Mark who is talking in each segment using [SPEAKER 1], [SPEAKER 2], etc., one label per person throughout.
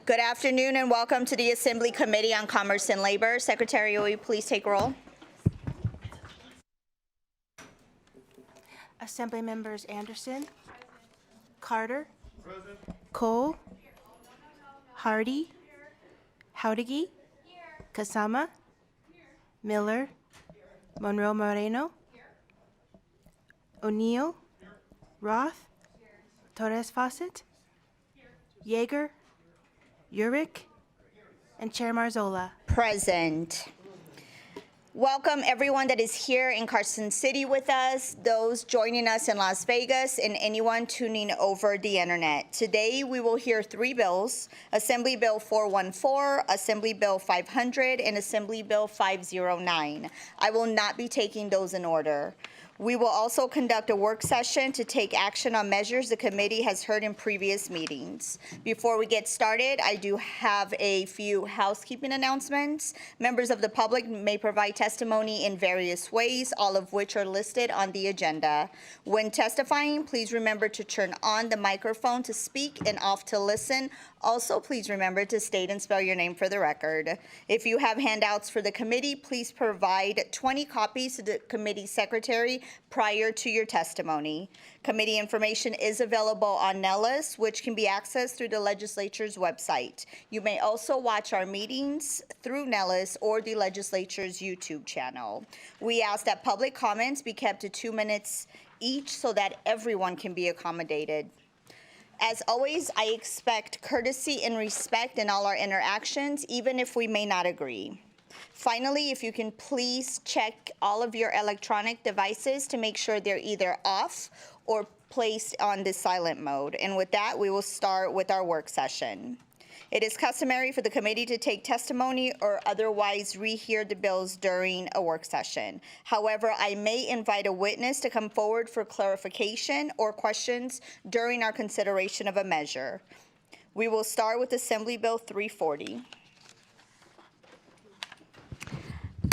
[SPEAKER 1] Good afternoon and welcome to the Assembly Committee on Commerce and Labor. Secretary, will you please take roll?
[SPEAKER 2] Assembly members Anderson, Carter, Cole, Hardy, Howdigi, Kasama, Miller, Monroe Moreno, O'Neill, Roth, Torres Fawcett, Yeager, Urick, and Chair Marzola.
[SPEAKER 1] Present. Welcome everyone that is here in Carson City with us, those joining us in Las Vegas, and anyone tuning over the internet. Today we will hear three bills: Assembly Bill 414, Assembly Bill 500, and Assembly Bill 509. I will not be taking those in order. We will also conduct a work session to take action on measures the committee has heard in previous meetings. Before we get started, I do have a few housekeeping announcements. Members of the public may provide testimony in various ways, all of which are listed on the agenda. When testifying, please remember to turn on the microphone to speak and off to listen. Also, please remember to state and spell your name for the record. If you have handouts for the committee, please provide 20 copies to the committee secretary prior to your testimony. Committee information is available on Nellis, which can be accessed through the legislature's website. You may also watch our meetings through Nellis or the legislature's YouTube channel. We ask that public comments be kept to 2 minutes each so that everyone can be accommodated. As always, I expect courtesy and respect in all our interactions, even if we may not agree. Finally, if you can please check all of your electronic devices to make sure they're either off or placed on the silent mode. And with that, we will start with our work session. It is customary for the committee to take testimony or otherwise rehear the bills during a work session. However, I may invite a witness to come forward for clarification or questions during our consideration of a measure. We will start with Assembly Bill 340.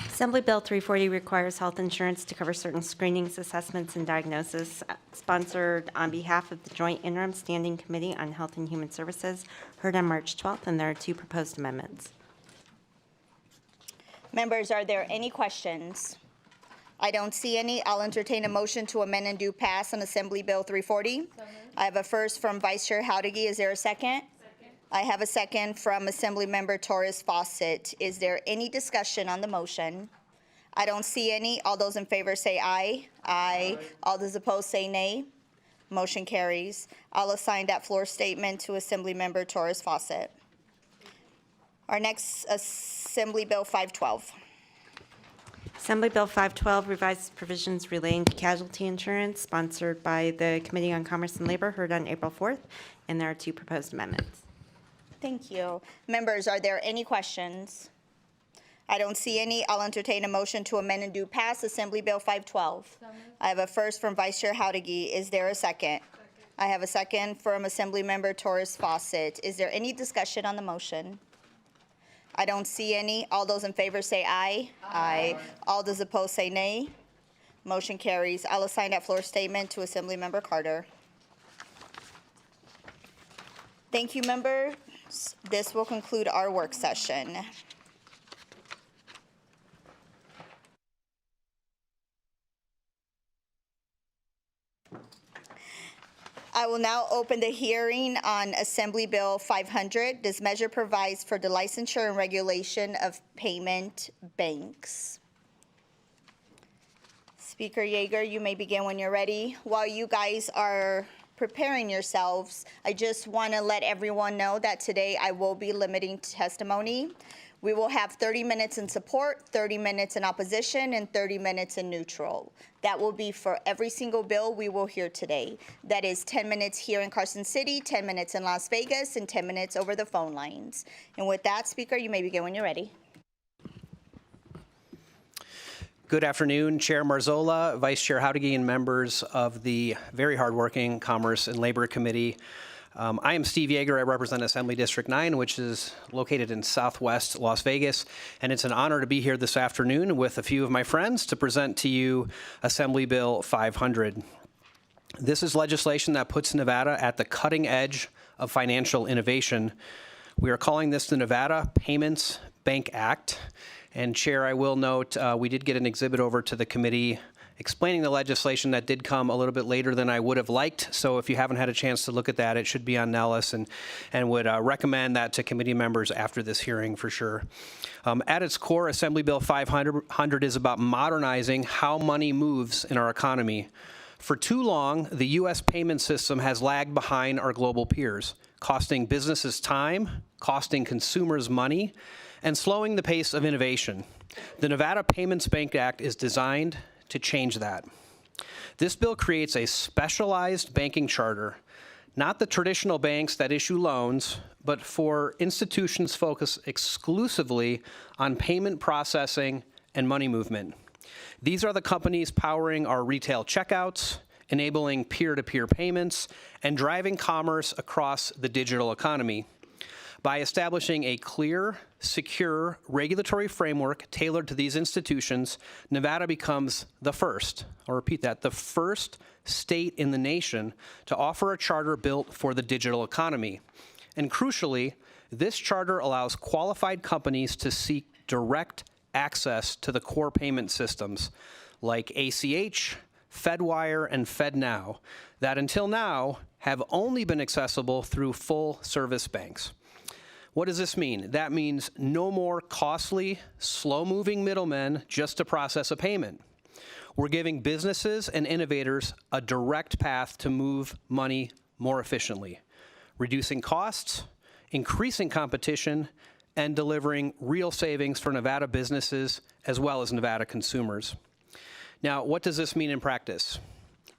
[SPEAKER 3] Assembly Bill 340 requires health insurance to cover certain screenings, assessments, and diagnosis, sponsored on behalf of the Joint Interim Standing Committee on Health and Human Services, heard on March 12th, and there are two proposed amendments.
[SPEAKER 1] Members, are there any questions? I don't see any. I'll entertain a motion to amend and do pass on Assembly Bill 340. I have a first from Vice Chair Howdigi. Is there a second? I have a second from Assembly Member Torres Fawcett. Is there any discussion on the motion? I don't see any. All those in favor say aye. Aye. All those opposed say nay. Motion carries. I'll assign that floor statement to Assembly Member Torres Fawcett. Our next Assembly Bill 512.
[SPEAKER 3] Assembly Bill 512 revises provisions relating to casualty insurance, sponsored by the Committee on Commerce and Labor, heard on April 4th, and there are two proposed amendments.
[SPEAKER 1] Thank you. Members, are there any questions? I don't see any. I'll entertain a motion to amend and do pass Assembly Bill 512. I have a first from Vice Chair Howdigi. Is there a second? I have a second from Assembly Member Torres Fawcett. Is there any discussion on the motion? I don't see any. All those in favor say aye. Aye. All those opposed say nay. Motion carries. I'll assign that floor statement to Assembly Member Carter. Thank you, members. This will conclude our work session. I will now open the hearing on Assembly Bill 500. This measure provides for the licensure and regulation of payment banks. Speaker Yeager, you may begin when you're ready. While you guys are preparing yourselves, I just want to let everyone know that today I will be limiting testimony. We will have 30 minutes in support, 30 minutes in opposition, and 30 minutes in neutral. That will be for every single bill we will hear today. That is 10 minutes here in Carson City, 10 minutes in Las Vegas, and 10 minutes over the phone lines. And with that, Speaker, you may begin when you're ready.
[SPEAKER 4] Good afternoon, Chair Marzola, Vice Chair Howdigi, and members of the very hardworking Commerce and Labor Committee. I am Steve Yeager. I represent Assembly District 9, which is located in Southwest Las Vegas, and it's an honor to be here this afternoon with a few of my friends to present to you Assembly Bill 500. This is legislation that puts Nevada at the cutting edge of financial innovation We are calling this the Nevada Payments Bank Act. And Chair, I will note, we did get an exhibit over to the committee explaining the legislation that did come a little bit later than I would have liked. So if you haven't had a chance to look at that, it should be on Nellis, and would recommend that to committee members after this hearing for sure. At its core, Assembly Bill 500 is about modernizing how money moves in our economy. For too long, the U.S. payment system has lagged behind our global peers, costing businesses time, costing consumers money, and slowing the pace of innovation. The Nevada Payments Bank Act is designed to change that. This bill creates a specialized banking charter, not the traditional banks that issue loans, but for institutions focused exclusively on payment processing and money movement. These are the companies powering our retail checkouts, enabling peer-to-peer payments, and driving commerce across the digital economy. By establishing a clear, secure regulatory framework tailored to these institutions, Nevada becomes the first, I'll repeat that, the first state in the nation to offer a charter built for the digital economy. And crucially, this charter allows qualified companies to seek direct access to the core payment systems like ACH, FedWire, and FedNow that until now have only been accessible through full-service banks. What does this mean? That means no more costly, slow-moving middlemen just to process a payment. We're giving businesses and innovators a direct path to move money more efficiently, reducing costs, increasing competition, and delivering real savings for Nevada businesses as well as Nevada consumers. Now, what does this mean in practice?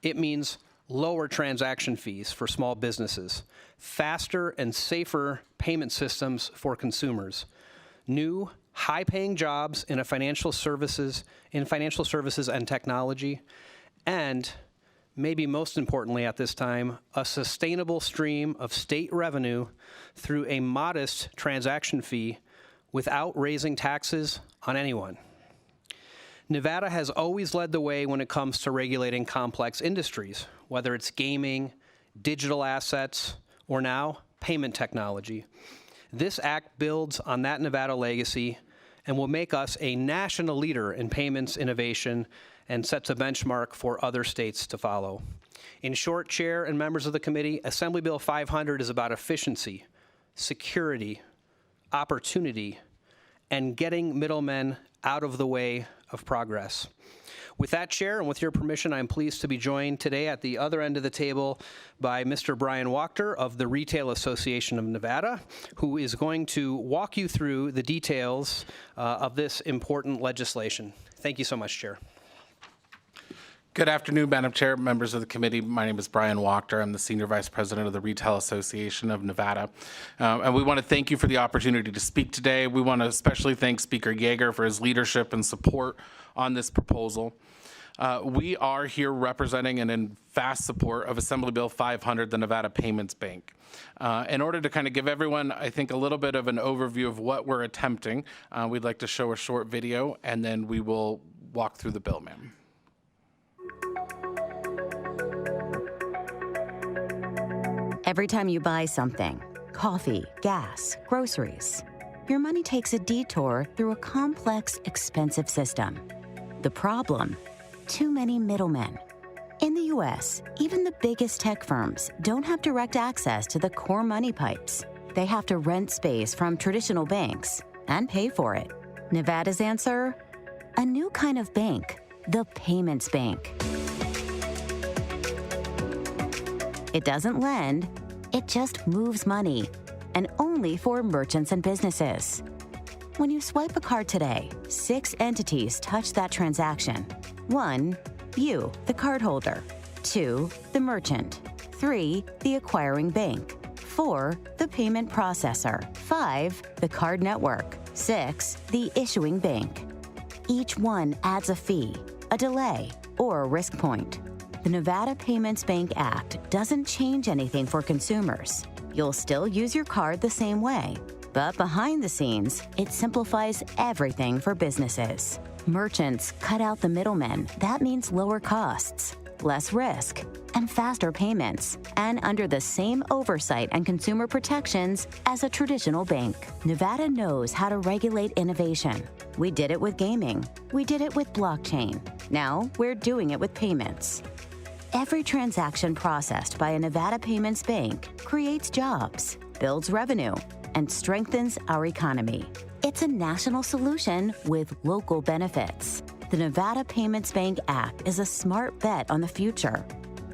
[SPEAKER 4] It means lower transaction fees for small businesses, faster and safer payment systems for consumers, new high-paying jobs in financial services and technology, and maybe most importantly at this time, a sustainable stream of state revenue through a modest transaction fee without raising taxes on anyone. Nevada has always led the way when it comes to regulating complex industries, whether it's gaming, digital assets, or now payment technology. This act builds on that Nevada legacy and will make us a national leader in payments innovation and sets a benchmark for other states to follow. In short, Chair and members of the committee, Assembly Bill 500 is about efficiency, security, opportunity, and getting middlemen out of the way of progress. With that, Chair, and with your permission, I'm pleased to be joined today at the other end of the table by Mr. Brian Wachter of the Retail Association of Nevada, who is going to walk you through the details of this important legislation. Thank you so much, Chair.
[SPEAKER 5] Good afternoon, Madam Chair, members of the committee. My name is Brian Wachter. I'm the Senior Vice President of the Retail Association of Nevada. And we want to thank you for the opportunity to speak today. We want to especially thank Speaker Yeager for his leadership and support on this proposal. We are here representing and in vast support of Assembly Bill 500, the Nevada Payments Bank. In order to kind of give everyone, I think, a little bit of an overview of what we're attempting, we'd like to show a short video, and then we will walk through the bill, ma'am.
[SPEAKER 6] Every time you buy something, coffee, gas, groceries, your money takes a detour through a complex, expensive system. The problem? Too many middlemen. In the U.S., even the biggest tech firms don't have direct access to the core money pipes. They have to rent space from traditional banks and pay for it. Nevada's answer? A new kind of bank, the Payments Bank. It doesn't lend, it just moves money, and only for merchants and businesses. When you swipe a card today, 6 entities touch that transaction. 1, you, the cardholder. 2, the merchant. 3, the acquiring bank. 4, the payment processor. 5, the card network. 6, the issuing bank. Each one adds a fee, a delay, or a risk point. The Nevada Payments Bank Act doesn't change anything for consumers. You'll still use your card the same way. But behind the scenes, it simplifies everything for businesses. Merchants cut out the middlemen. That means lower costs. less risk, and faster payments, and under the same oversight and consumer protections as a traditional bank. Nevada knows how to regulate innovation. We did it with gaming. We did it with blockchain. Now we're doing it with payments. Every transaction processed by a Nevada Payments Bank creates jobs, builds revenue, and strengthens our economy. It's a national solution with local benefits. The Nevada Payments Bank app is a smart bet on the future.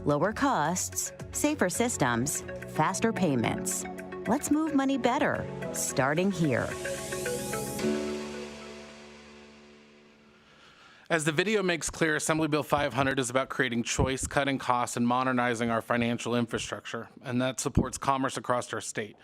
[SPEAKER 6] Lower costs, safer systems, faster payments. Let's move money better, starting here.
[SPEAKER 5] As the video makes clear, Assembly Bill 500 is about creating choice, cutting costs, and modernizing our financial infrastructure, and that supports commerce across our state.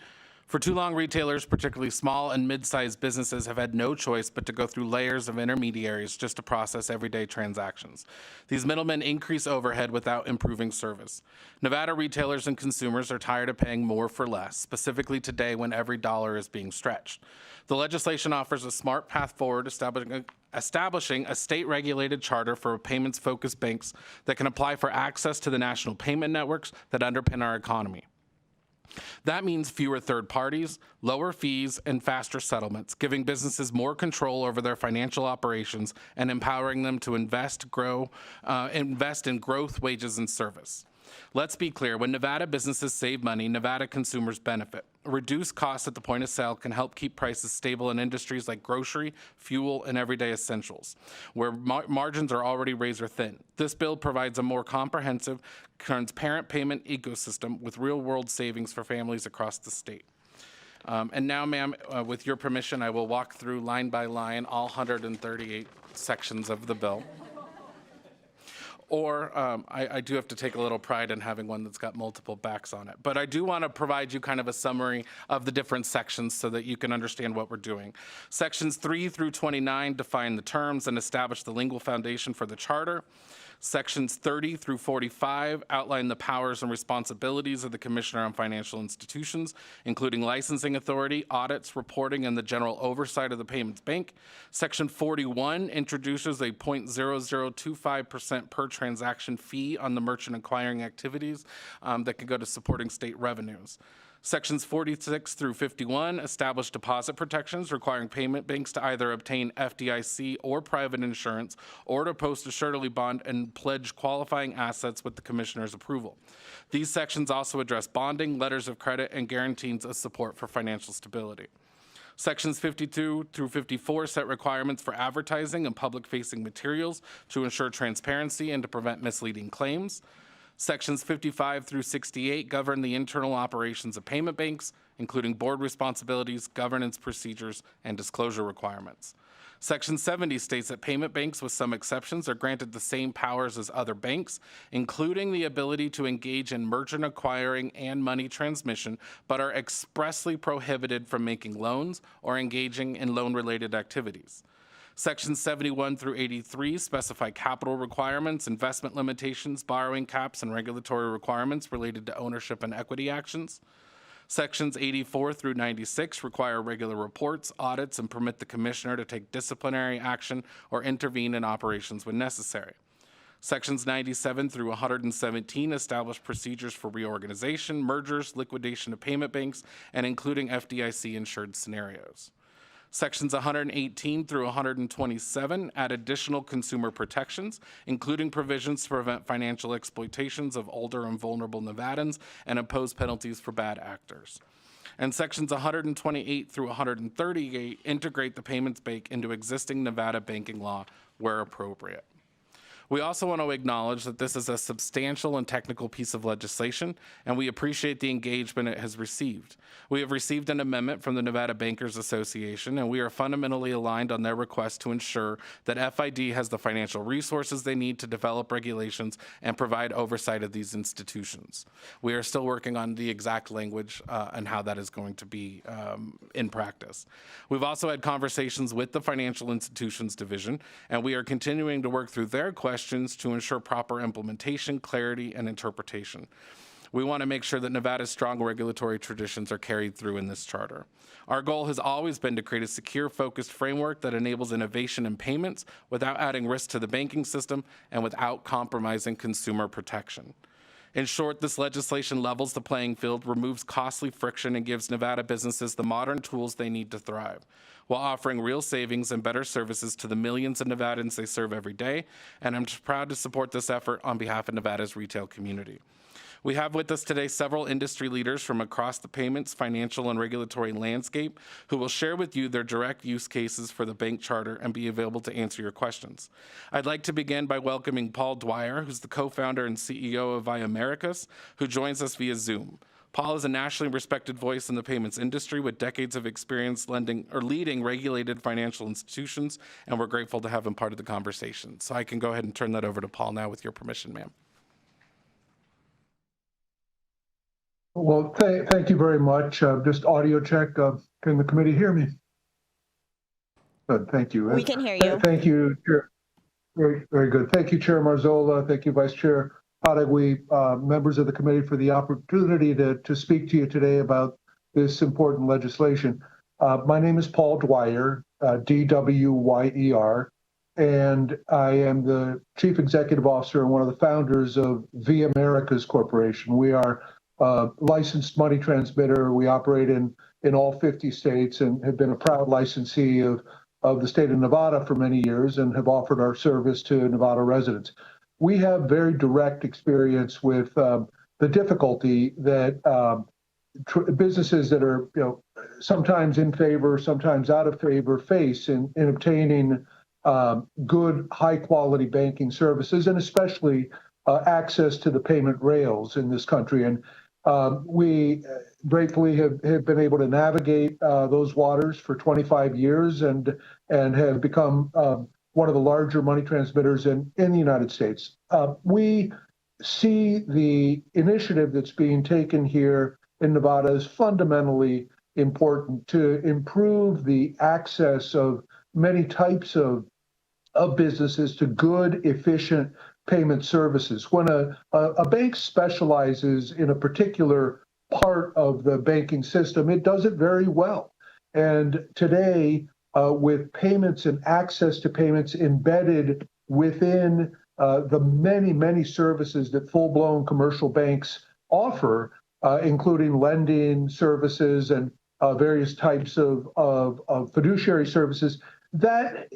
[SPEAKER 5] For too long, retailers, particularly small and mid-sized businesses, have had no choice but to go through layers of intermediaries just to process everyday transactions. These middlemen increase overhead without improving service. Nevada retailers and consumers are tired of paying more for less, specifically today when every dollar is being stretched. The legislation offers a smart path forward, establishing a state-regulated charter for payments-focused banks that can apply for access to the national payment networks that underpin our economy. That means fewer third parties, lower fees, and faster settlements, giving businesses more control over their financial operations and empowering them to invest in growth, wages, and service. Let's be clear, when Nevada businesses save money, Nevada consumers benefit. Reduced costs at the point of sale can help keep prices stable in industries like grocery, fuel, and everyday essentials, where margins are already razor thin. This bill provides a more comprehensive, transparent payment ecosystem with real-world savings for families across the state. And now, ma'am, with your permission, I will walk through line by line all 138 sections of the bill. Or I do have to take a little pride in having one that's got multiple backs on it. But I do want to provide you kind of a summary of the different sections so that you can understand what we're doing. Sections 3 through 29 define the terms and establish the legal foundation for the charter. Sections 30 through 45 outline the powers and responsibilities of the Commissioner on Financial Institutions, including licensing authority, audits, reporting, and the general oversight of the payments bank. Section 41 introduces a 0.0025% per transaction fee on the merchant acquiring activities that can go to supporting state revenues. Sections 46 through 51 establish deposit protections requiring payment banks to either obtain FDIC or private insurance or to post a surety bond and pledge qualifying assets with the Commissioner's approval. These sections also address bonding, letters of credit, and guarantees of support for financial stability. Sections 52 through 54 set requirements for advertising and public-facing materials to ensure transparency and to prevent misleading claims. Sections 55 through 68 govern the internal operations of payment banks, including board responsibilities, governance procedures, and disclosure requirements. Section 70 states that payment banks, with some exceptions, are granted the same powers as other banks, including the ability to engage in merchant acquiring and money transmission, but are expressly prohibited from making loans or engaging in loan-related activities. Sections 71 through 83 specify capital requirements, investment limitations, borrowing caps, and regulatory requirements related to ownership and equity actions. Sections 84 through 96 require regular reports, audits, and permit the Commissioner to take disciplinary action or intervene in operations when necessary. Sections 97 through 117 establish procedures for reorganization, mergers, liquidation of payment banks, and including FDIC-insured scenarios. Sections 118 through 127 add additional consumer protections, including provisions to prevent financial exploitations of older and vulnerable Nevadans and impose penalties for bad actors. And sections 128 through 138 integrate the payments bank into existing Nevada banking law where appropriate. We also want to acknowledge that this is a substantial and technical piece of legislation, and we appreciate the engagement it has received. We have received an amendment from the Nevada Bankers Association, and we are fundamentally aligned on their request to ensure that FID has the financial resources they need to develop regulations and provide oversight of these institutions. We are still working on the exact language and how that is going to be in practice. We've also had conversations with the Financial Institutions Division, and we are continuing to work through their questions to ensure proper implementation, clarity, and interpretation. We want to make sure that Nevada's strong regulatory traditions are carried through in this charter. Our goal has always been to create a secure, focused framework that enables innovation in payments without adding risk to the banking system and without compromising consumer protection. In short, this legislation levels the playing field, removes costly friction, and gives Nevada businesses the modern tools they need to thrive, while offering real savings and better services to the millions of Nevadans they serve every day. And I'm proud to support this effort on behalf of Nevada's retail community. We have with us today several industry leaders from across the payments, financial, and regulatory landscape who will share with you their direct use cases for the bank charter and be available to answer your questions. I'd like to begin by welcoming Paul Dwyer, who's the co-founder and CEO of Via Americas, who joins us via Zoom. Paul is a nationally respected voice in the payments industry with decades of experience leading regulated financial institutions, and we're grateful to have him part of the conversation. So I can go ahead and turn that over to Paul now with your permission, ma'am.
[SPEAKER 7] Well, thank you very much. Just audio check. Can the committee hear me? Good, thank you.
[SPEAKER 1] We can hear you.
[SPEAKER 7] Thank you, Chair. Very, very good. Thank you, Chair Marzola. Thank you, Vice Chair Hadagui, members of the committee, for the opportunity to speak to you today about this important legislation. My name is Paul Dwyer, D-W-Y-E-R, and I am the Chief Executive Officer and one of the founders of Via Americas Corporation. We are licensed money transmitter. We operate in all 50 states and have been a proud licensee of the state of Nevada for many years and have offered our service to Nevada residents. We have very direct experience with the difficulty that businesses that are sometimes in favor, sometimes out of favor face in obtaining good, high-quality banking services, and especially access to the payment rails in this country. And we gratefully have been able to navigate those waters for 25 years and have become one of the larger money transmitters in the United States. We see the initiative that's being taken here in Nevada as fundamentally important to improve the access of many types of businesses to good, efficient payment services. When a bank specializes in a particular part of the banking system, it does it very well. And today, with payments and access to payments embedded within the many, many services that full-blown commercial banks offer, including lending services and various types of fiduciary services, that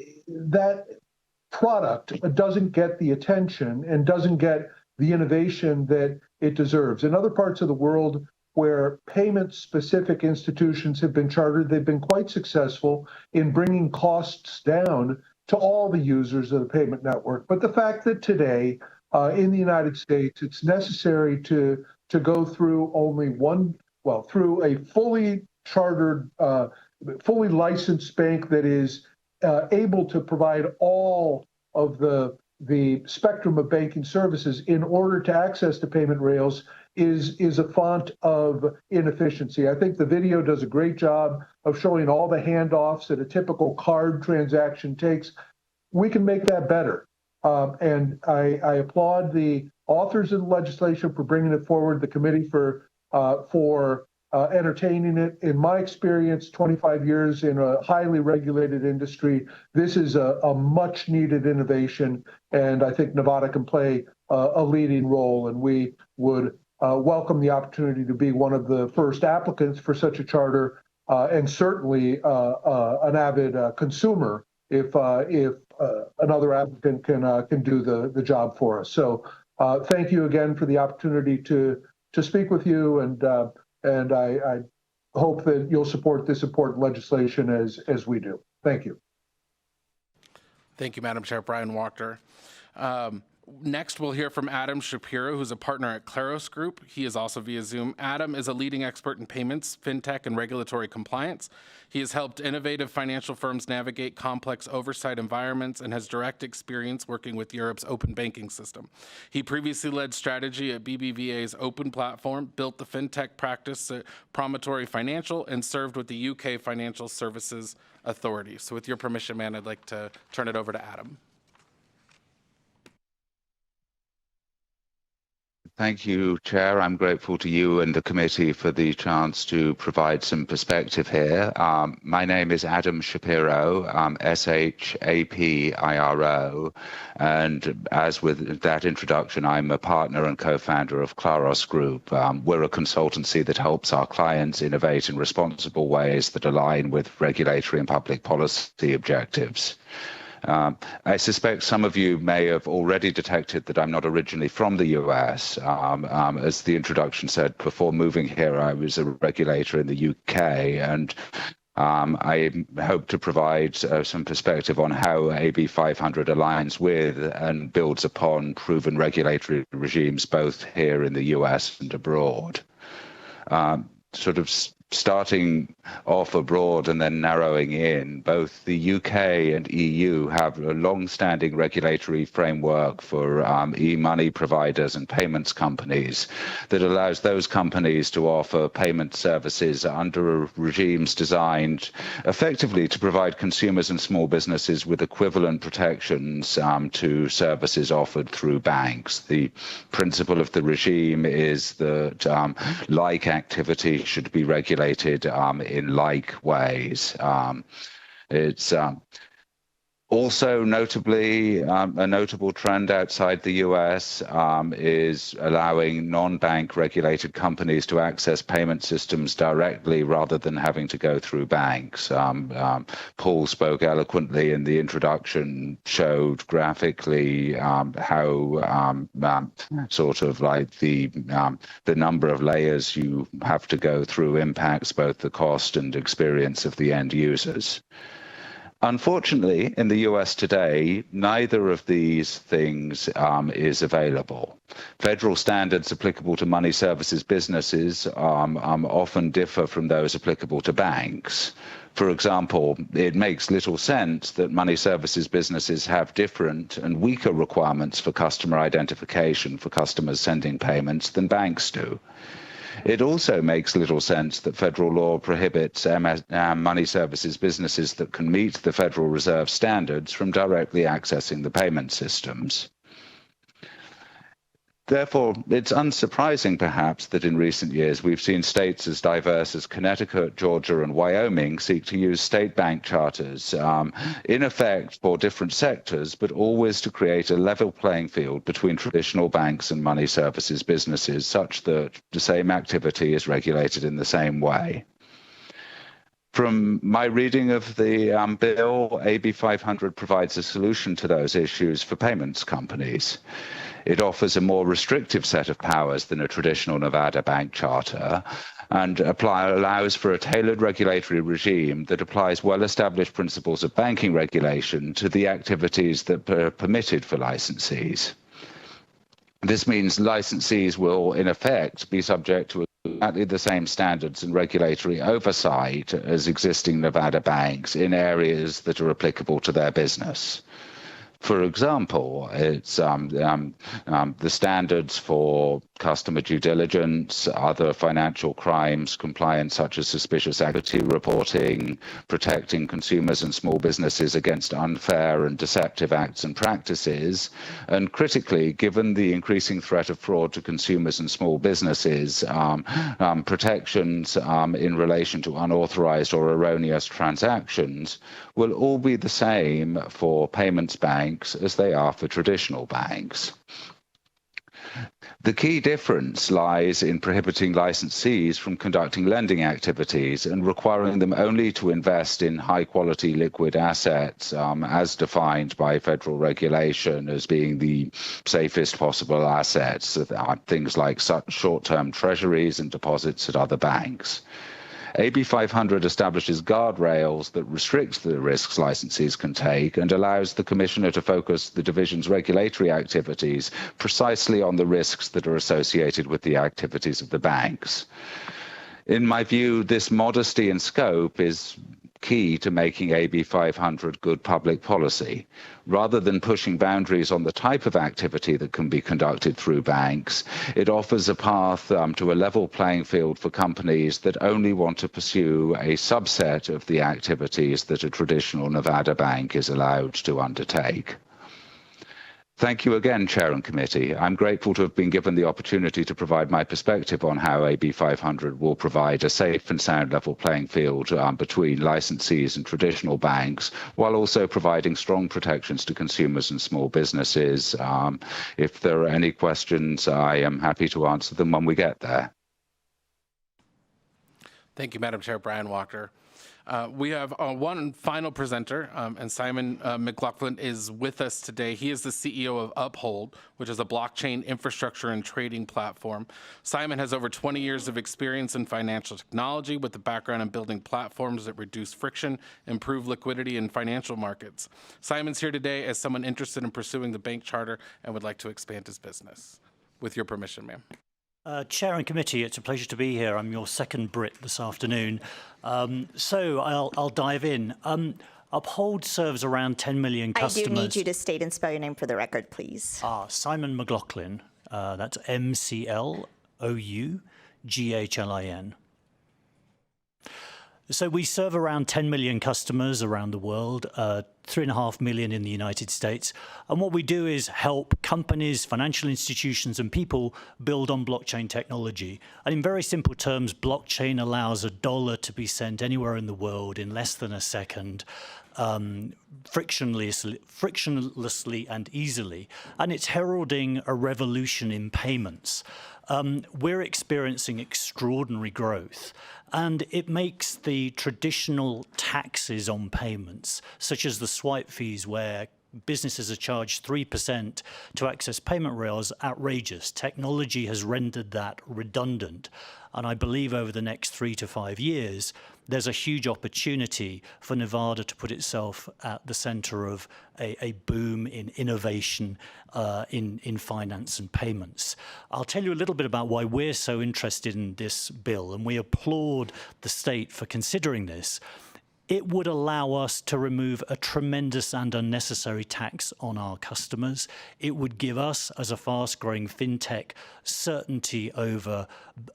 [SPEAKER 7] product doesn't get the attention and doesn't get the innovation that it deserves. In other parts of the world where payment-specific institutions have been chartered, they've been quite successful in bringing costs down to all the users of the payment network. But the fact that today in the United States, it's necessary to go through through a fully chartered, fully licensed bank that is able to provide all of the spectrum of banking services in order to access the payment rails is a font of inefficiency. I think the video does a great job of showing all the handoffs that a typical card transaction takes. We can make that better. And I applaud the authors of the legislation for bringing it forward, the committee for entertaining it. In my experience, 25 years in a highly regulated industry, this is a much needed innovation, and I think Nevada can play a leading role, and we would welcome the opportunity to be one of the first applicants for such a charter, and certainly an avid consumer if another applicant can do the job for us. So thank you again for the opportunity to speak with you, and I hope that you'll support this important legislation as we do. Thank you.
[SPEAKER 5] Thank you, Madam Chair. Brian Wachter. Next, we'll hear from Adam Shapiro, who's a partner at Claros Group. He is also via Zoom. Adam is a leading expert in payments, fintech, and regulatory compliance. He has helped innovative financial firms navigate complex oversight environments and has direct experience working with Europe's open banking system. He previously led strategy at BBVA's open platform, built the fintech practice at Promontory Financial, and served with the UK Financial Services Authority. So with your permission, man, I'd like to turn it over to Adam.
[SPEAKER 8] Thank you, Chair. I'm grateful to you and the committee for the chance to provide some perspective here. My name is Adam Shapiro, Shapiro, and as with that introduction, I'm a partner and co-founder of Claros Group. We're a consultancy that helps our clients innovate in responsible ways that align with regulatory and public policy objectives. I suspect some of you may have already detected that I'm not originally from the US. As the introduction said, before moving here, I was a regulator in the UK, and I hope to provide some perspective on how AB 500 aligns with and builds upon proven regulatory regimes both here in the US and abroad. Starting off abroad and then narrowing in, both the UK and EU have a long-standing regulatory framework for e-money providers and payments companies that allows those companies to offer payment services under regimes designed effectively to provide consumers and small businesses with equivalent protections to services offered through banks. The principle of the regime is that like activity should be regulated in like ways. It's also notably, a notable trend outside the US is allowing non-bank regulated companies to access payment systems directly rather than having to go through banks. Paul spoke eloquently in the introduction, showed graphically how sort of like the number of layers you have to go through impacts both the cost and experience of the end users. Unfortunately, in the US today, neither of these things is available. Federal standards applicable to money services businesses often differ from those applicable to banks. For example, it makes little sense that money services businesses have different and weaker requirements for customer identification for customers sending payments than banks do. It also makes little sense that federal law prohibits money services businesses that can meet the Federal Reserve standards from directly accessing the payment systems. Therefore, it's unsurprising, perhaps, that in recent years we've seen states as diverse as Connecticut, Georgia, and Wyoming seek to use state bank charters, in effect for different sectors, but always to create a level playing field between traditional banks and money services businesses, such that the same activity is regulated in the same way. From my reading of the bill, AB 500 provides a solution to those issues for payments companies. It offers a more restrictive set of powers than a traditional Nevada bank charter and allows for a tailored regulatory regime that applies well-established principles of banking regulation to the activities that are permitted for licensees. This means licensees will, in effect, be subject to exactly the same standards and regulatory oversight as existing Nevada banks in areas that are applicable to their business. For example, it's the standards for customer due diligence, other financial crimes, compliance such as suspicious activity reporting, protecting consumers and small businesses against unfair and deceptive acts and practices, and critically, given the increasing threat of fraud to consumers and small businesses, protections in relation to unauthorized or erroneous transactions will all be the same for payments banks as they are for traditional banks. The key difference lies in prohibiting licensees from conducting lending activities and requiring them only to invest in high-quality liquid assets as defined by federal regulation as being the safest possible assets, things like short-term treasuries and deposits at other banks. AB 500 establishes guardrails that restrict the risks licensees can take and allows the Commissioner to focus the division's regulatory activities precisely on the risks that are associated with the activities of the banks. In my view, this modesty in scope is key to making AB 500 good public policy. Rather than pushing boundaries on the type of activity that can be conducted through banks, it offers a path to a level playing field for companies that only want to pursue a subset of the activities that a traditional Nevada bank is allowed to undertake. Thank you again, Chair and Committee. I'm grateful to have been given the opportunity to provide my perspective on how AB 500 will provide a safe and sound level playing field between licensees and traditional banks, while also providing strong protections to consumers and small businesses. If there are any questions, I am happy to answer them when we get there.
[SPEAKER 5] Thank you, Madam Chair. Brian Walker. We have one final presenter, and Simon McLaughlin is with us today. He is the CEO of Uphold, which is a blockchain infrastructure and trading platform. Simon has over 20 years of experience in financial technology with a background in building platforms that reduce friction, improve liquidity in financial markets. Simon's here today as someone interested in pursuing the bank charter and would like to expand his business. With your permission, ma'am.
[SPEAKER 9] Chair and committee, it's a pleasure to be here. I'm your second Brit this afternoon. So I'll dive in. Uphold serves around 10 million customers.
[SPEAKER 1] I do need you to state and spell your name for the record, please.
[SPEAKER 9] Simon McLaughlin. That's McLoughlin. So we serve around 10 million customers around the world, 3.5 million in the United States. And what we do is help companies, financial institutions, and people build on blockchain technology. And in very simple terms, blockchain allows a dollar to be sent anywhere in the world in less than a second, frictionlessly and easily. And it's heralding a revolution in payments. We're experiencing extraordinary growth, and it makes the traditional taxes on payments, such as the swipe fees where businesses are charged 3% to access payment rails, outrageous. Technology has rendered that redundant. And I believe over the next 3 to 5 years, there's a huge opportunity for Nevada to put itself at the center of a boom in innovation in finance and payments. I'll tell you a little bit about why we're so interested in this bill, and we applaud the state for considering this. It would allow us to remove a tremendous and unnecessary tax on our customers. It would give us, as a fast-growing fintech, certainty over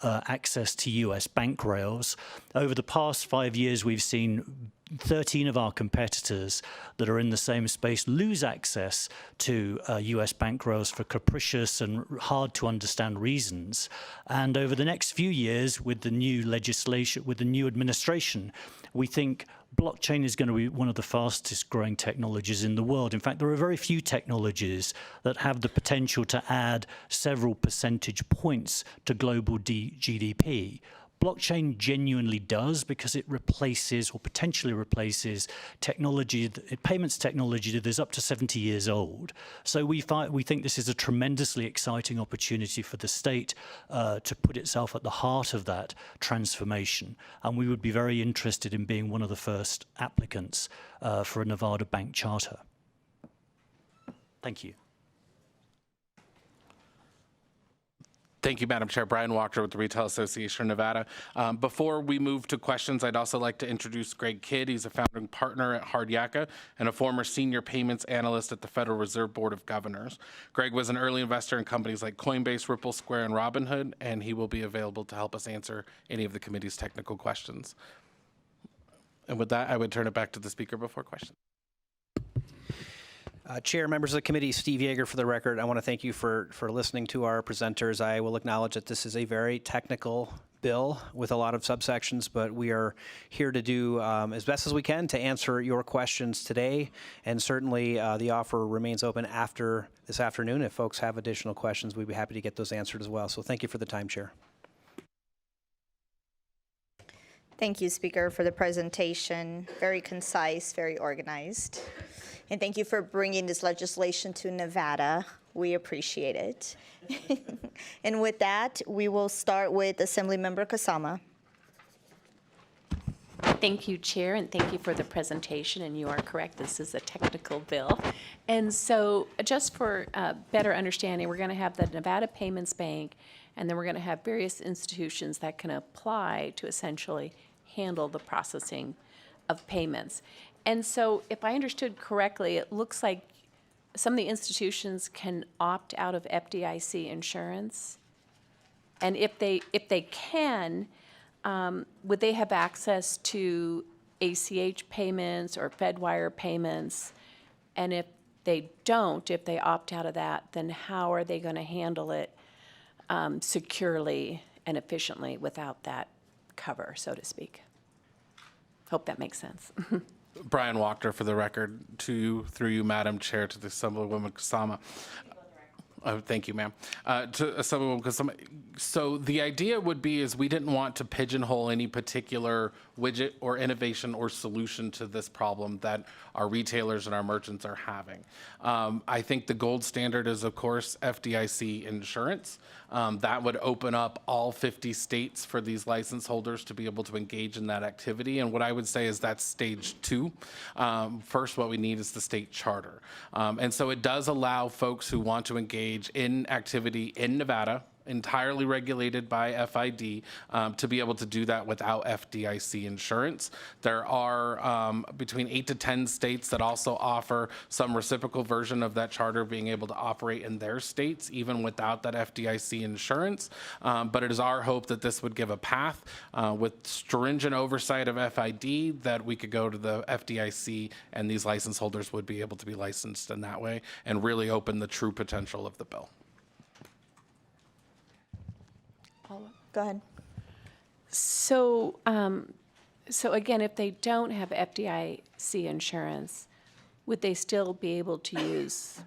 [SPEAKER 9] access to US bank rails. Over the past 5 years, we've seen 13 of our competitors that are in the same space lose access to US bank rails for capricious and hard to understand reasons. And over the next few years, with the new legislation, with the new administration, we think blockchain is going to be one of the fastest growing technologies in the world. In fact, there are very few technologies that have the potential to add several percentage points to global GDP. Blockchain genuinely does, because it replaces or potentially replaces technology, payments technology that is up to 70 years old. So we think this is a tremendously exciting opportunity for the state to put itself at the heart of that transformation. And we would be very interested in being one of the first applicants for a Nevada bank charter. Thank you.
[SPEAKER 5] Thank you, Madam Chair. Brian Walker with the Retail Association of Nevada. Before we move to questions, I'd also like to introduce Greg Kidd. He's a founding partner at Hard Yakka and a former senior payments analyst at the Federal Reserve Board of Governors. Greg was an early investor in companies like Coinbase, Ripple, Square, and Robinhood, and he will be available to help us answer any of the committee's technical questions. And with that, I would turn it back to the speaker before questions.
[SPEAKER 4] Chair, members of the committee, Steve Yeager for the record. I want to thank you for listening to our presenters. I will acknowledge that this is a very technical bill with a lot of subsections, but we are here to do as best as we can to answer your questions today. And certainly the offer remains open after this afternoon. If folks have additional questions, we'd be happy to get those answered as well. So thank you for the time, Chair.
[SPEAKER 1] Thank you, Speaker, for the presentation. Very concise, very organized. And thank you for bringing this legislation to Nevada. We appreciate it. And with that, we will start with Assemblymember Kasama.
[SPEAKER 10] Thank you, Chair, and thank you for the presentation. And you are correct, this is a technical bill. And so just for better understanding, we're going to have the Nevada Payments Bank, and then we're going to have various institutions that can apply to essentially handle the processing of payments. And so if I understood correctly, it looks like some of the institutions can opt out of FDIC insurance. And if they can, would they have access to ACH payments or FedWire payments? And if they don't, if they opt out of that, then how are they going to handle it securely and efficiently without that cover, so to speak? Hope that makes sense.
[SPEAKER 5] Brian Wachter, for the record, to you, through you, Madam Chair, to the Assemblywoman Kusama. Thank you, ma'am. To Assemblywoman Kusama. So the idea would be is we didn't want to pigeonhole any particular widget or innovation or solution to this problem that our retailers and our merchants are having. I think the gold standard is, of course, FDIC insurance. That would open up all 50 states for these license holders to be able to engage in that activity. And what I would say is that's stage 2. First, what we need is the state charter. And so it does allow folks who want to engage in activity in Nevada, entirely regulated by FID, to be able to do that without FDIC insurance. There are between 8 to 10 states that also offer some reciprocal version of that charter being able to operate in their states, even without that FDIC insurance. But it is our hope that this would give a path with stringent oversight of FID that we could go to the FDIC and these license holders would be able to be licensed in that way and really open the true potential of the bill.
[SPEAKER 1] Go ahead.
[SPEAKER 10] So, so again, if they don't have FDIC insurance, would they still be able to use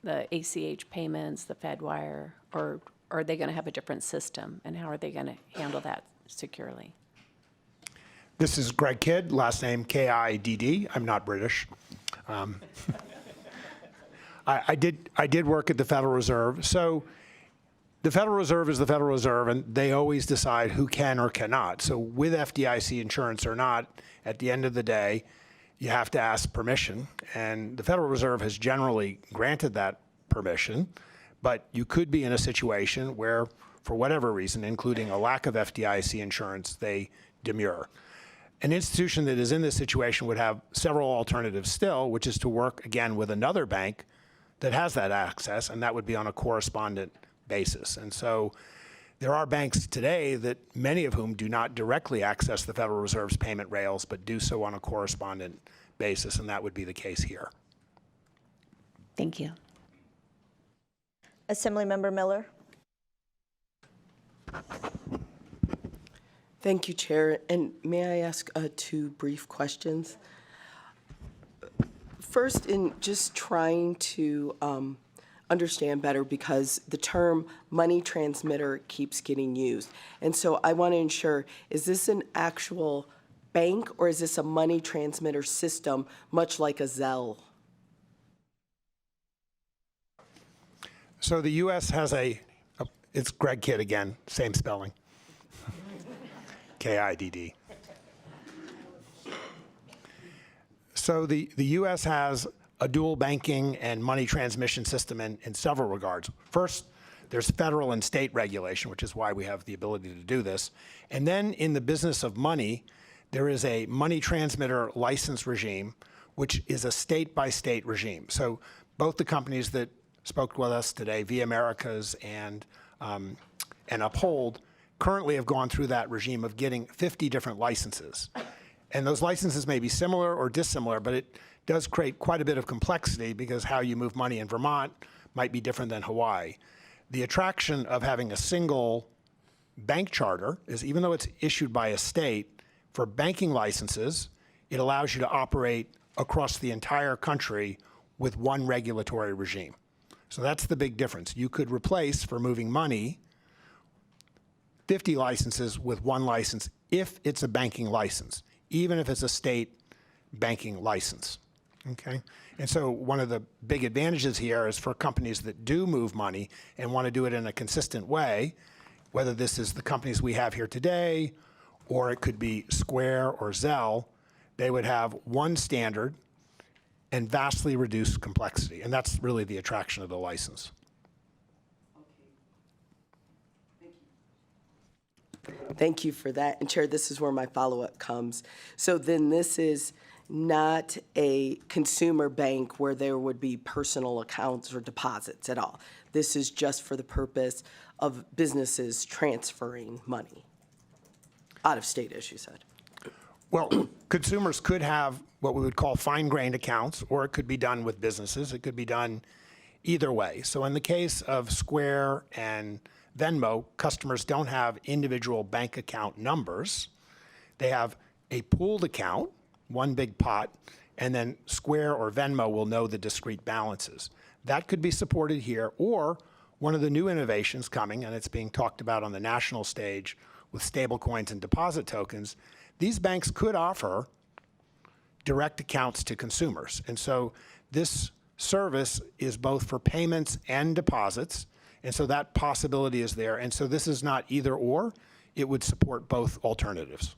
[SPEAKER 10] the ACH payments, the FedWire, or are they going to have a different system? And how are they going to handle that securely?
[SPEAKER 11] This is Greg Kidd, last name Kidd. I'm not British. I did work at the Federal Reserve. So the Federal Reserve is the Federal Reserve, and they always decide who can or cannot. So with FDIC insurance or not, at the end of the day, you have to ask permission. And the Federal Reserve has generally granted that permission, but you could be in a situation where, for whatever reason, including a lack of FDIC insurance, they demur. An institution that is in this situation would have several alternatives still, which is to work, again, with another bank that has that access, and that would be on a correspondent basis. And so there are banks today that many of whom do not directly access the Federal Reserve's payment rails, but do so on a correspondent basis, and that would be the case here.
[SPEAKER 10] Thank you.
[SPEAKER 1] Assemblymember Miller.
[SPEAKER 12] Thank you, Chair. And may I ask 2 brief questions? First, in just trying to understand better, because the term money transmitter keeps getting used. And so I want to ensure, is this an actual bank or is this a money transmitter system, much like a Zelle?
[SPEAKER 11] So the U.S. has it's Greg Kidd again, same spelling. Kidd. So the U.S. has a dual banking and money transmission system in several regards. First, there's federal and state regulation, which is why we have the ability to do this. And then in the business of money, there is a money transmitter license regime, which is a state-by-state regime. So both the companies that spoke with us today, Via Americas and Uphold, currently have gone through that regime of getting 50 different licenses. And those licenses may be similar or dissimilar, but it does create quite a bit of complexity because how you move money in Vermont might be different than Hawaii. The attraction of having a single bank charter is, even though it's issued by a state, for banking licenses, it allows you to operate across the entire country with one regulatory regime. So that's the big difference. You could replace, for moving money, 50 licenses with one license if it's a banking license, even if it's a state banking license. Okay? And so one of the big advantages here is for companies that do move money and want to do it in a consistent way, whether this is the companies we have here today, or it could be Square or Zelle, they would have one standard and vastly reduced complexity. And that's really the attraction of the license.
[SPEAKER 12] Thank you for that. And Chair, this is where my follow-up comes. So then this is not a consumer bank where there would be personal accounts or deposits at all. This is just for the purpose of businesses transferring money out of state, as you said.
[SPEAKER 11] Well, consumers could have what we would call fine-grained accounts, or it could be done with businesses. It could be done either way. So in the case of Square and Venmo, customers don't have individual bank account numbers. They have a pooled account, one big pot, and then Square or Venmo will know the discrete balances. That could be supported here, or one of the new innovations coming, and it's being talked about on the national stage with stablecoins and deposit tokens, these banks could offer direct accounts to consumers. And so this service is both for payments and deposits, and so that possibility is there. And so this is not either or, it would support both alternatives.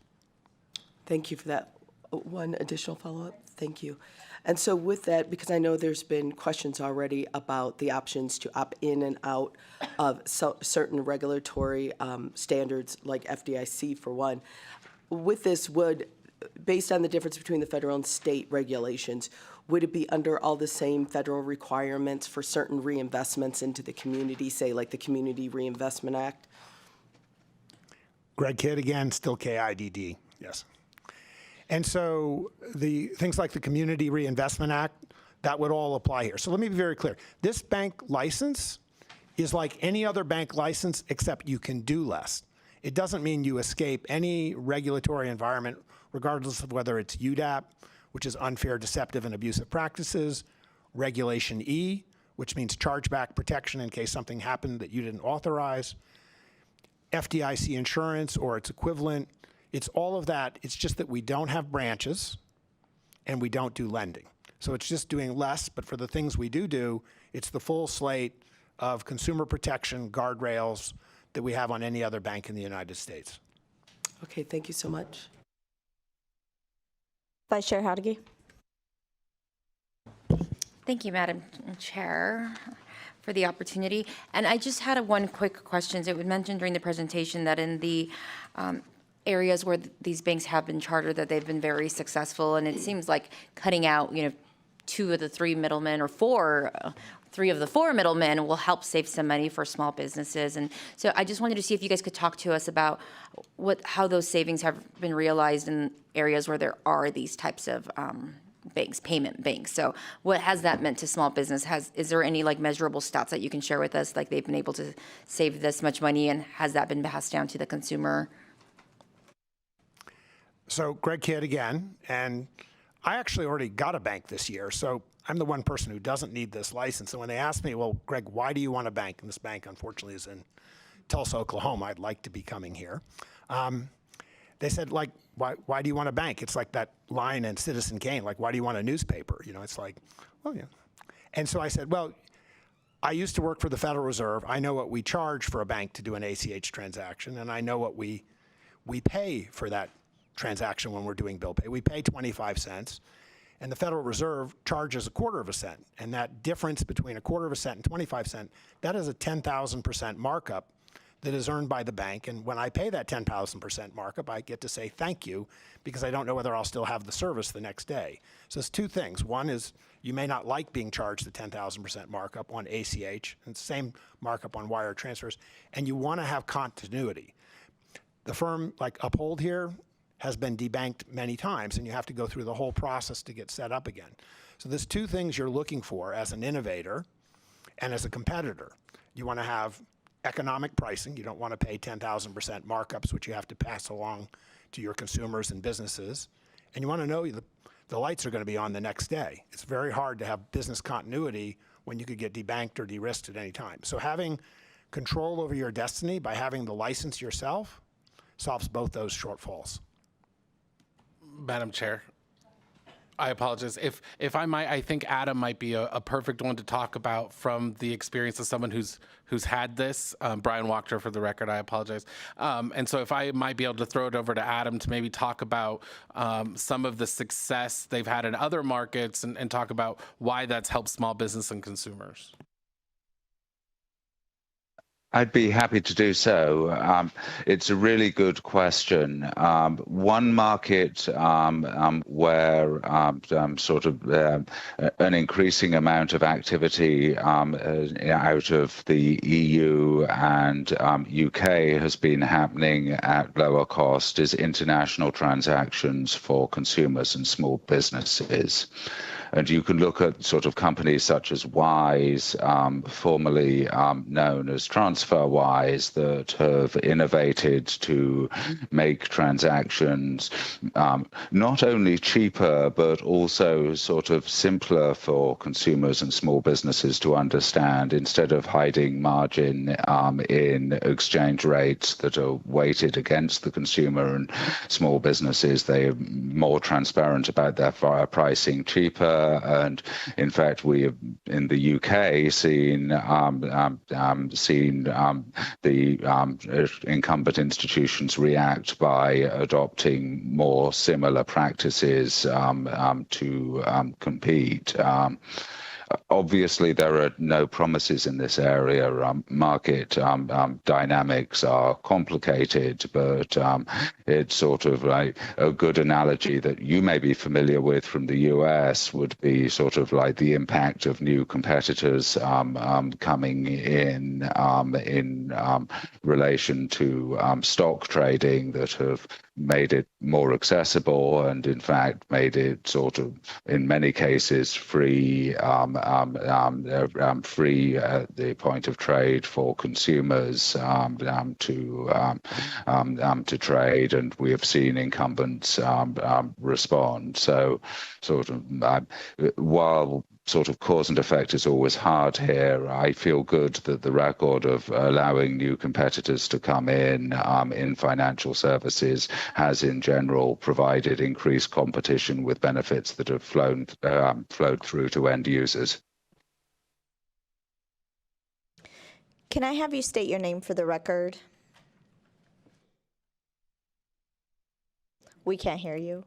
[SPEAKER 12] Thank you for that. One additional follow-up. Thank you. And so with that, because I know there's been questions already about the options to opt in and out of certain regulatory standards like FDIC for one, with this based on the difference between the federal and state regulations, would it be under all the same federal requirements for certain reinvestments into the community, say like the Community Reinvestment Act?
[SPEAKER 11] Greg Kidd again, still KIDD, yes. And so the things like the Community Reinvestment Act, that would all apply here. So let me be very clear. This bank license is like any other bank license, except you can do less. It doesn't mean you escape any regulatory environment, regardless of whether it's UDAP, which is unfair, deceptive, and abusive practices, Regulation E, which means chargeback protection in case something happened that you didn't authorize, FDIC insurance or its equivalent. It's all of that. It's just that we don't have branches and we don't do lending. So it's just doing less, but for the things we do, it's the full slate of consumer protection guardrails that we have on any other bank in the United States.
[SPEAKER 12] Okay, thank you so much.
[SPEAKER 13] Vice Chair Howdege.
[SPEAKER 14] Thank you, Madam Chair, for the opportunity. And I just had one quick question. It was mentioned during the presentation that in the areas where these banks have been chartered, that they've been very successful, and it seems like cutting out, 2 of the 3 middlemen, or 3 of the 4 middlemen will help save some money for small businesses. And so I just wanted to see if you guys could talk to us about how those savings have been realized in areas where there are these types of banks, payment banks. So what has that meant to small business? Is there any measurable stats that you can share with us, like they've been able to save this much money, and has that been passed down to the consumer?
[SPEAKER 11] So Greg Kidd again, and I actually already got a bank this year, so I'm the one person who doesn't need this license. And when they asked me, well, Greg, why do you want a bank? And this bank, unfortunately, is in Tulsa, Oklahoma. I'd like to be coming here. They said, why do you want a bank? It's like that line in Citizen Kane, why do you want a newspaper? It's like, well, yeah. And so I said, well, I used to work for the Federal Reserve. I know what we charge for a bank to do an ACH transaction, and I know what we pay for that transaction when we're doing bill pay. We pay 25 cents, and the Federal Reserve charges 1/4 cent. And that difference between 1/4 cent and 25 cents, that is a 10,000% markup that is earned by the bank. And when I pay that 10,000% markup, I get to say thank you, because I don't know whether I'll still have the service the next day. So it's 2 things. One is you may not like being charged the 10,000% markup on ACH, and same markup on wire transfers, and you want to have continuity. The firm like Uphold here has been debanked many times, and you have to go through the whole process to get set up again. So there's 2 things you're looking for as an innovator and as a competitor. You want to have economic pricing. You don't want to pay 10,000% markups, which you have to pass along to your consumers and businesses. And you want to know the lights are going to be on the next day. It's very hard to have business continuity when you could get debanked or de-risked at any time. So having control over your destiny by having the license yourself solves both those shortfalls.
[SPEAKER 5] Madam Chair, I apologize. If I might, I think Adam might be a perfect one to talk about from the experience of someone who's had this. Brian Wachter, for the record, I apologize. And so if I might be able to throw it over to Adam to maybe talk about some of the success they've had in other markets and talk about why that's helped small business and consumers.
[SPEAKER 8] I'd be happy to do so. It's a really good question. One market where sort of an increasing amount of activity out of the EU and UK has been happening at lower cost is international transactions for consumers and small businesses. And you can look at sort of companies such as Wise, formerly known as TransferWise, that have innovated to make transactions not only cheaper, but also sort of simpler for consumers and small businesses to understand. Instead of hiding margin in exchange rates that are weighted against the consumer and small businesses, they are more transparent about their pricing, cheaper. And in fact, we have in the UK seen the incumbent institutions react by adopting more similar practices to compete. Obviously, there are no promises in this area. Market dynamics are complicated, but it's sort of like a good analogy that you may be familiar with from the US would be sort of like the impact of new competitors coming in relation to stock trading that have made it more accessible and in fact made it sort of in many cases free free at the point of trade for consumers to trade, and we have seen incumbents respond. So sort of while sort of cause and effect is always hard here, I feel good that the record of allowing new competitors to come in financial services has in general provided increased competition with benefits that have flowed through to end users.
[SPEAKER 1] Can I have you state your name for the record? We can't hear you.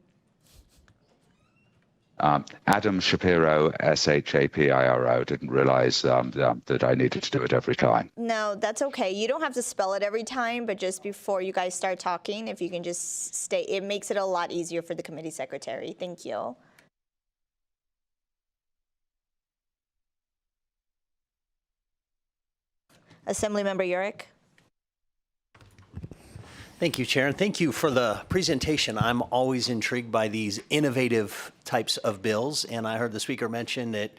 [SPEAKER 8] Adam Shapiro, Shapiro. Didn't realize that I needed to do it every time.
[SPEAKER 1] No, that's okay. You don't have to spell it every time, but just before you guys start talking, if you can just state, it makes it a lot easier for the committee secretary. Thank you. Assemblymember Urick.
[SPEAKER 13] Thank you, Chair, and thank you for the presentation. I'm always intrigued by these innovative types of bills, and I heard the speaker mention that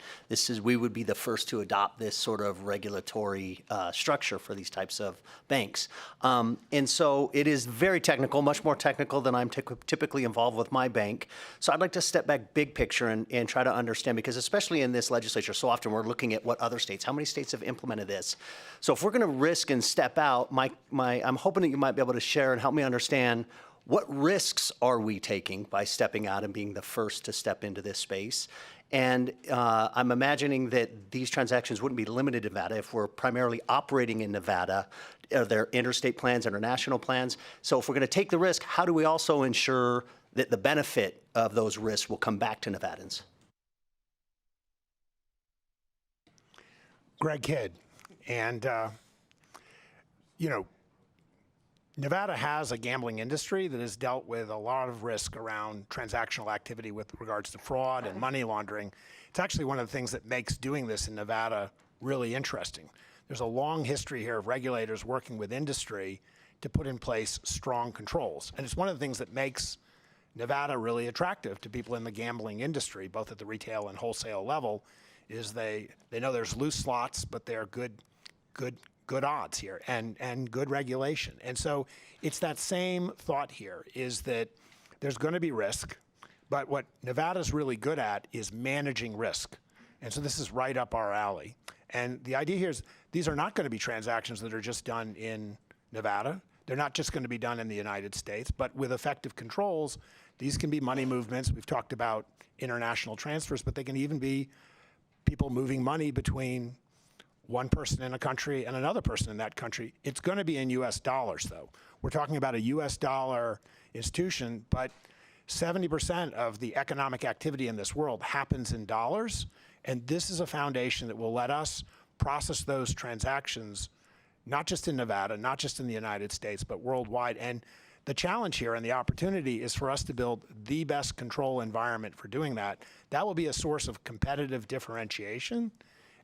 [SPEAKER 13] we would be the first to adopt this sort of regulatory structure for these types of banks. And so it is very technical, much more technical than I'm typically involved with my bank. So I'd like to step back big picture and try to understand, because especially in this legislature, so often we're looking at what other states, how many states have implemented this. So if we're going to risk and step out, I'm hoping that you might be able to share and help me understand what risks are we taking by stepping out and being the first to step into this space. And I'm imagining that these transactions wouldn't be limited to Nevada if we're primarily operating in Nevada. Are there interstate plans, international plans? So if we're going to take the risk, how do we also ensure that the benefit of those risks will come back to Nevadans?
[SPEAKER 11] Greg Kidd. And, Nevada has a gambling industry that has dealt with a lot of risk around transactional activity with regards to fraud and money laundering. It's actually one of the things that makes doing this in Nevada really interesting. There's a long history here of regulators working with industry to put in place strong controls. And it's one of the things that makes Nevada really attractive to people in the gambling industry, both at the retail and wholesale level, is they know there's loose slots, but they're good odds here and good regulation. And so it's that same thought here, is that there's going to be risk, but what Nevada's really good at is managing risk. And so this is right up our alley. And the idea here is these are not going to be transactions that are just done in Nevada. They're not just going to be done in the United States, but with effective controls, these can be money movements. We've talked about international transfers, but they can even be people moving money between one person in a country and another person in that country. It's going to be in US dollars, though. We're talking about a US dollar institution, but 70% of the economic activity in this world happens in dollars, and this is a foundation that will let us process those transactions not just in Nevada, not just in the United States, but worldwide. And the challenge here and the opportunity is for us to build the best control environment for doing that. That will be a source of competitive differentiation,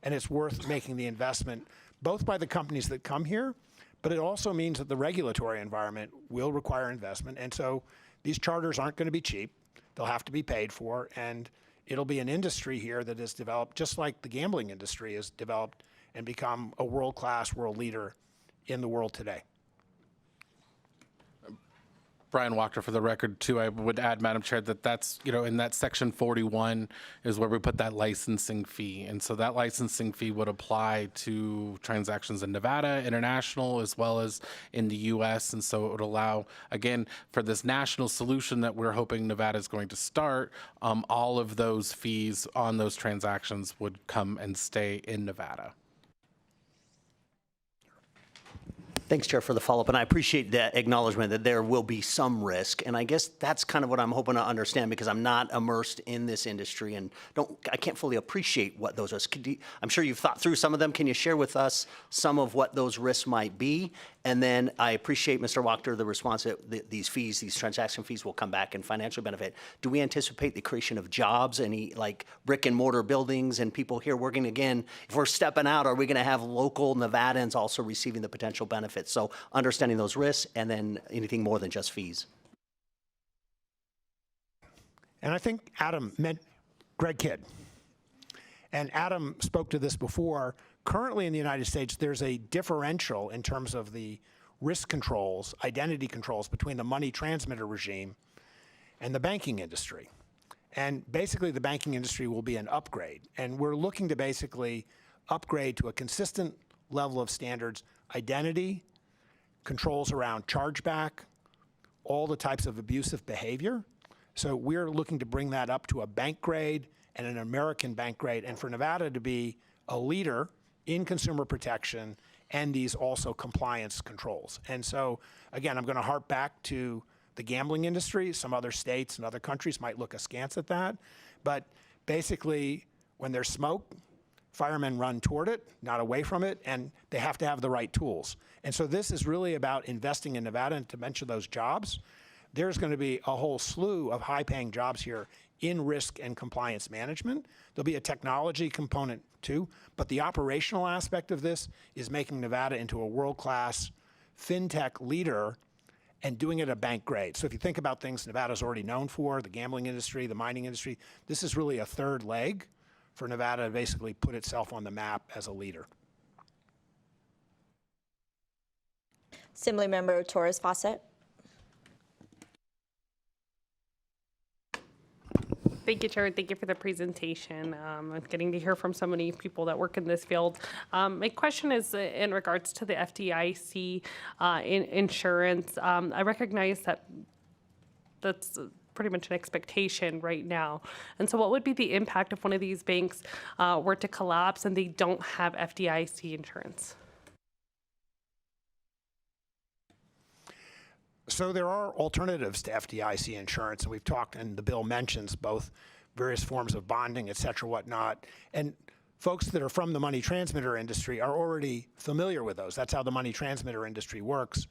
[SPEAKER 11] and it's worth making the investment both by the companies that come here, but it also means that the regulatory environment will require investment. And so these charters aren't going to be cheap. They'll have to be paid for, and it'll be an industry here that is developed just like the gambling industry is developed and become a world-class world leader in the world today.
[SPEAKER 5] Brian Wachter, for the record, too, I would add, Madam Chair, that that's, in that section 41 is where we put that licensing fee. And so that licensing fee would apply to transactions in Nevada, international, as well as in the U.S. And so it would allow, again, for this national solution that we're hoping Nevada is going to start, all of those fees on those transactions would come and stay in Nevada.
[SPEAKER 13] Thanks, Chair, for the follow-up, and I appreciate that acknowledgement that there will be some risk, and I guess that's kind of what I'm hoping to understand because I'm not immersed in this industry and I can't fully appreciate what those risks. I'm sure you've thought through some of them. Can you share with us some of what those risks might be? And then I appreciate, Mr. Wachter, the response that these fees, these transaction fees will come back and financially benefit. Do we anticipate the creation of jobs, any like brick and mortar buildings and people here working again? If we're stepping out, are we going to have local Nevadans also receiving the potential benefits? So understanding those risks and then anything more than just fees.
[SPEAKER 11] And I think Adam meant Greg Kidd. And Adam spoke to this before. Currently in the United States, there's a differential in terms of the risk controls, identity controls between the money transmitter regime and the banking industry. And basically the banking industry will be an upgrade. And we're looking to basically upgrade to a consistent level of standards, identity, controls around chargeback, all the types of abusive behavior. So we're looking to bring that up to a bank grade and an American bank grade, and for Nevada to be a leader in consumer protection and these also compliance controls. And so, again, I'm going to harp back to the gambling industry. Some other states and other countries might look askance at that. But basically, when there's smoke, firemen run toward it, not away from it, and they have to have the right tools. And so this is really about investing in Nevada, and to mention those jobs, there's going to be a whole slew of high-paying jobs here in risk and compliance management. There'll be a technology component too, but the operational aspect of this is making Nevada into a world-class fintech leader and doing it at a bank grade. So if you think about things Nevada's already known for, the gambling industry, the mining industry, this is really a third leg for Nevada to basically put itself on the map as a leader.
[SPEAKER 1] Assemblymember Torres Fawcett.
[SPEAKER 15] Thank you, Chair, and thank you for the presentation. I'm getting to hear from so many people that work in this field. My question is in regards to the FDIC insurance. I recognize that that's pretty much an expectation right now. And so what would be the impact if one of these banks were to collapse and they don't have FDIC insurance?
[SPEAKER 11] So there are alternatives to FDIC insurance, and we've talked, and the bill mentions both various forms of bonding, et cetera, whatnot. And folks that are from the money transmitter industry are already familiar with those. That's how the money transmitter industry works.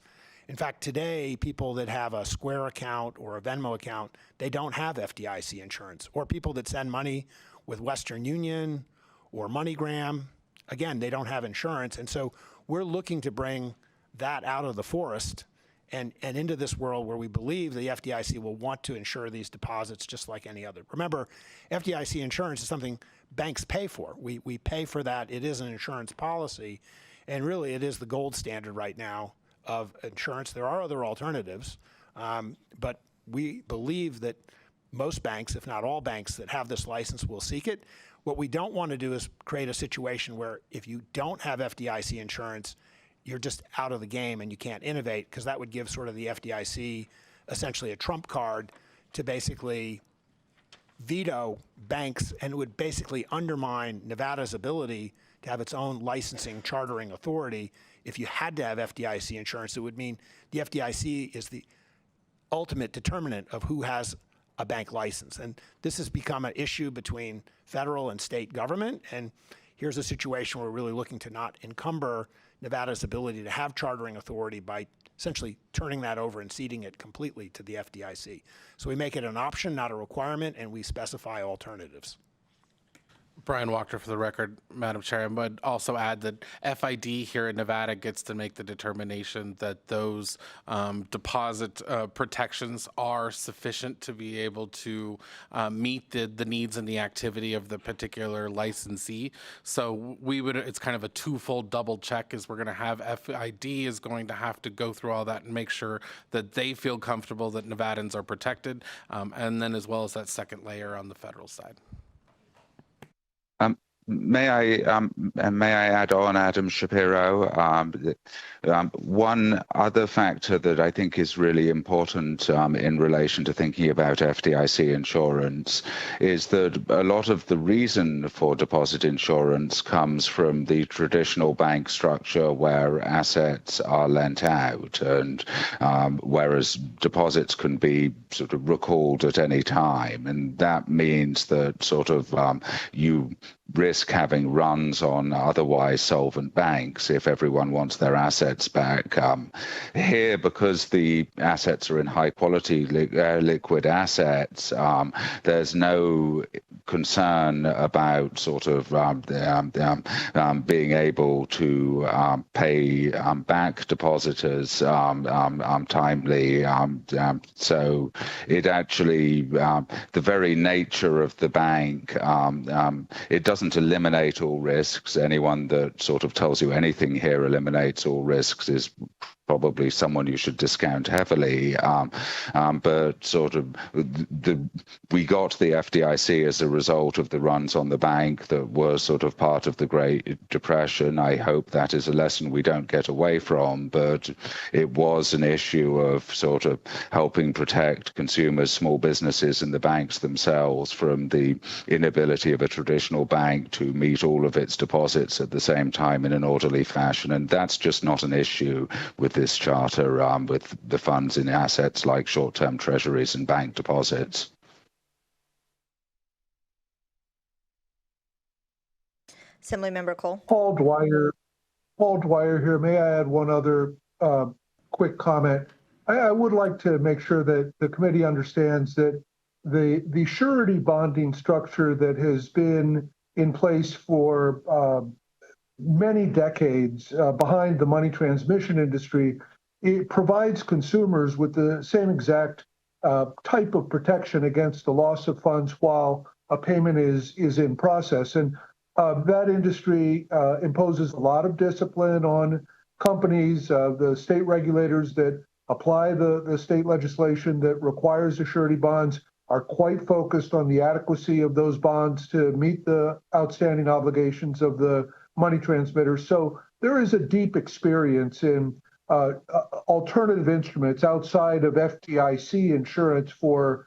[SPEAKER 11] In fact, today, people that have a Square account or a Venmo account, they don't have FDIC insurance. Or people that send money with Western Union or MoneyGram, again, they don't have insurance. And so we're looking to bring that out of the forest and into this world where we believe the FDIC will want to insure these deposits just like any other. Remember, FDIC insurance is something banks pay for. We pay for that. It is an insurance policy, and really it is the gold standard right now of insurance. There are other alternatives, but we believe that most banks, if not all banks that have this license, will seek it. What we don't want to do is create a situation where if you don't have FDIC insurance, you're just out of the game and you can't innovate, because that would give sort of the FDIC essentially a trump card to basically veto banks, and it would basically undermine Nevada's ability to have its own licensing chartering authority. If you had to have FDIC insurance, it would mean the FDIC is the ultimate determinant of who has a bank license. And this has become an issue between federal and state government. And here's a situation where we're really looking to not encumber Nevada's ability to have chartering authority by essentially turning that over and ceding it completely to the FDIC. So we make it an option, not a requirement, and we specify alternatives.
[SPEAKER 5] Brian Wachter for the record, Madam Chair. I would also add that FID here in Nevada gets to make the determination that those deposit protections are sufficient to be able to meet the needs and the activity of the particular licensee. So it's kind of a twofold double check, is we're going to have FID is going to have to go through all that and make sure that they feel comfortable that Nevadans are protected, and then as well as that second layer on the federal side.
[SPEAKER 8] May I add on, Adam Shapiro? One other factor that I think is really important in relation to thinking about FDIC insurance is that a lot of the reason for deposit insurance comes from the traditional bank structure where assets are lent out, and whereas deposits can be sort of recalled at any time, and that means that sort of you risk having runs on otherwise solvent banks if everyone wants their assets back. Here, because the assets are in high quality liquid assets, there's no concern about sort of being able to pay back depositors timely. So it actually, the very nature of the bank, it doesn't eliminate all risks. Anyone that sort of tells you anything here eliminates all risks is probably someone you should discount heavily. But sort of we got the FDIC as a result of the runs on the bank that were sort of part of the Great Depression. I hope that is a lesson we don't get away from, but it was an issue of sort of helping protect consumers, small businesses, and the banks themselves from the inability of a traditional bank to meet all of its deposits at the same time in an orderly fashion. And that's just not an issue with this charter, with the funds in assets like short-term treasuries and bank deposits.
[SPEAKER 1] Assemblymember Cole.
[SPEAKER 7] Paul Dwyer here. May I add one other quick comment? I would like to make sure that the committee understands that the surety bonding structure that has been in place for many decades behind the money transmission industry, it provides consumers with the same exact type of protection against the loss of funds while a payment is in process. And that industry imposes a lot of discipline on companies. The state regulators that apply the state legislation that requires the surety bonds are quite focused on the adequacy of those bonds to meet the outstanding obligations of the money transmitters. So there is a deep experience in alternative instruments outside of FDIC insurance for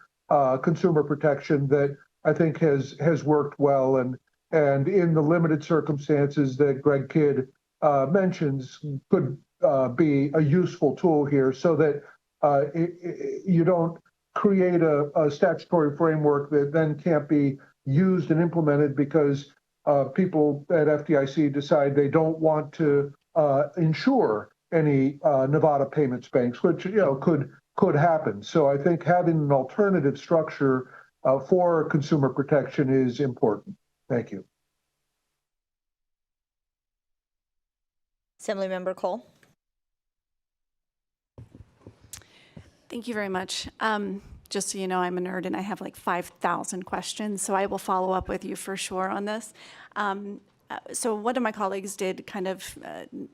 [SPEAKER 7] consumer protection that I think has worked well, and in the limited circumstances that Greg Kidd mentions could be a useful tool here, so that you don't create a statutory framework that then can't be used and implemented because people at FDIC decide they don't want to insure any Nevada payments banks, which could happen. So I think having an alternative structure for consumer protection is important. Thank you.
[SPEAKER 1] Assemblymember Cole.
[SPEAKER 16] Thank you very much. Just so you know, I'm a nerd and I have like 5,000 questions, so I will follow up with you for sure on this. So one of my colleagues did kind of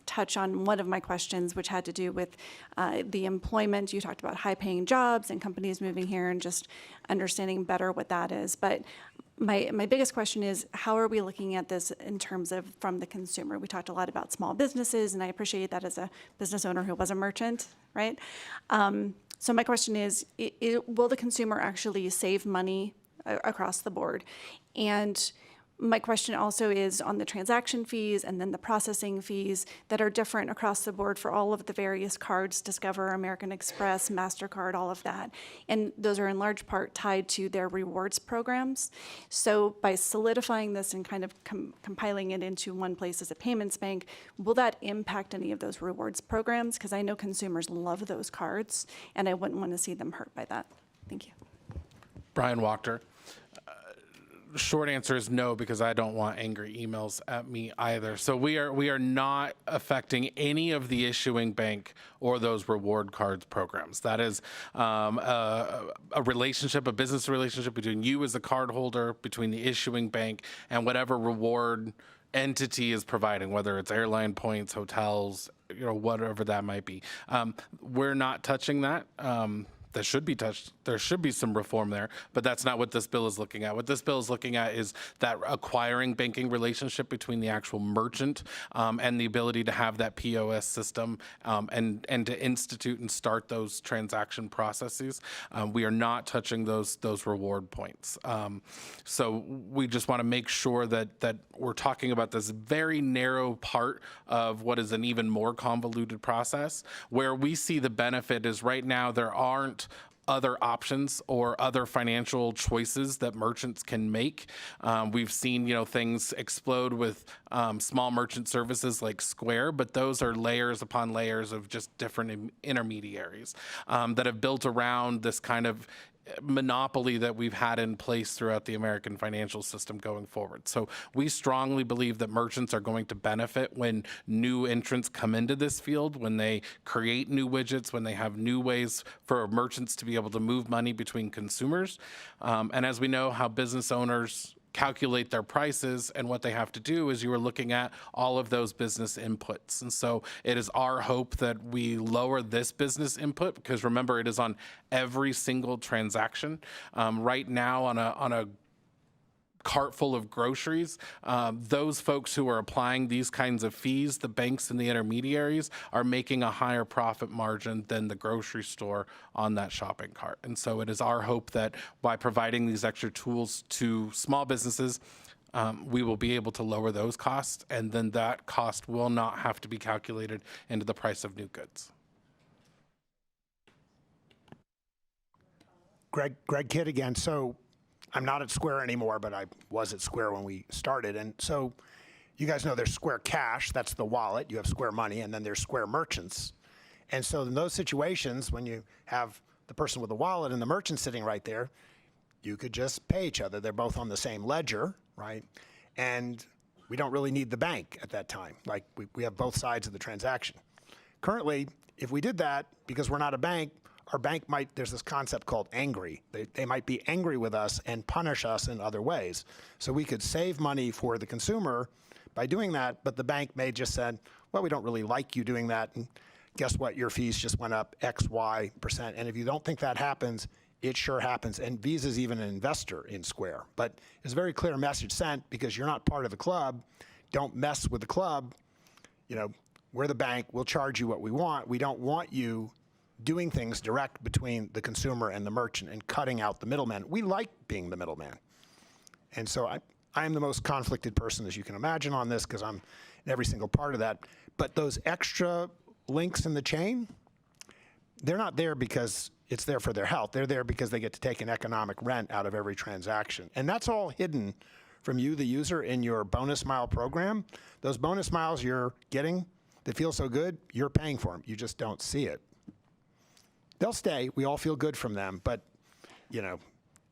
[SPEAKER 16] touch on one of my questions, which had to do with the employment. You talked about high-paying jobs and companies moving here and just understanding better what that is. But my biggest question is, how are we looking at this in terms of from the consumer? We talked a lot about small businesses, and I appreciate that as a business owner who was a merchant, right? So my question is, will the consumer actually save money across the board? And My question also is on the transaction fees and then the processing fees that are different across the board for all of the various cards, Discover, American Express, MasterCard, all of that. And those are in large part tied to their rewards programs. So by solidifying this and kind of compiling it into one place as a payments bank, will that impact any of those rewards programs? Because I know consumers love those cards, and I wouldn't want to see them hurt by that. Thank you.
[SPEAKER 5] Brian Wachter. Short answer is no, because I don't want angry emails at me either. So we are not affecting any of the issuing bank or those reward cards programs. That is a relationship, a business relationship between you as a cardholder, between the issuing bank, and whatever reward entity is providing, whether it's airline points, hotels, whatever that might be. We're not touching that. That should be touched. There should be some reform there, but that's not what this bill is looking at. What this bill is looking at is that acquiring banking relationship between the actual merchant and the ability to have that POS system and to institute and start those transaction processes. We are not touching those reward points. So we just want to make sure that we're talking about this very narrow part of what is an even more convoluted process. Where we see the benefit is right now there aren't other options or other financial choices that merchants can make. We've seen, things explode with small merchant services like Square, but those are layers upon layers of just different intermediaries that have built around this kind of monopoly that we've had in place throughout the American financial system going forward. So we strongly believe that merchants are going to benefit when new entrants come into this field, when they create new widgets, when they have new ways for merchants to be able to move money between consumers. And as we know how business owners calculate their prices, and what they have to do is you are looking at all of those business inputs. And so it is our hope that we lower this business input, because remember, it is on every single transaction. Right now on a cart full of groceries, those folks who are applying these kinds of fees, the banks and the intermediaries, are making a higher profit margin than the grocery store on that shopping cart. And so it is our hope that by providing these extra tools to small businesses, we will be able to lower those costs, and then that cost will not have to be calculated into the price of new goods.
[SPEAKER 11] Greg Kidd again. So I'm not at Square anymore, but I was at Square when we started. And so you guys know there's Square Cash, that's the wallet. You have Square Money, and then there's Square Merchants. And so in those situations, when you have the person with the wallet and the merchant sitting right there, you could just pay each other. They're both on the same ledger, right? And we don't really need the bank at that time. Like we have both sides of the transaction. Currently, if we did that, because we're not a bank, our bank might, there's this concept called angry. They might be angry with us and punish us in other ways. So we could save money for the consumer by doing that, but the bank may just said, well, we don't really like you doing that, and guess what, your fees just went up X, Y%. And if you don't think that happens, it sure happens. And Visa's even an investor in Square. But it's a very clear message sent, because you're not part of the club. Don't mess with the club. We're the bank, we'll charge you what we want. We don't want you doing things direct between the consumer and the merchant and cutting out the middleman. We like being the middleman. And so I am the most conflicted person, as you can imagine, on this, because I'm in every single part of that. But those extra links in the chain, they're not there because it's there for their health. They're there because they get to take an economic rent out of every transaction. And that's all hidden from you, the user, in your bonus mile program. Those bonus miles you're getting that feel so good, you're paying for them. You just don't see it. They'll stay. We all feel good from them. But,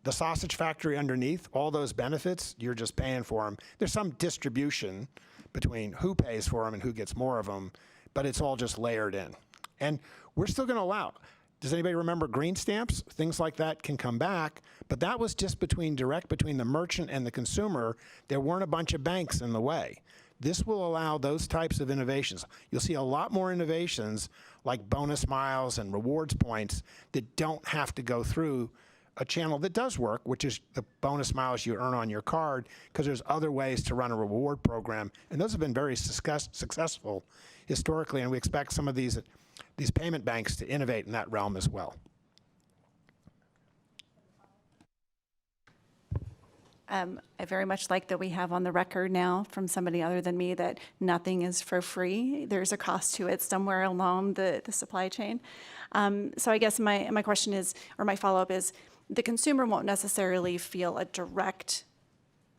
[SPEAKER 11] the sausage factory underneath, all those benefits, you're just paying for them. There's some distribution between who pays for them and who gets more of them, but it's all just layered in. And we're still going to allow. Does anybody remember green stamps? Things like that can come back, but that was just direct between the merchant and the consumer. There weren't a bunch of banks in the way. This will allow those types of innovations. You'll see a lot more innovations like bonus miles and rewards points that don't have to go through a channel that does work, which is the bonus miles you earn on your card, because there's other ways to run a reward program. And those have been very successful historically, and we expect some of these payment banks to innovate in that realm as well.
[SPEAKER 16] I very much like that we have on the record now from somebody other than me that nothing is for free. There's a cost to it somewhere along the supply chain. So I guess my question is, or my follow-up is, the consumer won't necessarily feel a direct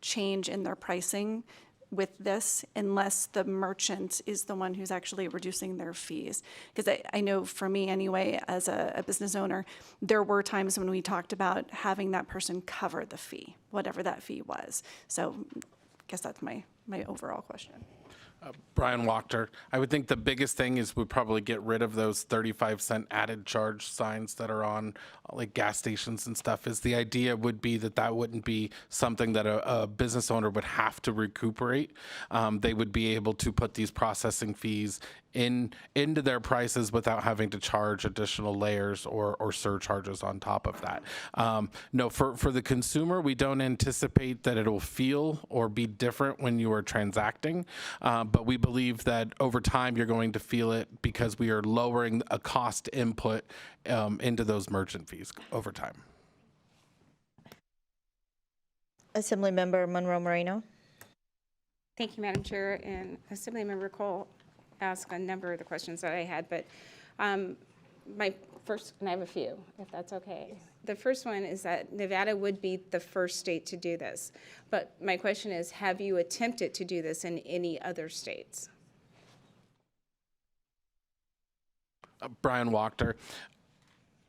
[SPEAKER 16] change in their pricing with this unless the merchant is the one who's actually reducing their fees. Because I know for me anyway, as a business owner, there were times when we talked about having that person cover the fee, whatever that fee was. So I guess that's my overall question.
[SPEAKER 5] Brian Wachter. I would think the biggest thing is we'd probably get rid of those 35-cent added charge signs that are on like gas stations and stuff. Is the idea would be that that wouldn't be something that a business owner would have to recuperate. They would be able to put these processing fees into their prices without having to charge additional layers or surcharges on top of that. No, for the consumer, we don't anticipate that it'll feel or be different when you are transacting, but we believe that over time you're going to feel it because we are lowering a cost input into those merchant fees over time.
[SPEAKER 1] Assemblymember Monroe Moreno.
[SPEAKER 17] Thank you, Madam Chair, and Assemblymember Cole asked a number of the questions that I had, but my first, and I have a few, if that's okay. The first one is that Nevada would be the first state to do this, but my question is, have you attempted to do this in any other states?
[SPEAKER 5] Brian Wachter.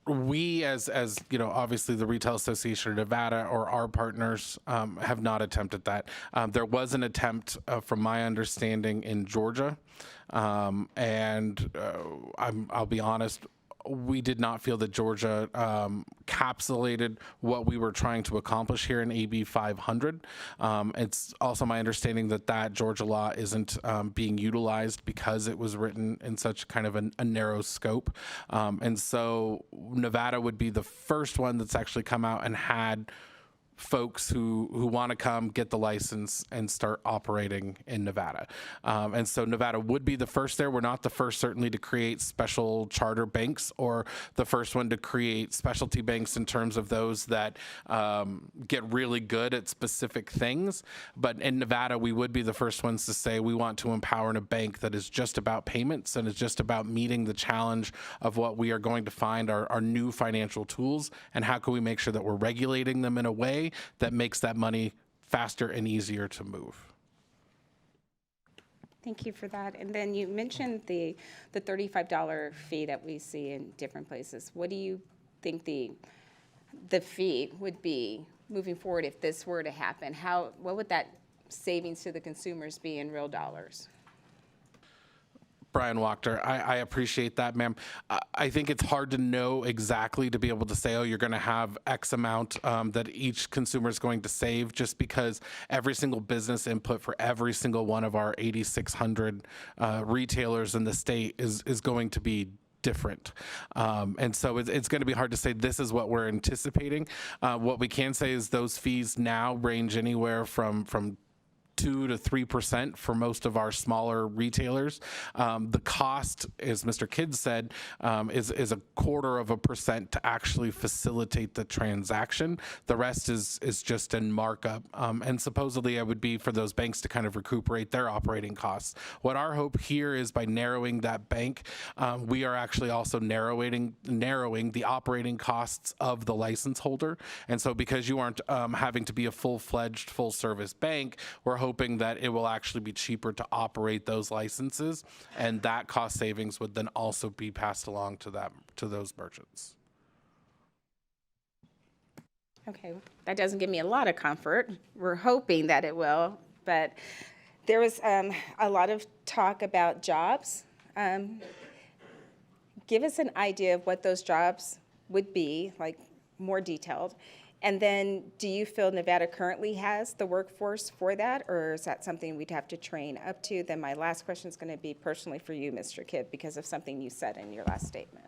[SPEAKER 5] We, as you know, obviously the Retail Association of Nevada or our partners have not attempted that. There was an attempt, from my understanding, in Georgia, and I'll be honest, we did not feel that Georgia capsulated what we were trying to accomplish here in AB 500. It's also my understanding that that Georgia law isn't being utilized because it was written in such kind of a narrow scope. And so Nevada would be the first one that's actually come out and had folks who want to come get the license and start operating in Nevada. And so Nevada would be the first there. We're not the first, certainly, to create special charter banks or the first one to create specialty banks in terms of those that get really good at specific things. But in Nevada, we would be the first ones to say we want to empower a bank that is just about payments and is just about meeting the challenge of what we are going to find are new financial tools and how can we make sure that we're regulating them in a way that makes that money faster and easier to move.
[SPEAKER 17] Thank you for that. And then you mentioned the $35 fee that we see in different places. What do you think the fee would be moving forward if this were to happen? What would that savings to the consumers be in real dollars?
[SPEAKER 5] Brian Wachter, I appreciate that, ma'am. I think it's hard to know exactly to be able to say, oh, you're going to have X amount that each consumer is going to save, just because every single business input for every single one of our 8,600 retailers in the state is going to be different. And so it's going to be hard to say this is what we're anticipating. What we can say is those fees now range anywhere from 2 to 3% for most of our smaller retailers. The cost, as Mr. Kidd said, is 0.25% to actually facilitate the transaction. The rest is just in markup. And supposedly it would be for those banks to kind of recuperate their operating costs. What our hope here is by narrowing that bank, we are actually also narrowing the operating costs of the license holder. And so because you aren't having to be a full-fledged, full-service bank, we're hoping that it will actually be cheaper to operate those licenses, and that cost savings would then also be passed along to those merchants.
[SPEAKER 17] Okay, that doesn't give me a lot of comfort. We're hoping that it will, but there was a lot of talk about jobs. Give us an idea of what those jobs would be, like more detailed. And then do you feel Nevada currently has the workforce for that, or is that something we'd have to train up to? Then my last question is going to be personally for you, Mr. Kidd, because of something you said in your last statement.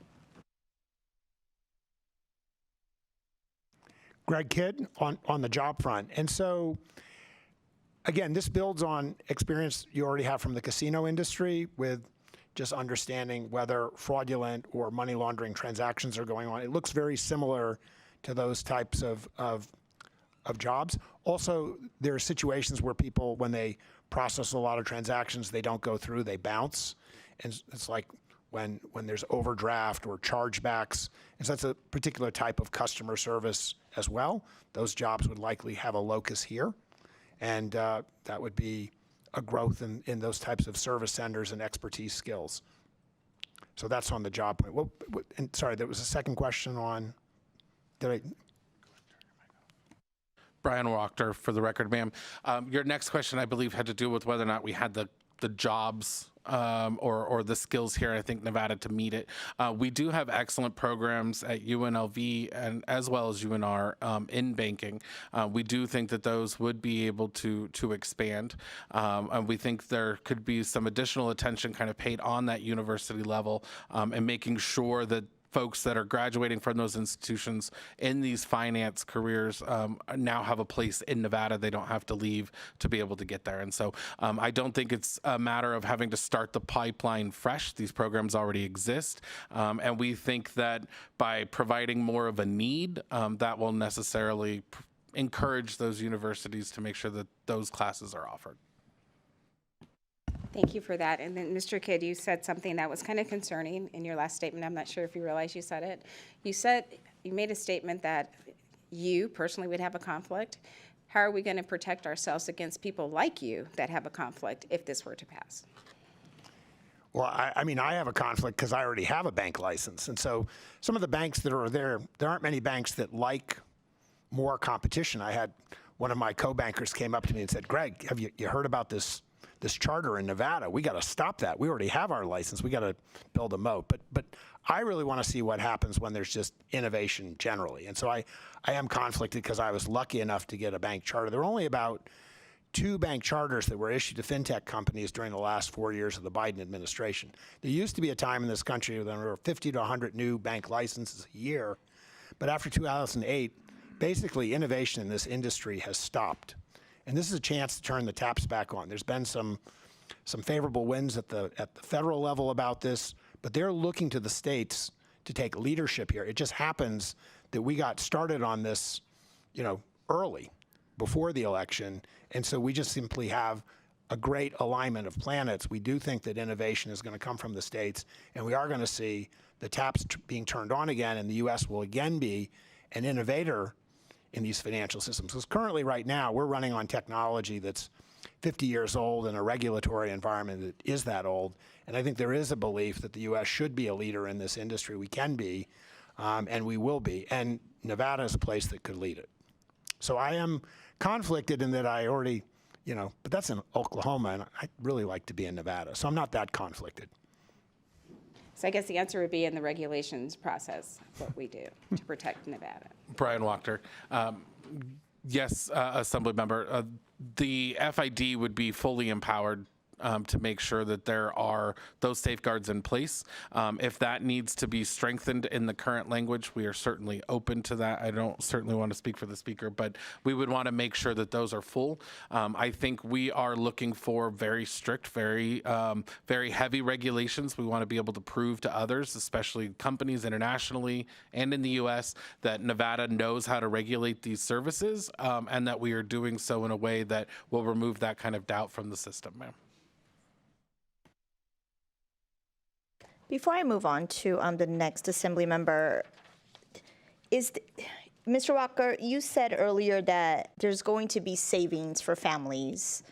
[SPEAKER 11] Greg Kidd on the job front. And so, again, this builds on experience you already have from the casino industry with just understanding whether fraudulent or money laundering transactions are going on. It looks very similar to those types of of jobs. Also, there are situations where people, when they process a lot of transactions, they don't go through, they bounce. And it's like when there's overdraft or chargebacks. And so that's a particular type of customer service as well. Those jobs would likely have a locus here. And that would be a growth in those types of service centers and expertise skills. So that's on the job point. And sorry, there was a second question on,
[SPEAKER 5] Brian Wachter, for the record, ma'am. Your next question, I believe, had to do with whether or not we had the jobs or the skills here, I think, Nevada, to meet it. We do have excellent programs at UNLV and as well as UNR in banking. We do think that those would be able to expand. And we think there could be some additional attention kind of paid on that university level and making sure that folks that are graduating from those institutions in these finance careers now have a place in Nevada. They don't have to leave to be able to get there. And so I don't think it's a matter of having to start the pipeline fresh. These programs already exist. And we think that by providing more of a need, that will necessarily encourage those universities to make sure that those classes are offered.
[SPEAKER 17] Thank you for that. And then, Mr. Kidd, you said something that was kind of concerning in your last statement. I'm not sure if you realize you said it. You made a statement that you personally would have a conflict. How are we going to protect ourselves against people like you that have a conflict if this were to pass?
[SPEAKER 11] Well, I mean, I have a conflict because I already have a bank license. And so some of the banks that are there aren't many banks that like more competition. I had one of my co-bankers came up to me and said, Greg, have you heard about this charter in Nevada? We got to stop that. We already have our license. We got to build a moat. But I really want to see what happens when there's just innovation generally. And so I am conflicted because I was lucky enough to get a bank charter. There were only about 2 bank charters that were issued to fintech companies during the last 4 years of the Biden administration. There used to be a time in this country when there were 50 to 100 new bank licenses a year. But after 2008, basically innovation in this industry has stopped. And this is a chance to turn the taps back on. There's been some favorable wins at the federal level about this, but they're looking to the states to take leadership here. It just happens that we got started on this, early, before the election, and so we just simply have a great alignment of planets. We do think that innovation is going to come from the states, and we are going to see the taps being turned on again, and the U.S. will again be an innovator in these financial systems. Because currently, right now, we're running on technology that's 50 years old in a regulatory environment that is that old. And I think there is a belief that the U.S. should be a leader in this industry. We can be, and we will be. And Nevada is a place that could lead it. So I am conflicted in that I already, but that's in Oklahoma, and I'd really like to be in Nevada. So I'm not that conflicted.
[SPEAKER 17] So I guess the answer would be in the regulations process, what we do to protect Nevada.
[SPEAKER 5] Brian Wachter. Yes, Assembly Member. The FID would be fully empowered to make sure that there are those safeguards in place. If that needs to be strengthened in the current language, we are certainly open to that. I don't certainly want to speak for the speaker, but we would want to make sure that those are full. I think we are looking for very strict, very heavy regulations. We want to be able to prove to others, especially companies internationally and in the U.S., that Nevada knows how to regulate these services and that we are doing so in a way that will remove that kind of doubt from the system, ma'am.
[SPEAKER 1] Before I move on to the next Assembly member, Mr. Walker, you said earlier that there's going to be savings for families.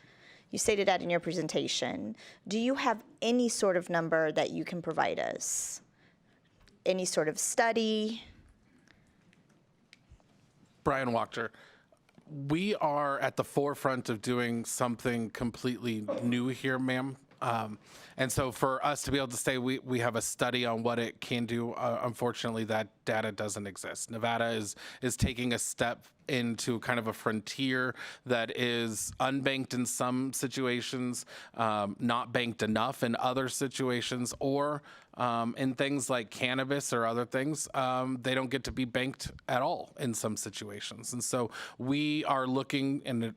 [SPEAKER 1] You stated that in your presentation. Do you have any sort of number that you can provide us? Any sort of study?
[SPEAKER 5] Brian Wachter. We are at the forefront of doing something completely new here, ma'am. And so for us to be able to say we have a study on what it can do, unfortunately, that data doesn't exist. Nevada is taking a step into kind of a frontier that is unbanked in some situations, not banked enough in other situations, or in things like cannabis or other things, they don't get to be banked at all in some situations. And so we are looking, and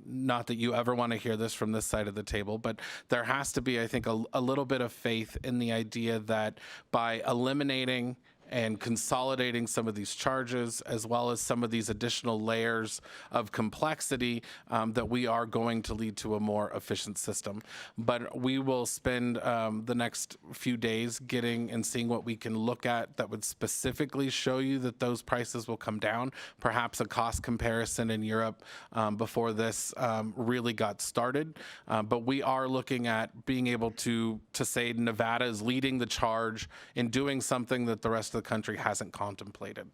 [SPEAKER 5] not that you ever want to hear this from this side of the table, but there has to be, I think, a little bit of faith in the idea that by eliminating and consolidating some of these charges, as well as some of these additional layers of complexity, that we are going to lead to a more efficient system. But we will spend the next few days getting and seeing what we can look at that would specifically show you that those prices will come down, perhaps a cost comparison in Europe before this really got started. But we are looking at being able to say Nevada is leading the charge in doing something that the rest of the country hasn't contemplated.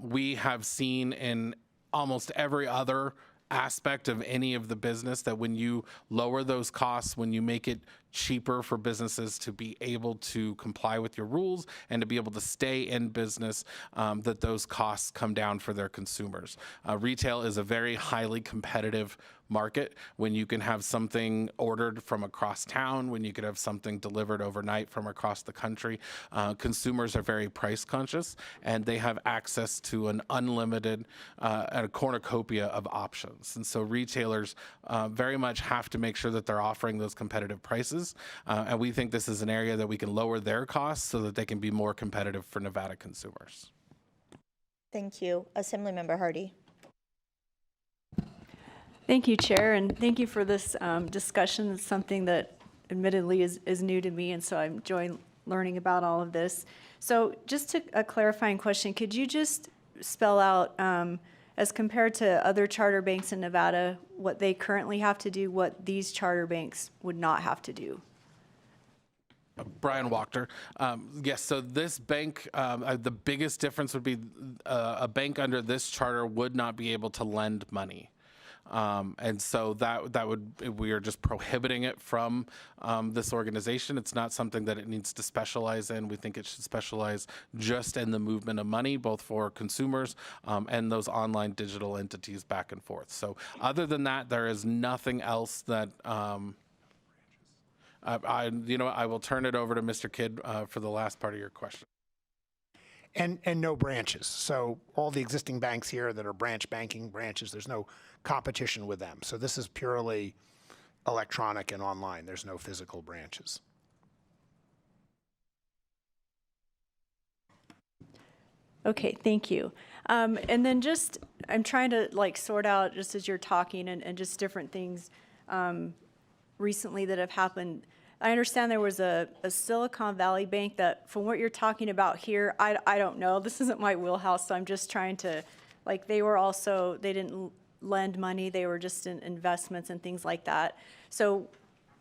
[SPEAKER 5] We have seen in almost every other aspect of any of the business that when you lower those costs, when you make it cheaper for businesses to be able to comply with your rules and to be able to stay in business, that those costs come down for their consumers. Retail is a very highly competitive market when you can have something ordered from across town, when you could have something delivered overnight from across the country. Consumers are very price conscious, and they have access to an unlimited and a cornucopia of options. And so retailers very much have to make sure that they're offering those competitive prices. And we think this is an area that we can lower their costs so that they can be more competitive for Nevada consumers.
[SPEAKER 1] Thank you. Assemblymember Hardy.
[SPEAKER 18] Thank you, Chair, and thank you for this discussion. It's something that admittedly is new to me, and so I'm enjoying learning about all of this. So just a clarifying question, could you just spell out, as compared to other charter banks in Nevada, what they currently have to do, what these charter banks would not have to do?
[SPEAKER 5] Brian Wachter. Yes, so this bank, the biggest difference would be a bank under this charter would not be able to lend money. And so that would, we are just prohibiting it from this organization. It's not something that it needs to specialize in. We think it should specialize just in the movement of money, both for consumers and those online digital entities back and forth. So other than that, there is nothing else that I will turn it over to Mr. Kidd for the last part of your question.
[SPEAKER 11] And no branches. So all the existing banks here that are branch banking branches, there's no competition with them. So this is purely electronic and online. There's no physical branches.
[SPEAKER 18] Okay, thank you. And then just, I'm trying to sort out, just as you're talking, and just different things recently that have happened. I understand there was a Silicon Valley bank that, from what you're talking about here, I don't know. This isn't my wheelhouse, so I'm just trying to, they didn't lend money. They were just in investments and things like that. So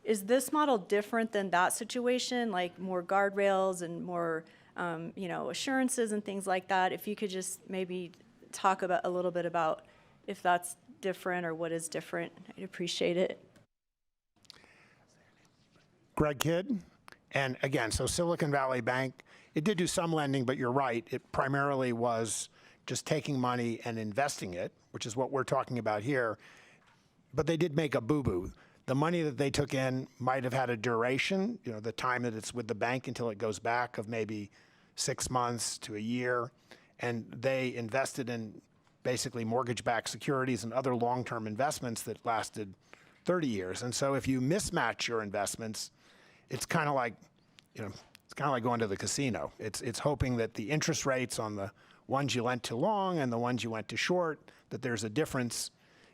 [SPEAKER 18] is this model different than that situation, like more guardrails and more, assurances and things like that? If you could just maybe talk about a little bit about if that's different or what is different, I'd appreciate it.
[SPEAKER 11] Greg Kidd. And again, so Silicon Valley Bank, it did do some lending, but you're right. It primarily was just taking money and investing it, which is what we're talking about here. But they did make a boo-boo. The money that they took in might have had a duration, the time that it's with the bank until it goes back of maybe 6 months to a year. And they invested in basically mortgage-backed securities and other long-term investments that lasted 30 years. And so if you mismatch your investments, it's kind of like, it's kind of like going to the casino. It's hoping that the interest rates on the ones you lent too long and the ones you went too short, that there's a difference.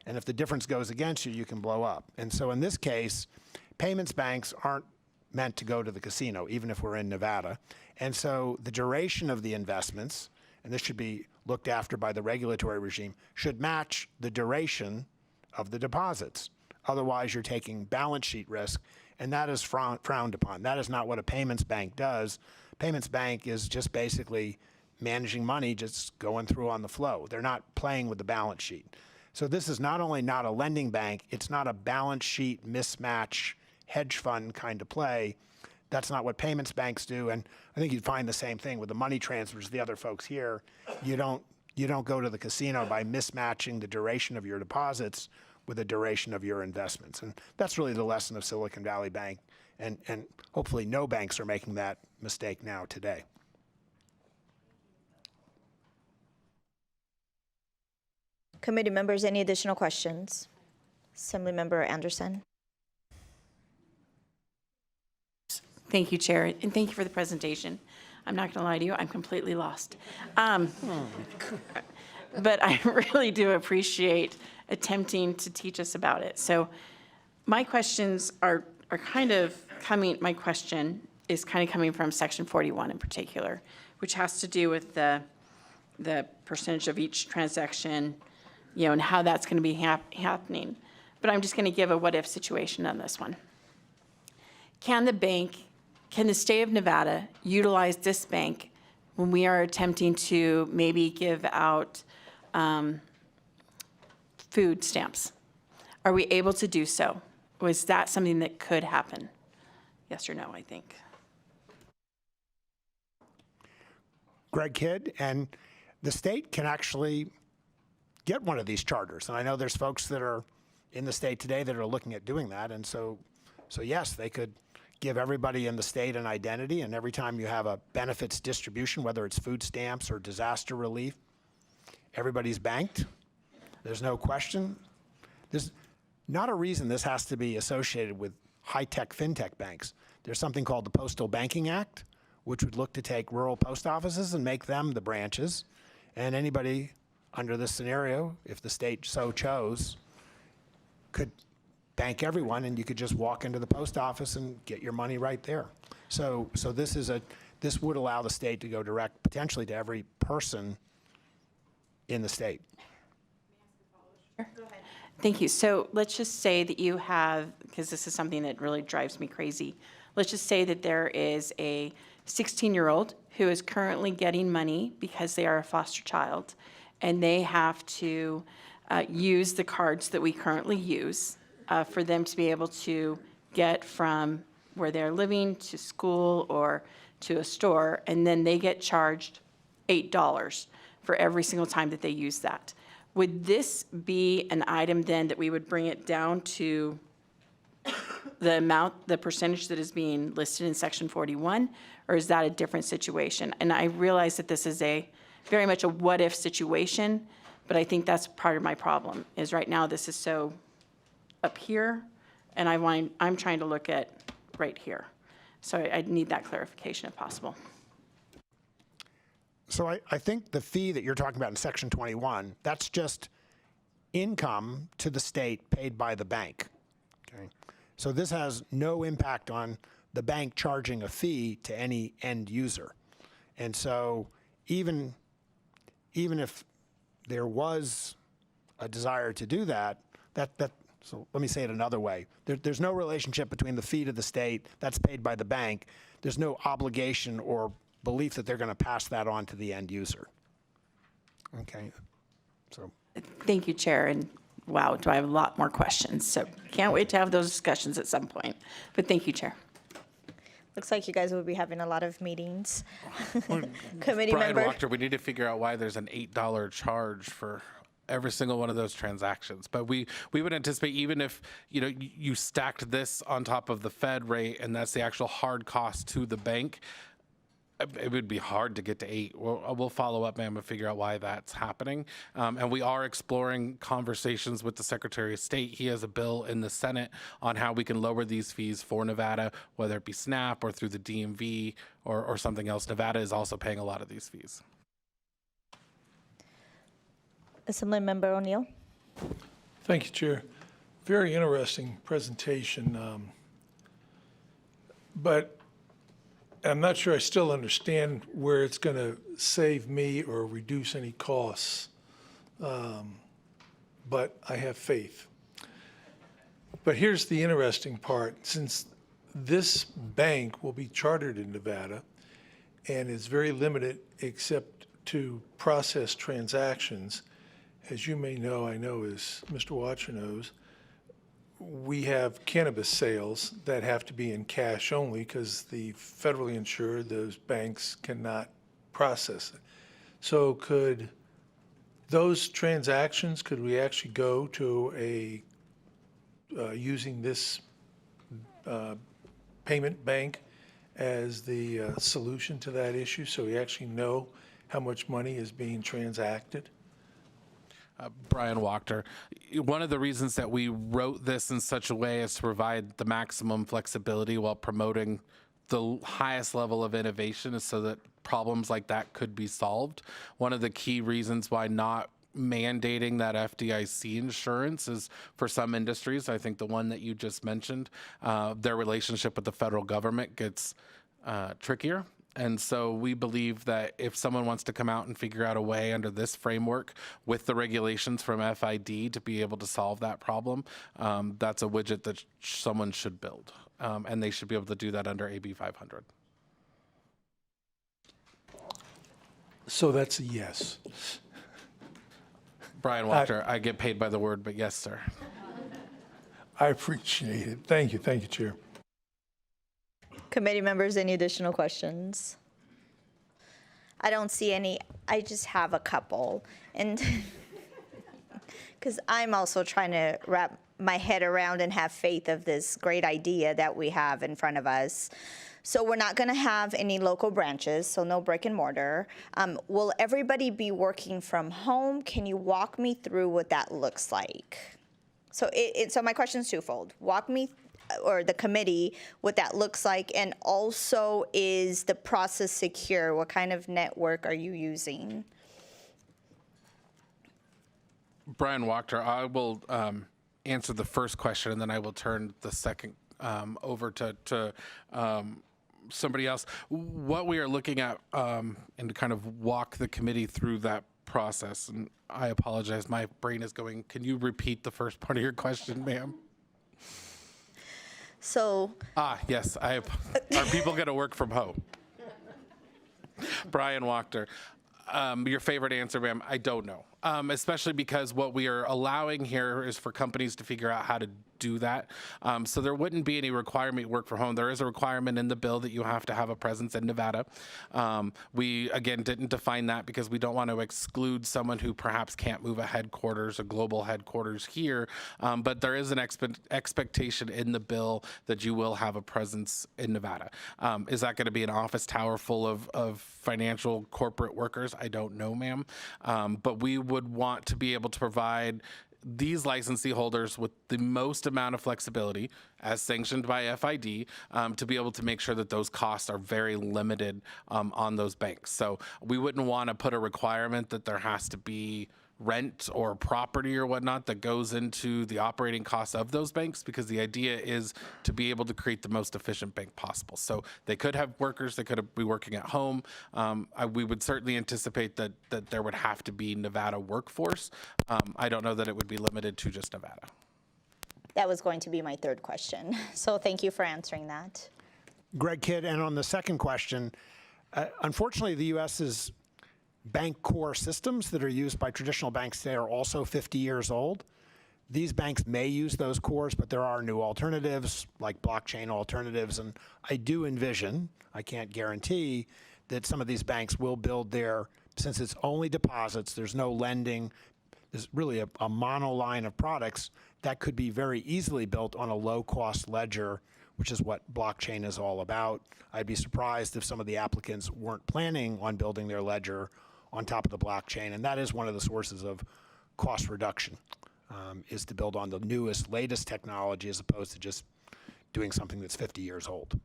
[SPEAKER 11] And if the difference goes against you, you can blow up. And so in this case, payments banks aren't meant to go to the casino, even if we're in Nevada. And so the duration of the investments, and this should be looked after by the regulatory regime, should match the duration of the deposits. Otherwise, you're taking balance sheet risk, and that is frowned upon. That is not what a payments bank does. Payments bank is just basically managing money, just going through on the flow. They're not playing with the balance sheet. So this is not only not a lending bank, it's not a balance sheet mismatch hedge fund kind of play. That's not what payments banks do. And I think you'd find the same thing with the money transfers, the other folks here. You don't go to the casino by mismatching the duration of your deposits with the duration of your investments. And that's really the lesson of Silicon Valley Bank. And hopefully no banks are making that mistake now today.
[SPEAKER 1] Committee members, any additional questions? Assemblymember Anderson.
[SPEAKER 19] Thank you, Chair, and thank you for the presentation. I'm not going to lie to you, I'm completely lost. But I really do appreciate attempting to teach us about it. So my questions are kind of coming, my question is kind of coming from section 41 in particular, which has to do with the percentage of each transaction, you know, and how that's going to be happening. But I'm just going to give a what-if situation on this one. Can the state of Nevada utilize this bank when we are attempting to maybe give out food stamps? Are we able to do so? Was that something that could happen? Yes or no, I think.
[SPEAKER 11] Greg Kidd, and the state can actually get one of these charters. And I know there's folks that are in the state today that are looking at doing that. And so yes, they could give everybody in the state an identity, and every time you have a benefits distribution, whether it's food stamps or disaster relief, everybody's banked. There's no question. There's not a reason this has to be associated with high-tech fintech banks. There's something called the Postal Banking Act, which would look to take rural post offices and make them the branches. And anybody under this scenario, if the state so chose, could bank everyone, and you could just walk into the post office and get your money right there. So this would allow the state to go direct potentially to every person in the state.
[SPEAKER 19] Thank you. So let's just say that you have, because this is something that really drives me crazy, let's just say that there is a 16-year-old who is currently getting money because they are a foster child, and they have to use the cards that we currently use for them to be able to get from where they're living to school or to a store, and then they get charged $8 for every single time that they use that. Would this be an item then that we would bring it down to the amount, the percentage that is being listed in section 41, or is that a different situation? And I realize that this is very much a what-if situation, but I think that's part of my problem, is right now this is so up here, and I'm trying to look at right here. So I need that clarification if possible.
[SPEAKER 11] So I think the fee that you're talking about in section 21, that's just income to the state paid by the bank. Okay. So this has no impact on the bank charging a fee to any end user. And so even if there was a desire to do that, so let me say it another way. There's no relationship between the fee to the state that's paid by the bank. There's no obligation or belief that they're going to pass that on to the end user. Okay. So.
[SPEAKER 19] Thank you, Chair. And wow, do I have a lot more questions? So can't wait to have those discussions at some point. But thank you, Chair.
[SPEAKER 1] Looks like you guys will be having a lot of meetings. Committee
[SPEAKER 5] Brian
[SPEAKER 1] member.
[SPEAKER 5] Wachter, we need to figure out why there's an $8 charge for every single one of those transactions. But we would anticipate, even if you stacked this on top of the Fed rate, and that's the actual hard cost to the bank, it would be hard to get to 8. We'll follow up, ma'am, and figure out why that's happening. And we are exploring conversations with the Secretary of State. He has a bill in the Senate on how we can lower these fees for Nevada, whether it be SNAP or through the DMV or something else. Nevada is also paying a lot of these fees.
[SPEAKER 1] Assemblymember O'Neill.
[SPEAKER 20] Thank you, Chair. Very interesting presentation, but I'm not sure I still understand where it's going to save me or reduce any costs, but I have faith. But here's the interesting part. Since this bank will be chartered in Nevada and is very limited except to process transactions, as you may know, I know as Mr. Watcher knows, we have cannabis sales that have to be in cash only because the federally insured, those banks cannot process it. So could those transactions, could we actually go to using this payment bank as the solution to that issue, so we actually know how much money is being transacted?
[SPEAKER 5] Brian Wachter, one of the reasons that we wrote this in such a way as to provide the maximum flexibility while promoting the highest level of innovation is so that problems like that could be solved. One of the key reasons why not mandating that FDIC insurance is for some industries, I think the one that you just mentioned, their relationship with the federal government gets trickier. And so we believe that if someone wants to come out and figure out a way under this framework with the regulations from FID to be able to solve that problem, that's a widget that someone should build. And they should be able to do that under AB 500.
[SPEAKER 20] So that's a yes.
[SPEAKER 5] Brian Walker, I get paid by the word, but yes, sir.
[SPEAKER 20] I appreciate it. Thank you, Chair.
[SPEAKER 1] Committee members, any additional questions? I don't see any. I just have a couple. And because I'm also trying to wrap my head around and have faith of this great idea that we have in front of us. So we're not going to have any local branches, so no brick and mortar. Will everybody be working from home? Can you walk me through what that looks like? So so my question is twofold. Walk me, or the committee, what that looks like, and also, is the process secure? What kind of network are you using?
[SPEAKER 5] Brian Wachter, I will answer the first question, and then I will turn the second over to somebody else. What we are looking at, and to kind of walk the committee through that process, and I apologize, my brain is going, can you repeat the first part of your question, ma'am?
[SPEAKER 1] So.
[SPEAKER 5] Yes, are people going to work from home? Brian Wachter, your favorite answer, ma'am, I don't know. Especially because what we are allowing here is for companies to figure out how to do that. So there wouldn't be any requirement to work from home. There is a requirement in the bill that you have to have a presence in Nevada. We, again, didn't define that because we don't want to exclude someone who perhaps can't move a global headquarters here. But there is an expectation in the bill that you will have a presence in Nevada. Is that going to be an office tower full of financial corporate workers? I don't know, ma'am. But we would want to be able to provide these licensee holders with the most amount of flexibility as sanctioned by FID to be able to make sure that those costs are very limited on those banks. So we wouldn't want to put a requirement that there has to be rent or property or whatnot that goes into the operating costs of those banks, because the idea is to be able to create the most efficient bank possible. So they could have workers, they could be working at home. We would certainly anticipate that there would have to be Nevada workforce. I don't know that it would be limited to just Nevada.
[SPEAKER 1] That was going to be my third question. So thank you for answering that.
[SPEAKER 11] Greg Kidd, and on the second question, unfortunately, the U.S.'s bank core systems that are used by traditional banks today are also 50 years old. These banks may use those cores, but there are new alternatives, like blockchain alternatives, and I do envision, I can't guarantee, that some of these banks will build since it's only deposits, there's no lending, there's really a monoline of products that could be very easily built on a low-cost ledger, which is what blockchain is all about. I'd be surprised if some of the applicants weren't planning on building their ledger on top of the blockchain, and that is one of the sources of cost reduction, is to build on the newest, latest technology as opposed to just doing something that's 50 years old.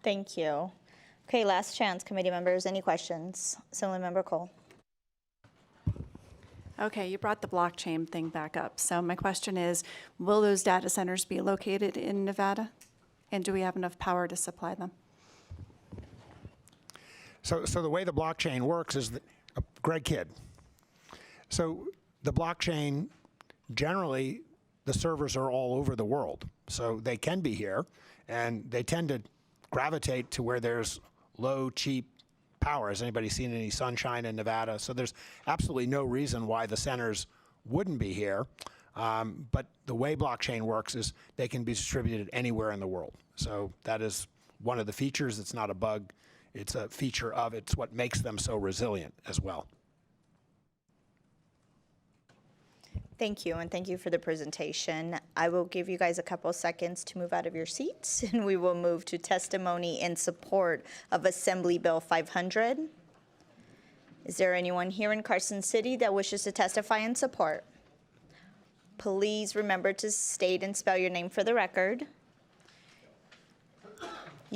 [SPEAKER 1] Thank you. Okay, last chance, committee members. Any questions? Assemblymember Cole.
[SPEAKER 16] Okay, you brought the blockchain thing back up. So my question is, will those data centers be located in Nevada? And do we have enough power to supply them?
[SPEAKER 11] So the way the blockchain works is that, Greg Kidd. So the blockchain, generally, the servers are all over the world. So they can be here, and they tend to gravitate to where there's low, cheap power. Has anybody seen any sunshine in Nevada? So there's absolutely no reason why the centers wouldn't be here. But the way blockchain works is they can be distributed anywhere in the world. So that is one of the features. It's not a bug. It's a feature of it's what makes them so resilient as well.
[SPEAKER 1] Thank you, and thank you for the presentation. I will give you guys a couple seconds to move out of your seats, and we will move to testimony in support of Assembly Bill 500. Is there anyone here in Carson City that wishes to testify in support? Please remember to state and spell your name for the record.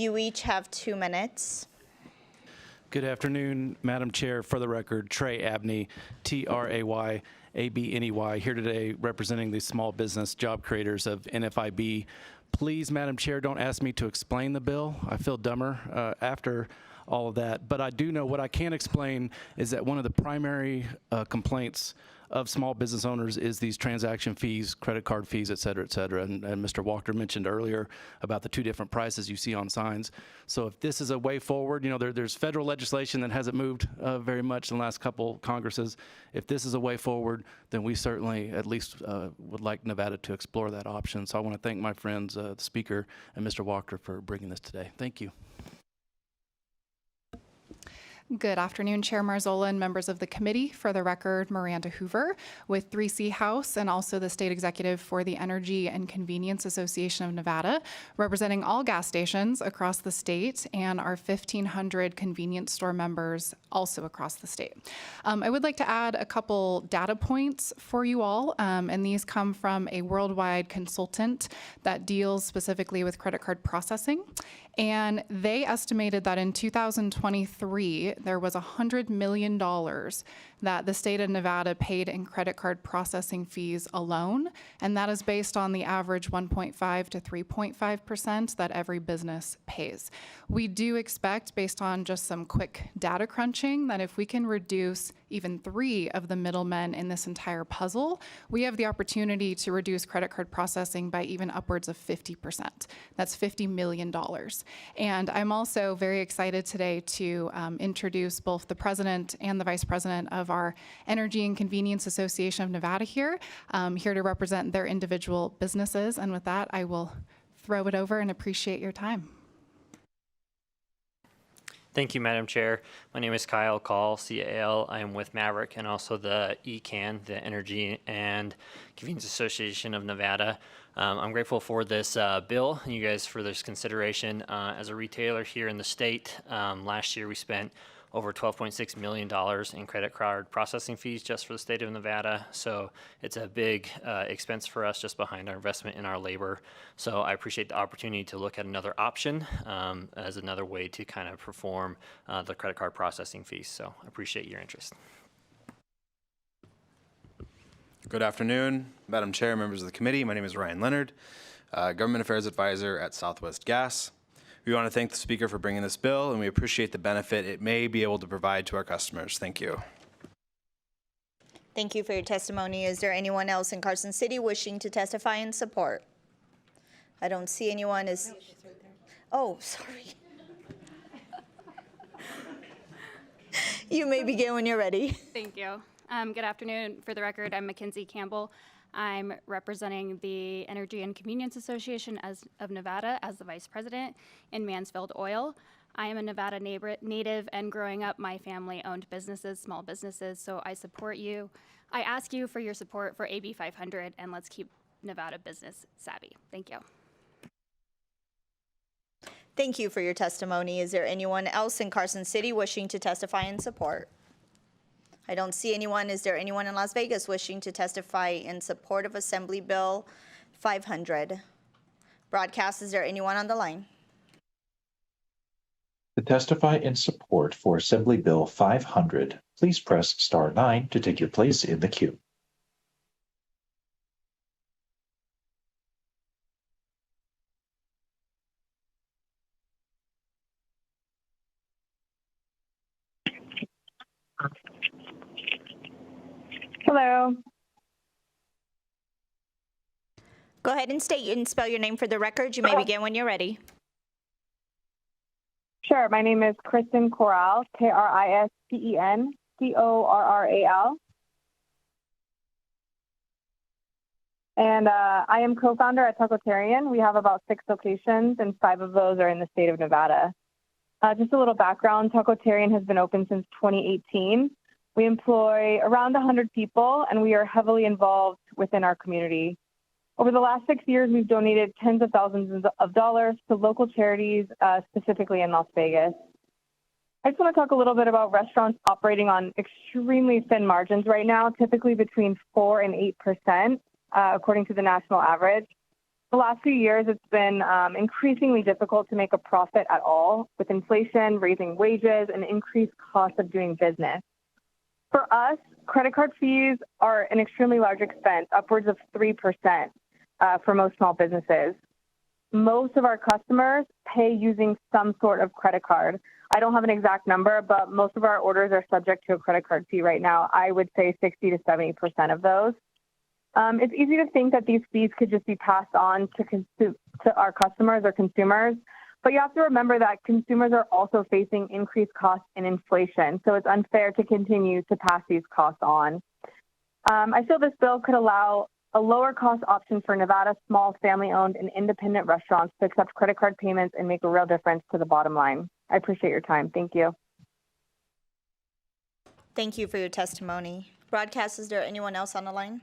[SPEAKER 1] You each have 2 minutes.
[SPEAKER 21] Good afternoon, Madam Chair. For the record, Trey Abney, Trayabney, here today representing the small business job creators of NFIB. Please, Madam Chair, don't ask me to explain the bill. I feel dumber after all of that. But I do know what I can explain is that one of the primary complaints of small business owners is these transaction fees, credit card fees, et cetera, et cetera. And Mr. Walker mentioned earlier about the two different prices you see on signs. So if this is a way forward, there's federal legislation that hasn't moved very much in the last couple Congresses. If this is a way forward, then we certainly at least would like Nevada to explore that option. So I want to thank my friends, the Speaker and Mr. Walker, for bringing this today. Thank you.
[SPEAKER 22] Good afternoon, Chair Marzola and members of the committee. For the record, Miranda Hoover with 3C House and also the state executive for the Energy and Convenience Association of Nevada, representing all gas stations across the state and our 1,500 convenience store members also across the state. I would like to add a couple data points for you all, and these come from a worldwide consultant that deals specifically with credit card processing. And they estimated that in 2023, there was $100 million that the state of Nevada paid in credit card processing fees alone. And that is based on the average 1.5 to 3.5% that every business pays. We do expect, based on just some quick data crunching, that if we can reduce even 3 of the middlemen in this entire puzzle, we have the opportunity to reduce credit card processing by even upwards of 50%. That's $50 million. And I'm also very excited today to introduce both the president and the vice president of our Energy and Convenience Association of Nevada here to represent their individual businesses. And with that, I will throw it over and appreciate your time.
[SPEAKER 23] Thank you, Madam Chair. My name is Kyle Call, C-A-L. I am with Maverick and also the ECAN, the Energy and Convenience Association of Nevada. I'm grateful for this bill and you guys for this consideration. As a retailer here in the state, last year we spent over $12.6 million in credit card processing fees just for the state of Nevada. So it's a big expense for us just behind our investment in our labor. So I appreciate the opportunity to look at another option as another way to kind of perform the credit card processing fees. So I appreciate your interest.
[SPEAKER 24] Good afternoon, Madam Chair, members of the committee. My name is Ryan Leonard, Government Affairs Advisor at Southwest Gas. We want to thank the Speaker for bringing this bill, and we appreciate the benefit it may be able to provide to our customers. Thank you.
[SPEAKER 1] Thank you for your testimony. Is there anyone else in Carson City wishing to testify in support? I don't see anyone. Oh, sorry. You may begin when you're ready.
[SPEAKER 25] Thank you. Good afternoon. For the record, I'm Mackenzie Campbell. I'm representing the Energy and Convenience Association of Nevada as the Vice President in Mansfield Oil. I am a Nevada native, and growing up, my family owned businesses, small businesses, so I support you. I ask you for your support for AB 500, and let's keep Nevada business savvy. Thank you.
[SPEAKER 1] Thank you for your testimony. Is there anyone else in Carson City wishing to testify in support? I don't see anyone. Is there anyone in Las Vegas wishing to testify in support of Assembly Bill 500? Broadcast, is there anyone on the line?
[SPEAKER 26] To testify in support for Assembly Bill 500, please press star 9 to take your place in the queue.
[SPEAKER 27] Hello.
[SPEAKER 1] Go ahead and state and spell your name for the record. You may begin when you're ready.
[SPEAKER 27] Sure. My name is Kristen Corral, Kristen Corral. And I am co-founder at Tacotarian. We have about 6 locations, and 5 of those are in the state of Nevada. Just a little background, Tacotarian has been open since 2018. We employ around 100 people, and we are heavily involved within our community. Over the last 6 years, we've donated tens of thousands of dollars to local charities, specifically in Las Vegas. I just want to talk a little bit about restaurants operating on extremely thin margins right now, typically between 4 and 8%, according to the national average. The last few years, it's been increasingly difficult to make a profit at all, with inflation, raising wages, and increased cost of doing business. For us, credit card fees are an extremely large expense, upwards of 3% for most small businesses. Most of our customers pay using some sort of credit card. I don't have an exact number, but most of our orders are subject to a credit card fee right now. I would say 60 to 70% of those. It's easy to think that these fees could just be passed on to our customers or consumers, but you have to remember that consumers are also facing increased costs and inflation, so it's unfair to continue to pass these costs on. I feel this bill could allow a lower cost option for Nevada small family-owned and independent restaurants to accept credit card payments and make a real difference to the bottom line. I appreciate your time. Thank you.
[SPEAKER 1] Thank you for your testimony. Broadcast, is there anyone else on the line?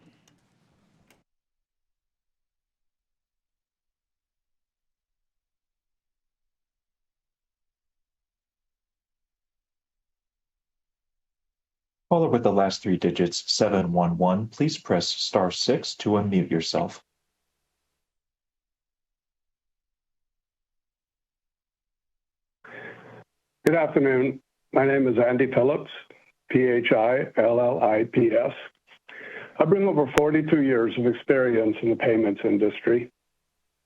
[SPEAKER 26] Caller with the last three digits 711, please press *6 to unmute yourself.
[SPEAKER 2] Good afternoon. My name is Andy Phillips, Phillips. I bring over 42 years of experience in the payments industry.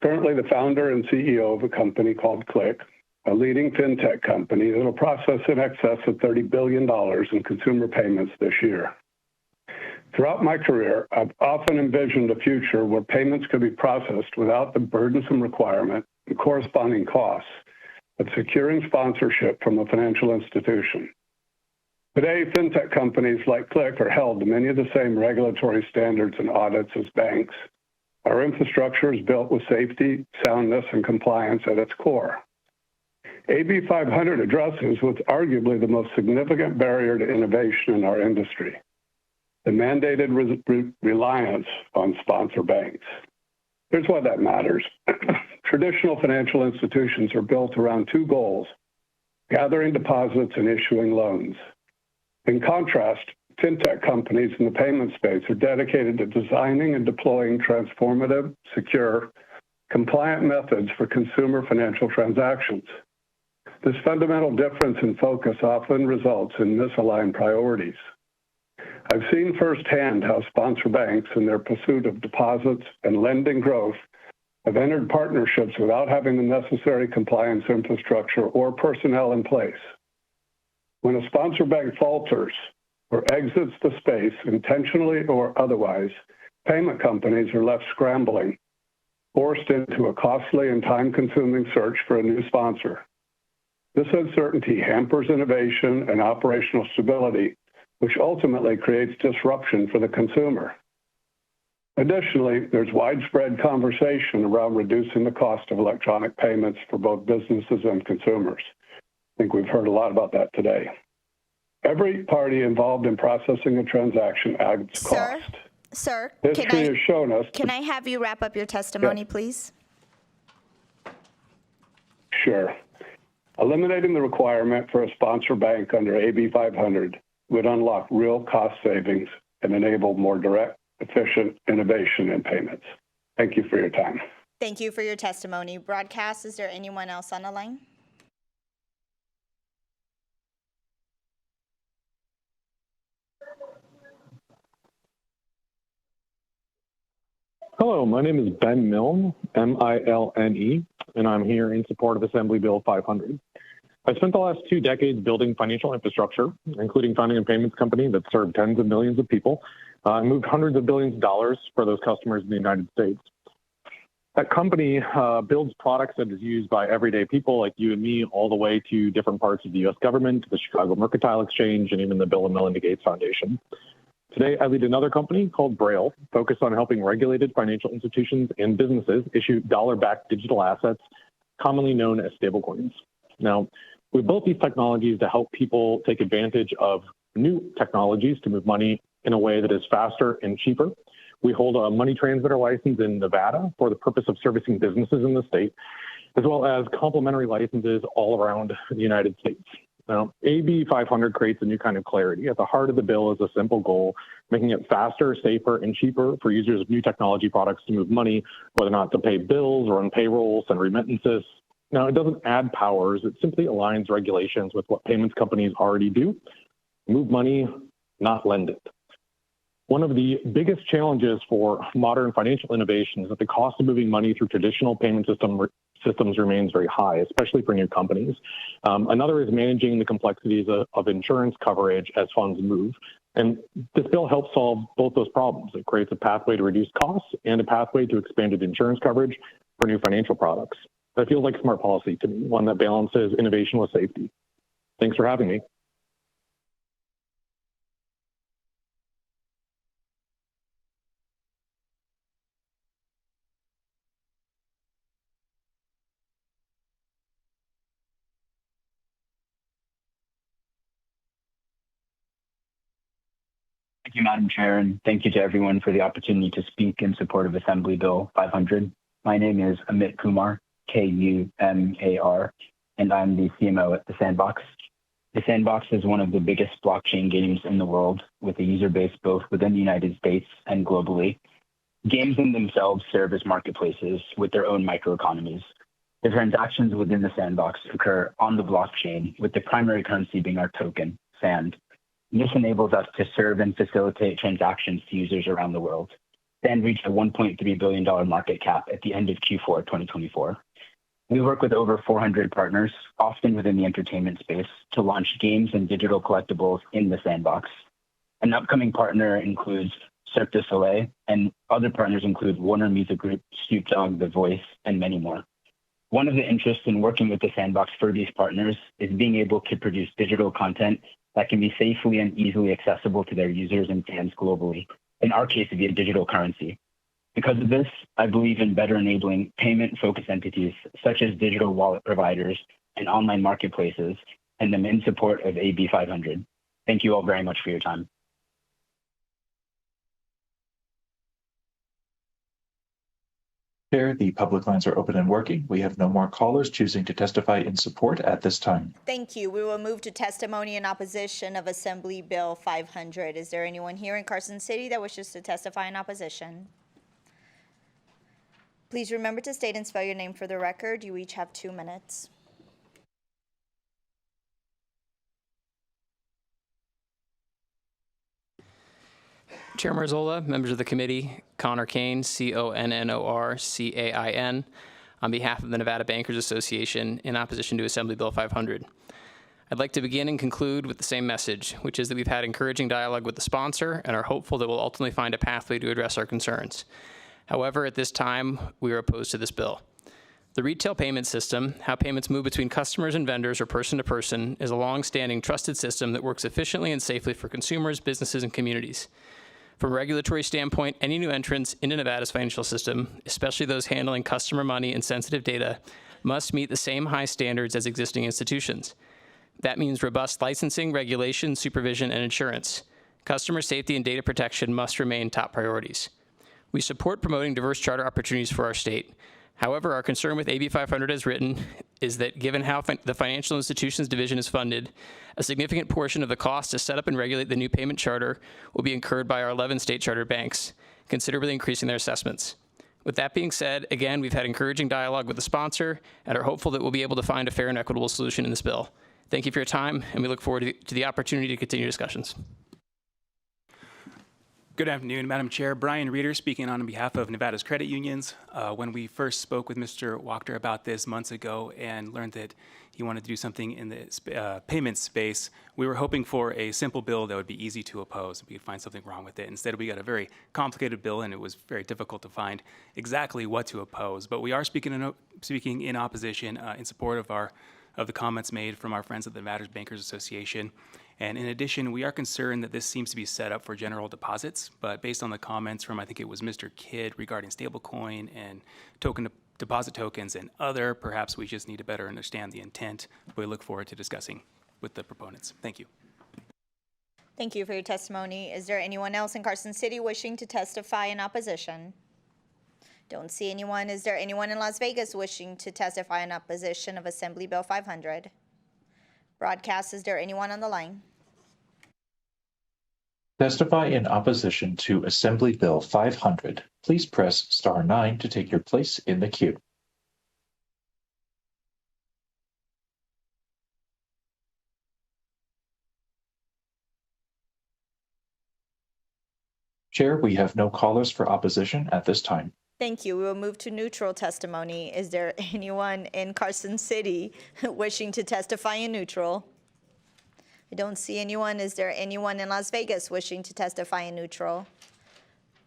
[SPEAKER 2] Currently the founder and CEO of a company called Click, a leading fintech company that will process in excess of $30 billion in consumer payments this year. Throughout my career, I've often envisioned a future where payments could be processed without the burdensome requirement and corresponding costs of securing sponsorship from a financial institution. Today, fintech companies like Click are held to many of the same regulatory standards and audits as banks. Our infrastructure is built with safety, soundness, and compliance at its core. AB 500 addresses what's arguably the most significant barrier to innovation in our industry, the mandated reliance on sponsor banks. Here's why that matters. Traditional financial institutions are built around two goals: gathering deposits and issuing loans. In contrast, fintech companies in the payment space are dedicated to designing and deploying transformative, secure, compliant methods for consumer financial transactions. This fundamental difference in focus often results in misaligned priorities. I've seen firsthand how sponsor banks, in their pursuit of deposits and lending growth, have entered partnerships without having the necessary compliance infrastructure or personnel in place. When a sponsor bank falters or exits the space, intentionally or otherwise, payment companies are left scrambling, forced into a costly and time-consuming search for a new sponsor. This uncertainty hampers innovation and operational stability, which ultimately creates disruption for the consumer. Additionally, there's widespread conversation around reducing the cost of electronic payments for both businesses and consumers. I think we've heard a lot about that today. Every party involved in processing a transaction adds cost.
[SPEAKER 1] Sir,
[SPEAKER 2] History has shown us.
[SPEAKER 1] can I have you wrap up your testimony, please?
[SPEAKER 2] Sure. Eliminating the requirement for a sponsor bank under AB 500 would unlock real cost savings and enable more direct, efficient innovation in payments. Thank you for your time.
[SPEAKER 1] Thank you for your testimony. Broadcast, is there anyone else on the line?
[SPEAKER 3] Hello, my name is Ben Milne, M-I-L-N-E, and I'm here in support of Assembly Bill 500. I spent the last 2 decades building financial infrastructure, including founding a payments company that served tens of millions of people and moved hundreds of billions of dollars for those customers in the United States. That company builds products that is used by everyday people like you and me, all the way to different parts of the U.S. government, the Chicago Mercantile Exchange, and even the Bill and Melinda Gates Foundation. Today, I lead another company called Braille, focused on helping regulated financial institutions and businesses issue dollar-backed digital assets, commonly known as stablecoins. Now, we built these technologies to help people take advantage of new technologies to move money in a way that is faster and cheaper. We hold a money transmitter license in Nevada for the purpose of servicing businesses in the state, as well as complementary licenses all around the United States. Now, AB 500 creates a new kind of clarity. At the heart of the bill is a simple goal, making it faster, safer, and cheaper for users of new technology products to move money, whether or not to pay bills, run payroll, send remittances. Now, it doesn't add powers. It simply aligns regulations with what payments companies already do. Move money, not lend it. One of the biggest challenges for modern financial innovation is that the cost of moving money through traditional payment systems remains very high, especially for new companies. Another is managing the complexities of insurance coverage as funds move. And this bill helps solve both those problems. It creates a pathway to reduce costs and a pathway to expanded insurance coverage for new financial products. That feels like smart policy to me, one that balances innovation with safety. Thanks for having me.
[SPEAKER 4] Thank you, Madam Chair, and thank you to everyone for the opportunity to speak in support of Assembly Bill 500. My name is Amit Kumar, Kumar, and I'm the CMO at The Sandbox. The Sandbox is one of the biggest blockchain games in the world, with a user base both within the United States and globally. Games in themselves serve as marketplaces with their own microeconomies. The transactions within The Sandbox occur on the blockchain, with the primary currency being our token, Sand. This enables us to serve and facilitate transactions to users around the world. Sand reached a $1.3 billion market cap at the end of Q4 2024. We work with over 400 partners, often within the entertainment space, to launch games and digital collectibles in the Sandbox. An upcoming partner includes Cirque du Soleil, and other partners include Warner Music Group, Snoop Dogg, The Voice, and many more. One of the interests in working with the Sandbox for these partners is being able to produce digital content that can be safely and easily accessible to their users and fans globally, in our case via digital currency. Because of this, I believe in better enabling payment-focused entities such as digital wallet providers and online marketplaces, and I'm in support of AB 500. Thank you all very much for your time.
[SPEAKER 26] Chair, the public lines are open and working. We have no more callers choosing to testify in support at this time.
[SPEAKER 1] Thank you. We will move to testimony in opposition of Assembly Bill 500. Is there anyone here in Carson City that wishes to testify in opposition? Please remember to state and spell your name for the record. You each have 2 minutes.
[SPEAKER 6] Chair Marzola, members of the committee, Connor Kane, Connorcain, on behalf of the Nevada Bankers Association in opposition to Assembly Bill 500. I'd like to begin and conclude with the same message, which is that we've had encouraging dialogue with the sponsor and are hopeful that we'll ultimately find a pathway to address our concerns. However, at this time, we are opposed to this bill. The retail payment system, how payments move between customers and vendors or person to person, is a long-standing trusted system that works efficiently and safely for consumers, businesses, and communities. From a regulatory standpoint, any new entrants into Nevada's financial system, especially those handling customer money and sensitive data, must meet the same high standards as existing institutions. That means robust licensing, regulation, supervision, and insurance. Customer safety and data protection must remain top priorities. We support promoting diverse charter opportunities for our state. However, our concern with AB 500 as written is that given how the Financial Institutions Division is funded, a significant portion of the cost to set up and regulate the new payment charter will be incurred by our 11 state chartered banks, considerably increasing their assessments. With that being said, again, we've had encouraging dialogue with the sponsor and are hopeful that we'll be able to find a fair and equitable solution in this bill. Thank you for your time, and we look forward to the opportunity to continue discussions.
[SPEAKER 9] Good afternoon, Madam Chair. Brian Reeder speaking on behalf of Nevada's credit unions. When we first spoke with Mr. Wachter about this months ago and learned that he wanted to do something in the payment space, we were hoping for a simple bill that would be easy to oppose. We could find something wrong with it. Instead, we got a very complicated bill, and it was very difficult to find exactly what to oppose. But we are speaking in opposition in support of the comments made from our friends at the Nevada Bankers Association. And in addition, we are concerned that this seems to be set up for general deposits, but based on the comments from, I think it was Mr. Kidd regarding stablecoin and deposit tokens and other, perhaps we just need to better understand the intent. We look forward to discussing with the proponents. Thank you.
[SPEAKER 1] Thank you for your testimony. Is there anyone else in Carson City wishing to testify in opposition? Don't see anyone. Is there anyone in Las Vegas wishing to testify in opposition of Assembly Bill 500? Broadcast, is there anyone on the line?
[SPEAKER 26] Testify in opposition to Assembly Bill 500. Please press star 9 to take your place in the queue. Chair, we have no callers for opposition at this time.
[SPEAKER 1] Thank you. We will move to neutral testimony. Is there anyone in Carson City wishing to testify in neutral? I don't see anyone. Is there anyone in Las Vegas wishing to testify in neutral?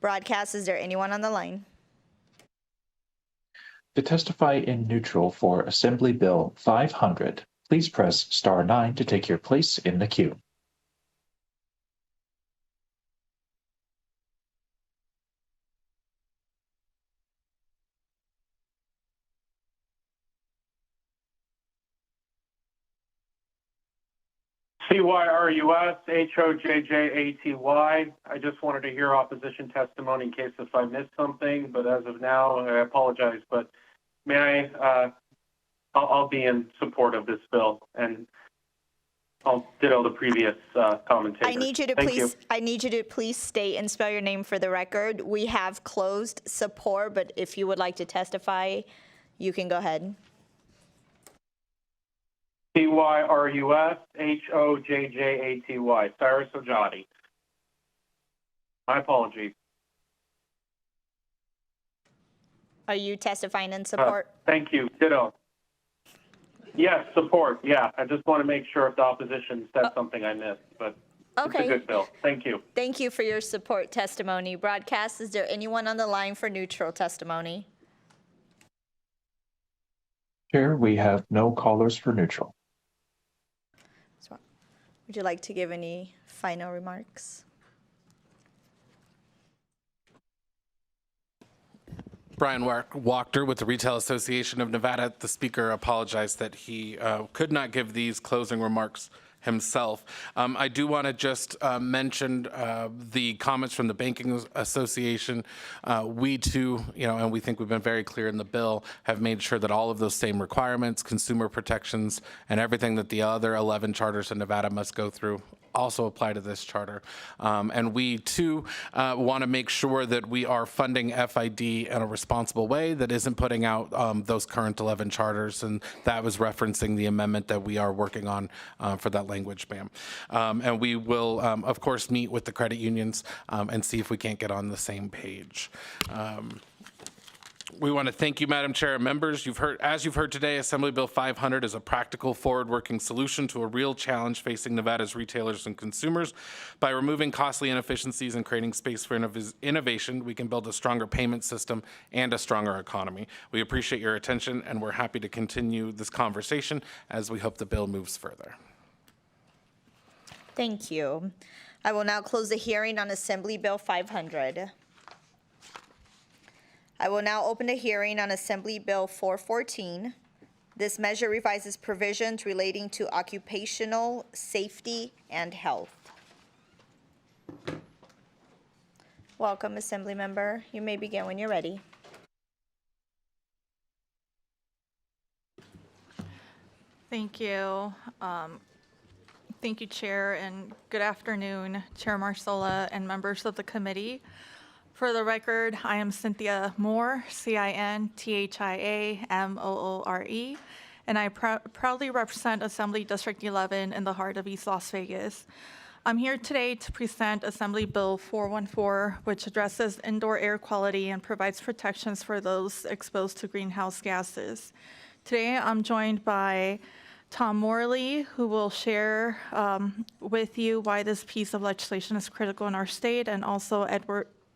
[SPEAKER 1] Broadcast, is there anyone on the line?
[SPEAKER 26] To testify in neutral for Assembly Bill 500, please press star 9 to take your place in the queue.
[SPEAKER 7] CYRUS HOJJATY. I just wanted to hear opposition testimony in case if I missed something, but as of now, I apologize. But may I'll be in support of this bill, and I'll ditto the previous commentator.
[SPEAKER 1] I need you to please state and spell your name for the record. We have closed support, but if you would like to testify, you can go ahead.
[SPEAKER 7] CYRUS HOJJATY. Cyrus Ojati. My apologies.
[SPEAKER 1] Are you testifying in support?
[SPEAKER 7] Thank you. Ditto. Yes, support. Yeah, I just want to make sure if the opposition said something I missed, but it's a good bill. Thank you.
[SPEAKER 1] Thank you for your support testimony. Broadcast, is there anyone on the line for neutral testimony?
[SPEAKER 26] Chair, we have no callers for neutral.
[SPEAKER 1] Would you like to give any final remarks?
[SPEAKER 5] Brian Wachter with the Retail Association of Nevada. The speaker apologized that he could not give these closing remarks himself. I do want to just mention the comments from the Banking Association. We too, and we think we've been very clear in the bill, have made sure that all of those same requirements, consumer protections, and everything that the other 11 charters in Nevada must go through also apply to this charter. And we too want to make sure that we are funding FID in a responsible way that isn't putting out those current 11 charters. And that was referencing the amendment that we are working on for that language, ma'am. And we will, of course, meet with the credit unions and see if we can't get on the same page. We want to thank you, Madam Chair and members. As you've heard today, Assembly Bill 500 is a practical, forward-working solution to a real challenge facing Nevada's retailers and consumers. By removing costly inefficiencies and creating space for innovation, we can build a stronger payment system and a stronger economy. We appreciate your attention, and we're happy to continue this conversation as we hope the bill moves further.
[SPEAKER 1] Thank you. I will now close the hearing on Assembly Bill 500. I will now open the hearing on Assembly Bill 414. This measure revises provisions relating to occupational safety and health. Welcome, Assembly Member. You may begin when you're ready.
[SPEAKER 8] Thank you. Thank you, Chair, and good afternoon, Chair Marsola and members of the committee. For the record, I am Cynthia Moore, CINTHIAMOORE, and I proudly represent Assembly District 11 in the heart of East Las Vegas. I'm here today to present Assembly Bill 414, which addresses indoor air quality and provides protections for those exposed to greenhouse gases. Today, I'm joined by Tom Morley, who will share with you why this piece of legislation is critical in our state, and also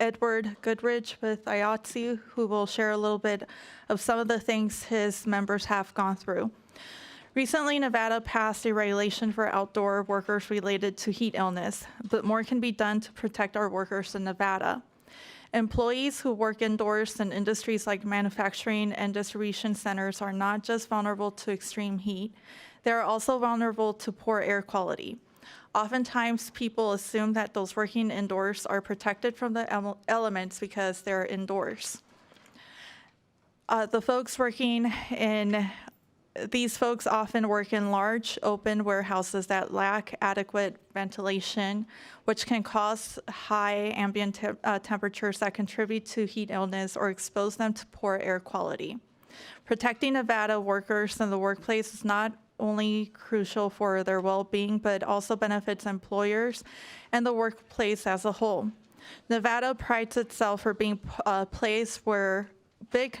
[SPEAKER 8] Edward Goodrich with IATSE, who will share a little bit of some of the things his members have gone through. Recently, Nevada passed a regulation for outdoor workers related to heat illness, but more can be done to protect our workers in Nevada. Employees who work indoors in industries like manufacturing and distribution centers are not just vulnerable to extreme heat, they are also vulnerable to poor air quality. Oftentimes, people assume that those working indoors are protected from the elements because they're indoors. The folks working in These folks often work in large, open warehouses that lack adequate ventilation, which can cause high ambient temperatures that contribute to heat illness or expose them to poor air quality. Protecting Nevada workers in the workplace is not only crucial for their well-being, but also benefits employers and the workplace as a whole. Nevada prides itself for being a place where big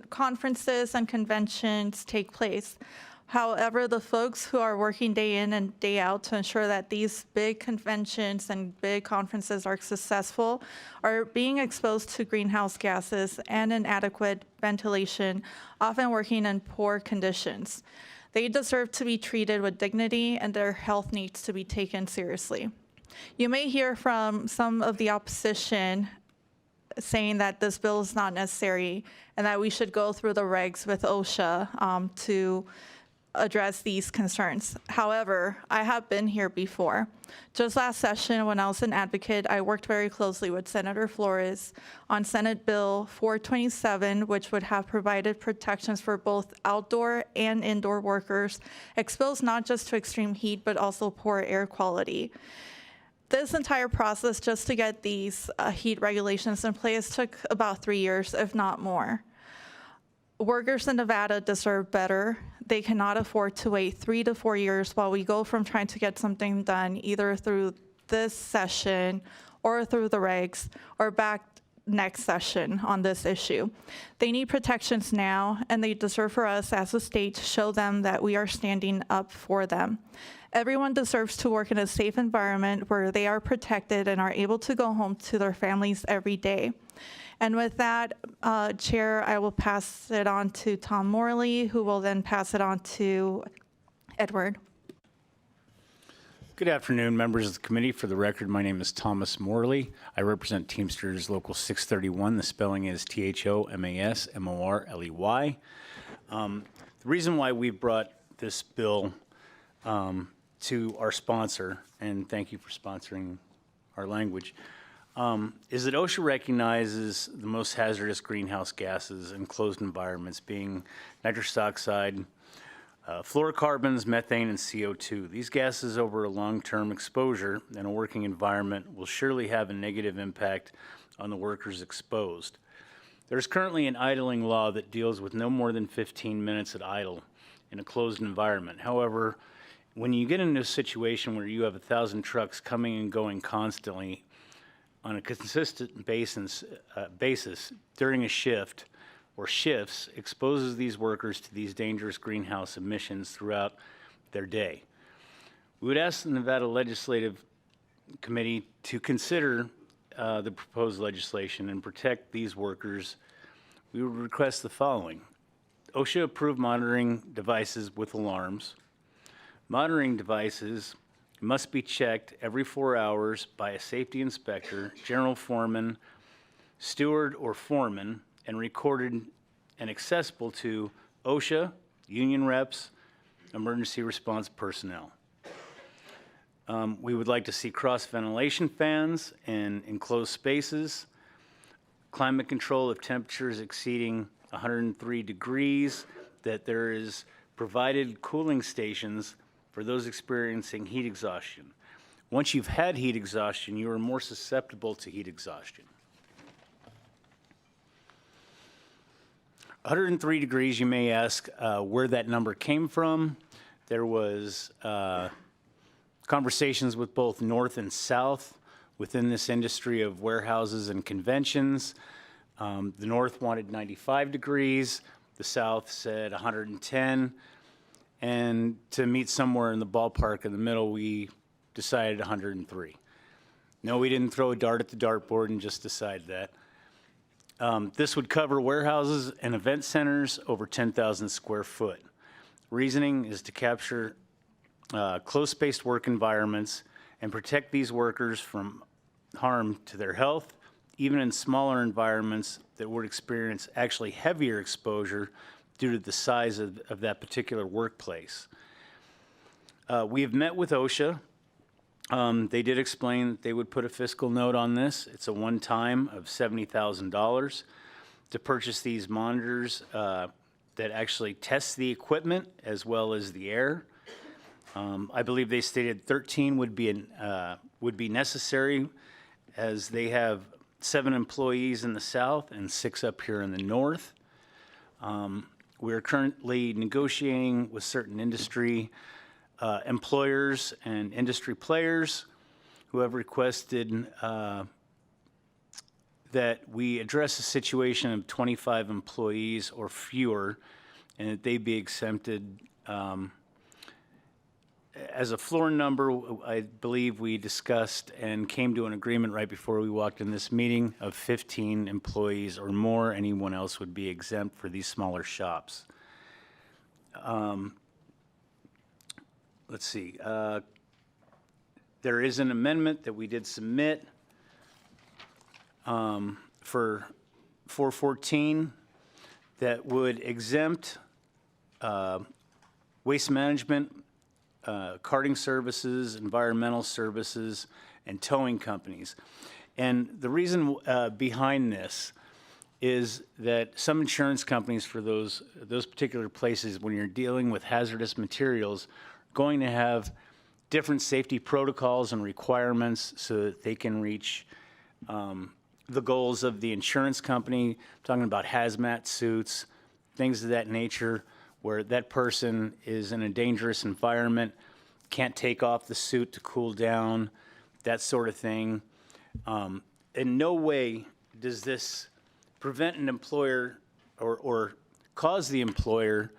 [SPEAKER 8] conferences and conventions take place. However, the folks who are working day in and day out to ensure that these big conventions and big conferences are successful are being exposed to greenhouse gases and inadequate ventilation, often working in poor conditions. They deserve to be treated with dignity, and their health needs to be taken seriously. You may hear from some of the opposition saying that this bill is not necessary and that we should go through the regs with OSHA to address these concerns. However, I have been here before. Just last session, when I was an advocate, I worked very closely with Senator Flores on Senate Bill 427, which would have provided protections for both outdoor and indoor workers exposed not just to extreme heat, but also poor air quality. This entire process just to get these heat regulations in place took about 3 years, if not more. Workers in Nevada deserve better. They cannot afford to wait 3 to 4 years while we go from trying to get something done either through this session or through the regs or back next session on this issue. They need protections now, and they deserve for us as a state to show them that we are standing up for them. Everyone deserves to work in a safe environment where they are protected and are able to go home to their families every day. And with that, Chair, I will pass it on to Tom Morley, who will then pass it on to Edward.
[SPEAKER 10] Good afternoon, members of the committee. For the record, my name is Thomas Morley. I represent Teamsters Local 631. The spelling is THOMASMORLEY. The reason why we brought this bill to our sponsor, and thank you for sponsoring our language, is that OSHA recognizes the most hazardous greenhouse gases in closed environments being nitrous oxide, fluorocarbons, methane, and CO2. These gases over a long-term exposure in a working environment will surely have a negative impact on the workers exposed. There's currently an idling law that deals with no more than 15 minutes at idle in a closed environment. However, when you get into a situation where you have 1,000 trucks coming and going constantly on a consistent basis during a shift or shifts, exposes these workers to these dangerous greenhouse emissions throughout their day. We would ask the Nevada Legislative Committee to consider the proposed legislation and protect these workers. We would request the following: OSHA-approved monitoring devices with alarms. Monitoring devices must be checked every 4 hours by a safety inspector, general foreman, steward, or foreman, and recorded and accessible to OSHA, union reps, emergency response personnel. We would like to see cross-ventilation fans in enclosed spaces, climate control of temperatures exceeding 103 degrees, that there is provided cooling stations for those experiencing heat exhaustion. Once you've had heat exhaustion, you are more susceptible to heat exhaustion. 103 degrees, you may ask where that number came from. There was conversations with both North and South within this industry of warehouses and conventions. The North wanted 95 degrees, the South said 110, and to meet somewhere in the ballpark in the middle, we decided 103. No, we didn't throw a dart at the dartboard and just decide that. This would cover warehouses and event centers over 10,000 square foot. Reasoning is to capture close-spaced work environments and protect these workers from harm to their health, even in smaller environments that would experience actually heavier exposure due to the size of that particular workplace. We have met with OSHA. They did explain that they would put a fiscal note on this. It's a one-time of $70,000 to purchase these monitors that actually tests the equipment as well as the air. I believe they stated 13 would be necessary, as they have 7 employees in the south and 6 up here in the north. We're currently negotiating with certain industry employers and industry players who have requested that we address a situation of 25 employees or fewer, and that they be exempted. As a floor number, I believe we discussed and came to an agreement right before we walked in this meeting of 15 employees or more. Anyone else would be exempt for these smaller shops. Let's see. There is an amendment that we did submit for 414 that would exempt waste management, carting services, environmental services, and towing companies. And the reason behind this is that some insurance companies for those particular places, when you're dealing with hazardous materials, are going to have different safety protocols and requirements so that they can reach the goals of the insurance company. I'm talking about hazmat suits, things of that nature, where that person is in a dangerous environment, can't take off the suit to cool down, that sort of thing. In no way does this prevent an employer or cause the employer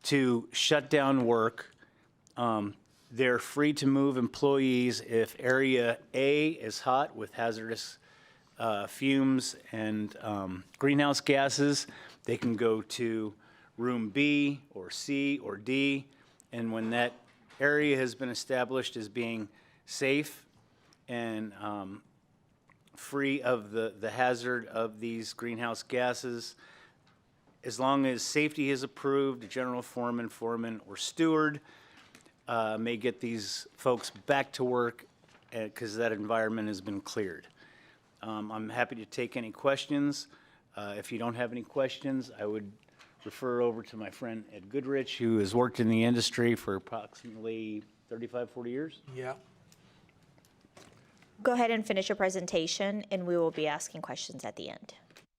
[SPEAKER 10] to shut down work. They're free to move employees if area A is hot with hazardous fumes and greenhouse gases. They can go to room B or C or D, and when that area has been established as being safe and free of the hazard of these greenhouse gases, as long as safety is approved, the general foreman, or steward may get these folks back to work because that environment has been cleared. I'm happy to take any questions. If you don't have any questions, I would refer over to my friend Ed Goodrich, who has worked in the industry for approximately 35, 40 years.
[SPEAKER 20] Yeah.
[SPEAKER 1] Go ahead and finish your presentation, and we will be asking questions at the end.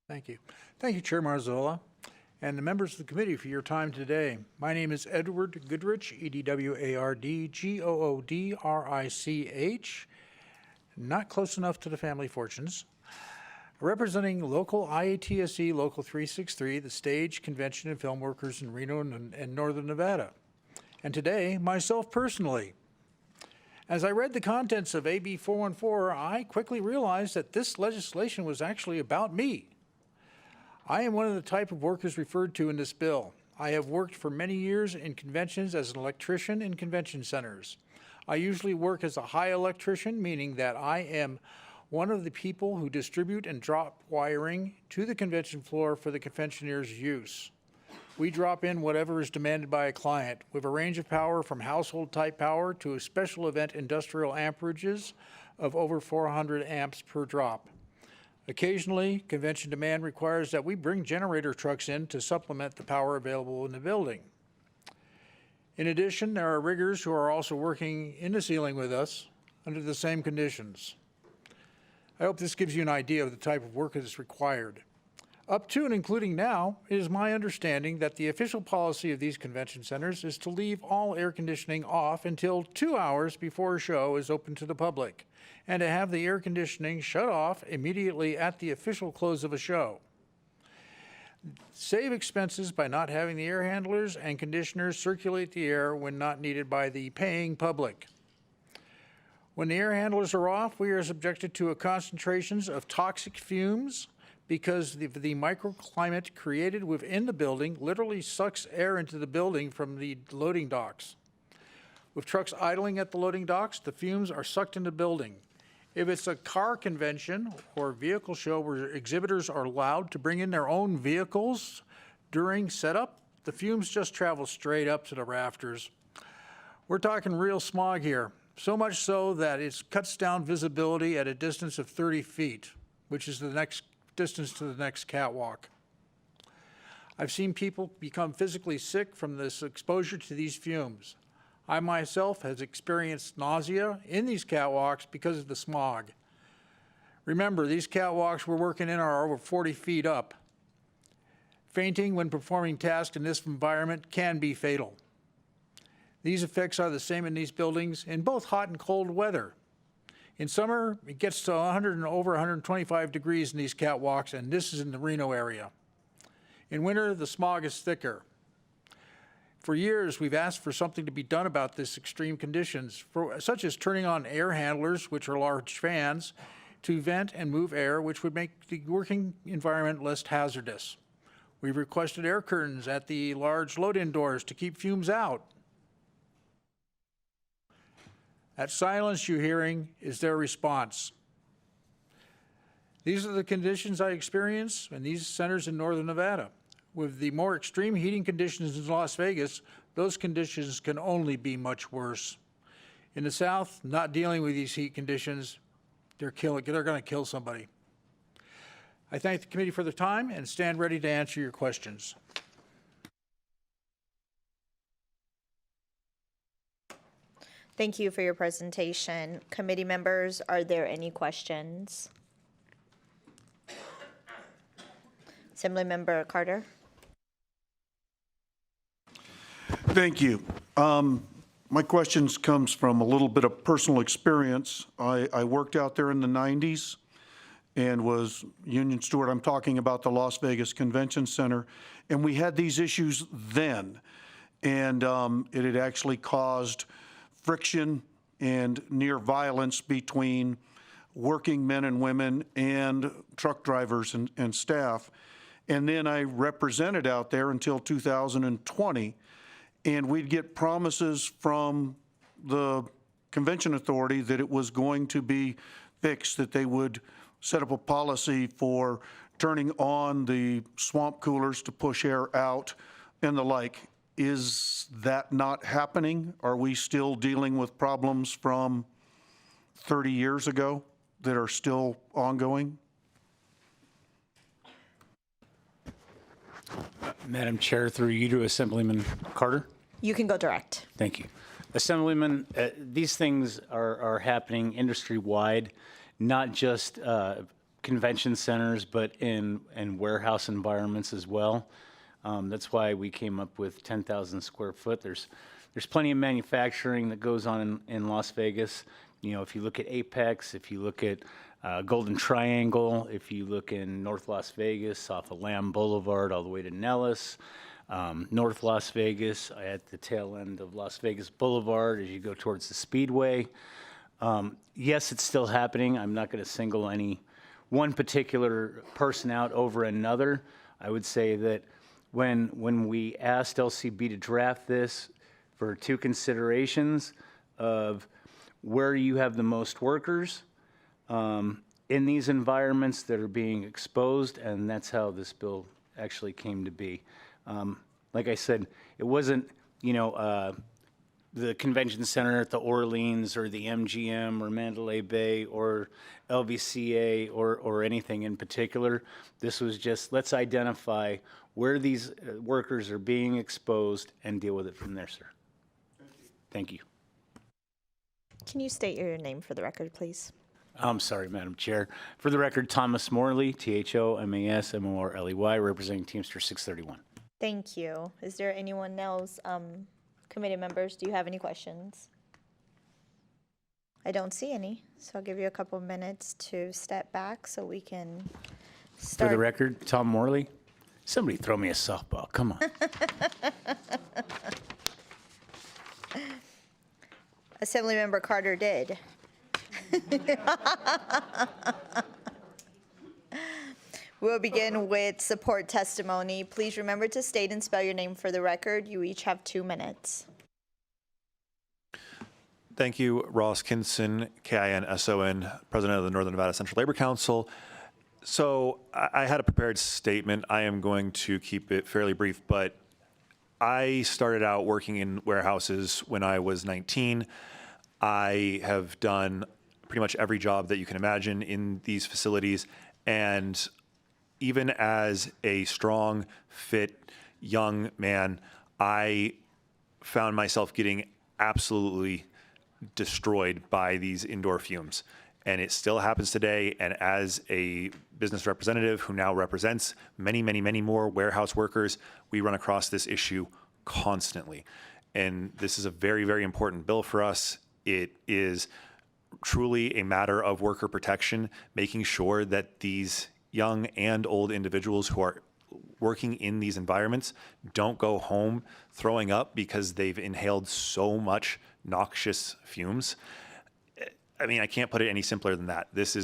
[SPEAKER 12] Thank you. Thank you, Chair Marzola, and the members of the committee for your time today. My name is Edward Goodrich, EDWARD, not close enough to the family fortunes, representing local IATSE Local 363, the stage, convention, and film workers in Reno and Northern Nevada. And today, myself personally. As I read the contents of AB 414, I quickly realized that this legislation was actually about me. I am one of the type of workers referred to in this bill. I have worked for many years in conventions as an electrician in convention centers. I usually work as a high electrician, meaning that I am one of the people who distribute and drop wiring to the convention floor for the conventioneers' use. We drop in whatever is demanded by a client, with a range of power from household type power to special event industrial amperages of over 400 amps per drop. Occasionally, convention demand requires that we bring generator trucks in to supplement the power available in the building. In addition, there are riggers who are also working in the ceiling with us under the same conditions. I hope this gives you an idea of the type of work that is required. Up to and including now, it is my understanding that the official policy of these convention centers is to leave all air conditioning off until 2 hours before a show is open to the public, and to have the air conditioning shut off immediately at the official close of a show. Save expenses by not having the air handlers and conditioners circulate the air when not needed by the paying public. When the air handlers are off, we are subjected to concentrations of toxic fumes because the microclimate created within the building literally sucks air into the building from the loading docks. With trucks idling at the loading docks, the fumes are sucked into the building. If it's a car convention or vehicle show where exhibitors are allowed to bring in their own vehicles during setup, the fumes just travel straight up to the rafters. We're talking real smog here, so much so that it cuts down visibility at a distance of 30 feet, which is the next distance to the next catwalk. I've seen people become physically sick from this exposure to these fumes. I myself has experienced nausea in these catwalks because of the smog. Remember, these catwalks we're working in are over 40 feet up. Fainting when performing tasks in this environment can be fatal. These effects are the same in these buildings in both hot and cold weather. In summer, it gets to 100 and over 125 degrees in these catwalks, and this is in the Reno area. In winter, the smog is thicker. For years, we've asked for something to be done about this extreme conditions, such as turning on air handlers, which are large fans, to vent and move air, which would make the working environment less hazardous. We've requested air curtains at the large load-in doors to keep fumes out. That silence you're hearing is their response. These are the conditions I experience in these centers in northern Nevada. With the more extreme heating conditions in Las Vegas, those conditions can only be much worse. In the South, not dealing with these heat conditions, they're going to kill somebody. I thank the committee for their time and stand ready to answer your questions.
[SPEAKER 1] Thank you for your presentation. Committee members, are there any questions? Assemblymember Carter.
[SPEAKER 13] Thank you. My questions comes from a little bit of personal experience. I worked out there in the 90s and was union steward. I'm talking about the Las Vegas Convention Center. And we had these issues then. And it had actually caused friction and near violence between working men and women and truck drivers and staff. And then I represented out there until 2020. And we'd get promises from the convention authority that it was going to be fixed, that they would set up a policy for turning on the swamp coolers to push air out and the like. Is that not happening? Are we still dealing with problems from 30 years ago that are still ongoing?
[SPEAKER 10] Madam Chair, through you to Assemblyman Carter.
[SPEAKER 1] You can go direct.
[SPEAKER 10] Thank you. Assemblyman, these things are happening industry-wide, not just convention centers, but in warehouse environments as well. That's why we came up with 10,000 square foot. There's plenty of manufacturing that goes on in Las Vegas. You know, if you look at Apex, if you look at Golden Triangle, if you look in North Las Vegas off of Lamb Boulevard all the way to Nellis, North Las Vegas at the tail end of Las Vegas Boulevard as you go towards the Speedway. Yes, it's still happening. I'm not going to single any one particular person out over another. I would say that when we asked LCB to draft this for two considerations of where you have the most workers in these environments that are being exposed, and that's how this bill actually came to be. Like I said, it wasn't, the convention center at the Orleans or the MGM or Mandalay Bay or LVCA or anything in particular. This was just, let's identify where these workers are being exposed and deal with it from there, sir. Thank you.
[SPEAKER 1] Can you state your name for the record, please?
[SPEAKER 10] I'm sorry, Madam Chair. For the record, Thomas Morley, THOMASMORLEY, representing Teamster 631.
[SPEAKER 1] Thank you. Is there anyone else? Committee members, do you have any questions? I don't see any, so I'll give you a couple of minutes to step back so we can start.
[SPEAKER 10] For the record, Tom Morley. Somebody throw me a softball. Come on.
[SPEAKER 1] Assemblymember Carter did. We'll begin with support testimony. Please remember to state and spell your name for the record. You each have 2 minutes.
[SPEAKER 14] Thank you, Ross Kinson, K-I-N-S-O-N, President of the Northern Nevada Central Labor Council. So I had a prepared statement. I am going to keep it fairly brief, but I started out working in warehouses when I was 19. I have done pretty much every job that you can imagine in these facilities, and even as a strong, fit, young man, I found myself getting absolutely destroyed by these indoor fumes. And it still happens today. And as a business representative who now represents many, many, many more warehouse workers, we run across this issue constantly. And this is a very, very important bill for us. It is truly a matter of worker protection, making sure that these young and old individuals who are working in these environments don't go home throwing up because they've inhaled so much noxious fumes. I mean, I can't put it any simpler than that. This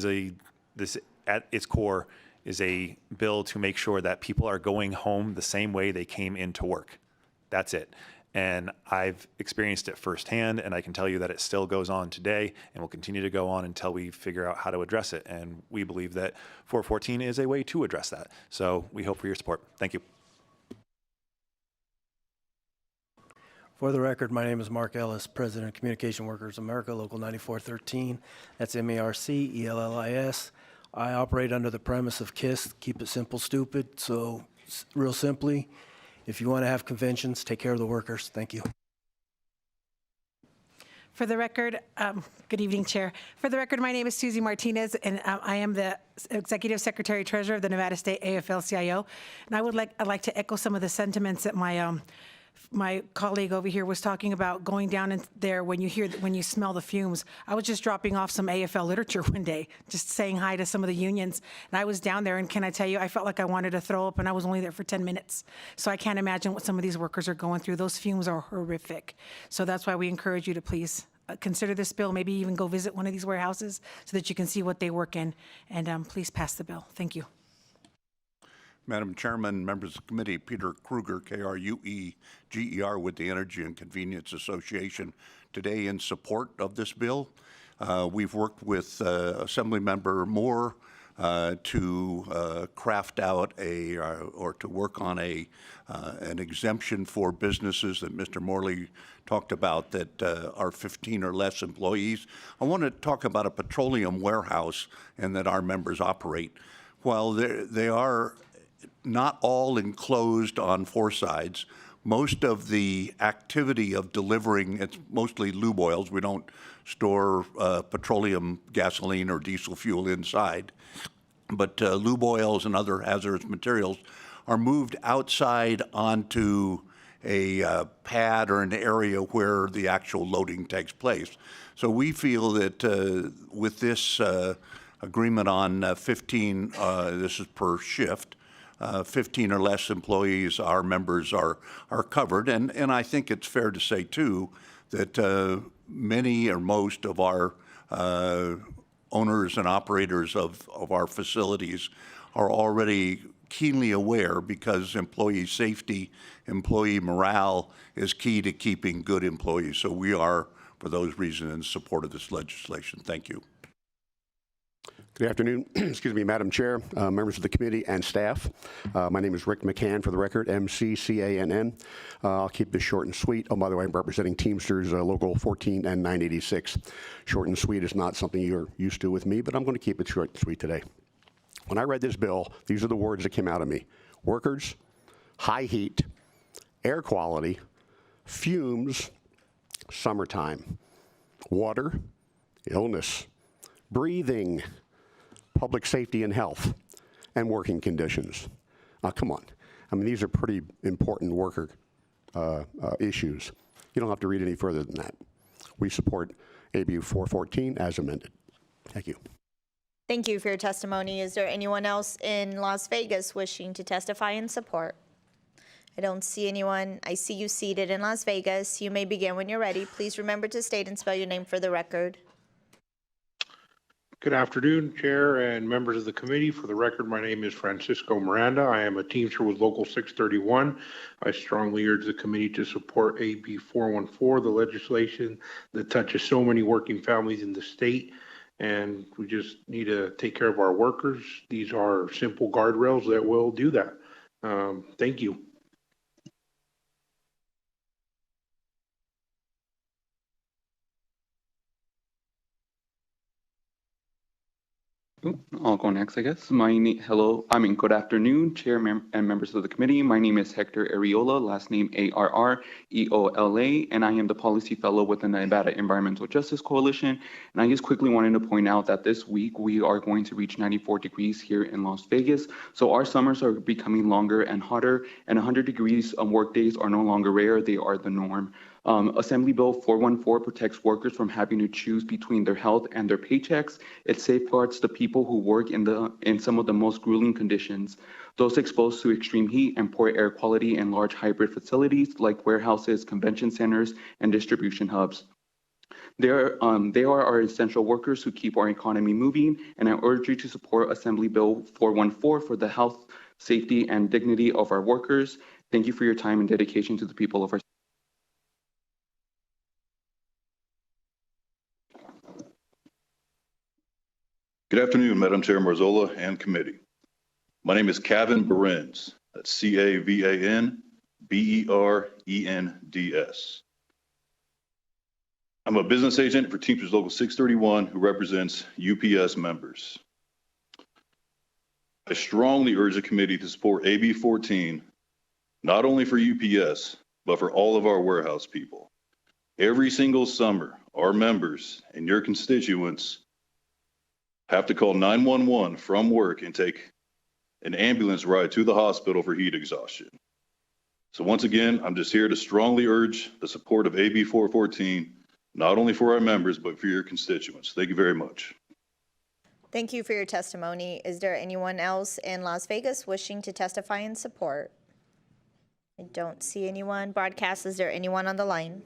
[SPEAKER 14] at its core is a bill to make sure that people are going home the same way they came into work. That's it. And I've experienced it firsthand, and I can tell you that it still goes on today and will continue to go on until we figure out how to address it. And we believe that 414 is a way to address that. So we hope for your support. Thank you.
[SPEAKER 11] For the record, my name is Mark Ellis, President of Communication Workers America, Local 9413. That's MARCELLIS. I operate under the premise of KISS, keep it simple, stupid. So real simply, if you want to have conventions, take care of the workers. Thank you.
[SPEAKER 15] For the record, good evening, Chair. For the record, my name is Susie Martinez, and I am the Executive Secretary Treasurer of the Nevada State AFL-CIO. And I'd like to echo some of the sentiments that my colleague over here was talking about going down in there when you smell the fumes. I was just dropping off some AFL literature one day, just saying hi to some of the unions. And I was down there, and can I tell you, I felt like I wanted to throw up, and I was only there for 10 minutes. So I can't imagine what some of these workers are going through. Those fumes are horrific. So that's why we encourage you to please consider this bill, maybe even go visit one of these warehouses so that you can see what they work in. And please pass the bill. Thank you.
[SPEAKER 16] Madam Chairman, members of the committee, Peter Kruger, Krueger, with the Energy and Convenience Association, today in support of this bill. We've worked with Assemblymember Moore to craft out or to work on an exemption for businesses that Mr. Morley talked about that are 15 or less employees. I want to talk about a petroleum warehouse and that our members operate. While they are not all enclosed on four sides, most of the activity of delivering, it's mostly lube oils. We don't store petroleum, gasoline, or diesel fuel inside. But lube oils and other hazardous materials are moved outside onto a pad or an area where the actual loading takes place. So we feel that with this agreement on 15, this is per shift, 15 or less employees, our members are covered. And I think it's fair to say, too, that many or most of our owners and operators of our facilities are already keenly aware, because employee safety, employee morale is key to keeping good employees. So we are, for those reasons, in support of this legislation. Thank you.
[SPEAKER 17] Good afternoon, excuse me, Madam Chair, members of the committee and staff. My name is Rick McCann, for the record, MCCANN. I'll keep this short and sweet. Oh, by the way, I'm representing Teamsters Local 14 and 986. Short and sweet is not something you're used to with me, but I'm going to keep it short and sweet today. When I read this bill, these are the words that came out of me. Workers, high heat, air quality, fumes, summertime, water, illness, breathing, public safety and health, and working conditions. Come on. I mean, these are pretty important worker issues. You don't have to read any further than that. We support AB 414 as amended. Thank you.
[SPEAKER 1] Thank you for your testimony. Is there anyone else in Las Vegas wishing to testify in support? I don't see anyone. I see you seated in Las Vegas. You may begin when you're ready. Please remember to state and spell your name for the record.
[SPEAKER 18] Good afternoon, Chair and members of the committee. For the record, my name is Francisco Miranda. I am a Teamster with Local 631. I strongly urge the committee to support AB 414, the legislation that touches so many working families in the state. And we just need to take care of our workers. These are simple guardrails that will do that. Thank you.
[SPEAKER 19] I'll go next, I guess. Good afternoon, Chair and members of the committee. My name is Hector Arreola, last name Arreola, and I am the Policy Fellow with the Nevada Environmental Justice Coalition. And I just quickly wanted to point out that this week we are going to reach 94 degrees here in Las Vegas. So our summers are becoming longer and hotter, and 100 degrees work days are no longer rare, they are the norm. Assembly Bill 414 protects workers from having to choose between their health and their paychecks. It safeguards the people who work in some of the most grueling conditions, those exposed to extreme heat and poor air quality in large hybrid facilities like warehouses, convention centers, and distribution hubs. They are our essential workers who keep our economy moving, and I urge you to support Assembly Bill 414 for the health, safety, and dignity of our workers. Thank you for your time and dedication to the people of our
[SPEAKER 21] Good afternoon, Madam Chair Marzola and committee. My name is Cavan Berens. That's CAVAN-BERENDS. I'm a business agent for Teamsters Local 631 who represents UPS members. I strongly urge the committee to support AB 14, not only for UPS, but for all of our warehouse people. Every single summer, our members and your constituents have to call 911 from work and take an ambulance ride to the hospital for heat exhaustion. So once again, I'm just here to strongly urge the support of AB 414, not only for our members, but for your constituents. Thank you very much.
[SPEAKER 1] Thank you for your testimony. Is there anyone else in Las Vegas wishing to testify in support? I don't see anyone. Broadcast, is there anyone on the line?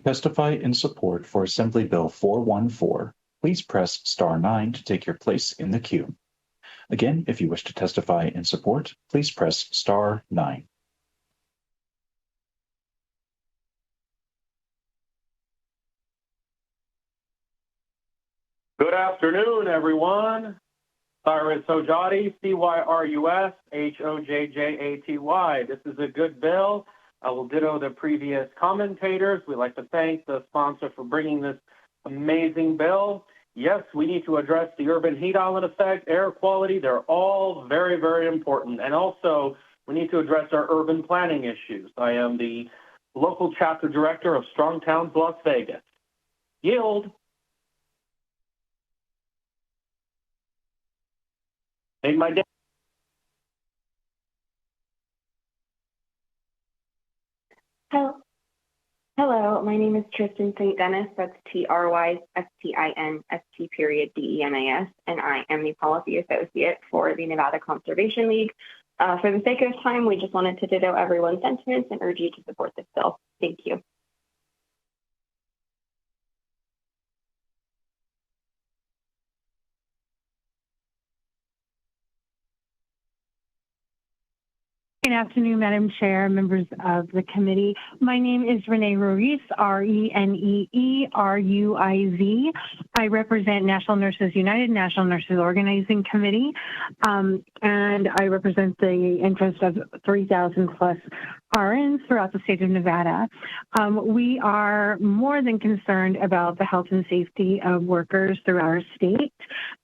[SPEAKER 26] Testify in support for Assembly Bill 414. Please press star 9 to take your place in the queue. Again, if you wish to testify in support, please press star 9.
[SPEAKER 7] Good afternoon, everyone. Cyrus Hojati, C-Y-R-U-S-H-O-J-J-A-T-Y. This is a good bill. I will ditto the previous commentators. We'd like to thank the sponsor for bringing this amazing bill. Yes, we need to address the urban heat island effect, air quality. They're all very, very important. And also, we need to address our urban planning issues. I am the local chapter director of Strong Towns Las Vegas. Yield. Made my day.
[SPEAKER 22] Hello, my name is Tristan St. Dennis. That's TRYSTINST.DENIS, and I am the policy associate for the Nevada Conservation League. For the sake of time, we just wanted to ditto everyone's sentiments and urge you to support this bill. Thank you.
[SPEAKER 23] Good afternoon, Madam Chair, members of the committee. My name is Renee Ruiz, R-E-N-E-E-R-U-I-Z. I represent National Nurses United, National Nurses Organizing Committee, and I represent the interest of 3,000 plus RNs throughout the state of Nevada. We are more than concerned about the health and safety of workers throughout our state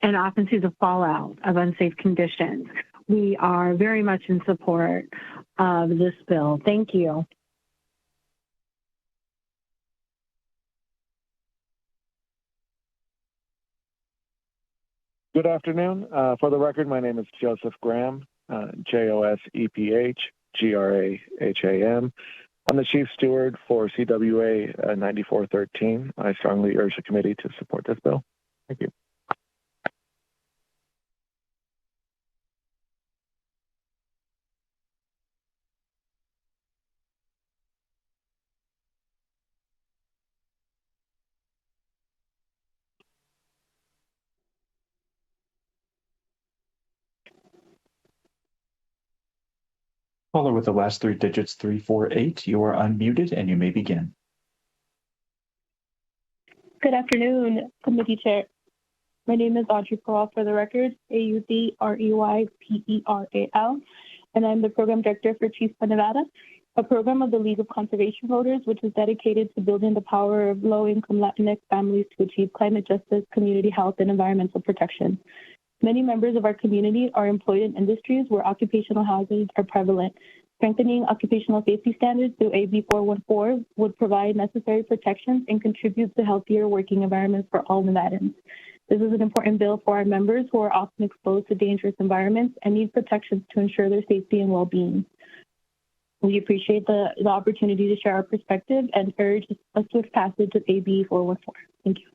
[SPEAKER 23] and often see the fallout of unsafe conditions. We are very much in support of this bill. Thank you.
[SPEAKER 3] Good afternoon. For the record, my name is Joseph Graham, J-O-S-E-P-H-G-R-A-H-A-M. I'm the Chief Steward for CWA 9413. I strongly urge the committee to support this bill. Thank you.
[SPEAKER 26] Caller with the last 3 digits, 348. You are unmuted and you may begin.
[SPEAKER 24] Good afternoon, Committee Chair. My name is Audrey Peral, for the record, A-U-D-R-E-Y-P-E-R-A-L, and I'm the Program Director for Chispa, Nevada. a program of the League of Conservation Voters, which is dedicated to building the power of low-income Latinx families to achieve climate justice, community health, and environmental protection. Many members of our community are employed in industries where occupational hazards are prevalent. Strengthening occupational safety standards through AB 414 would provide necessary protections and contribute to healthier working environments for all Nevadans. This is an important bill for our members who are often exposed to dangerous environments and need protections to ensure their safety and well-being. We appreciate the opportunity to share our perspective and urge a swift passage of AB 414. Thank you.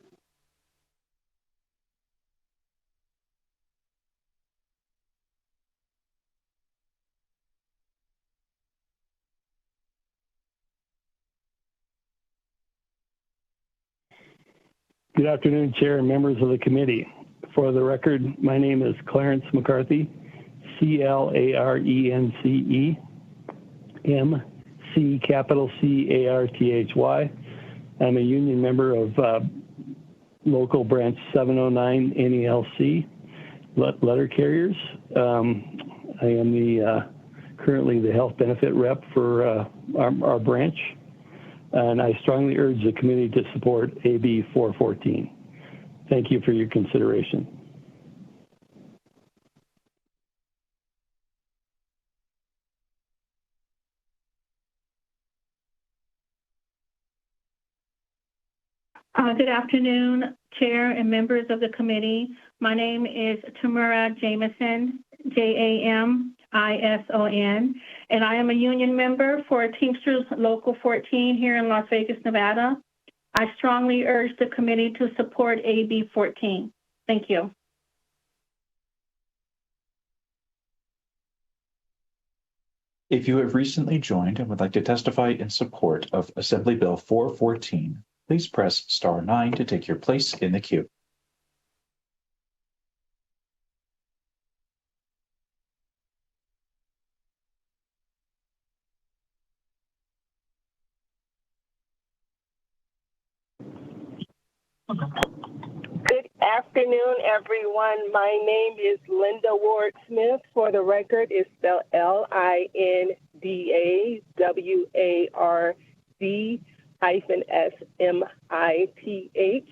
[SPEAKER 2] Good afternoon, Chair and members of the committee. For the record, my name is Clarence McCarthy, C-L-A-R-E-N-C-E, M-C capital C-A-R-T-H-Y. I'm a union member of local branch 709 NELC, letter carriers. I am currently the health benefit rep for our branch. And I strongly urge the committee to support AB 414. Thank you for your consideration.
[SPEAKER 24] Good afternoon, Chair and members of the committee. My name is Tamara Jamison, Jamison, and I am a union member for Teamsters Local 14 here in Las Vegas, Nevada. I strongly urge the committee to support AB 14. Thank you.
[SPEAKER 26] If you have recently joined and would like to testify in support of Assembly Bill 414, please press star 9 to take your place in the queue.
[SPEAKER 4] Good afternoon, everyone. My name is Linda Ward Smith. For the record, it's spelled LINDAWARD-SMITH,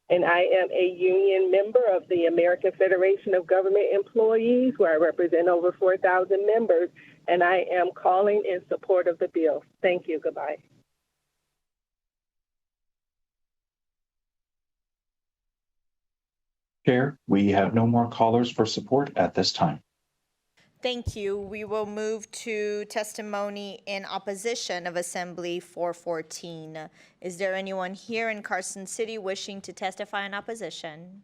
[SPEAKER 4] and I am a union member of the American Federation of Government Employees, where I represent over 4,000 members, and I am calling in support of the bill. Thank you. Goodbye.
[SPEAKER 26] Chair, we have no more callers for support at this time.
[SPEAKER 1] Thank you. We will move to testimony in opposition of Assembly 414. Is there anyone here in Carson City wishing to testify in opposition?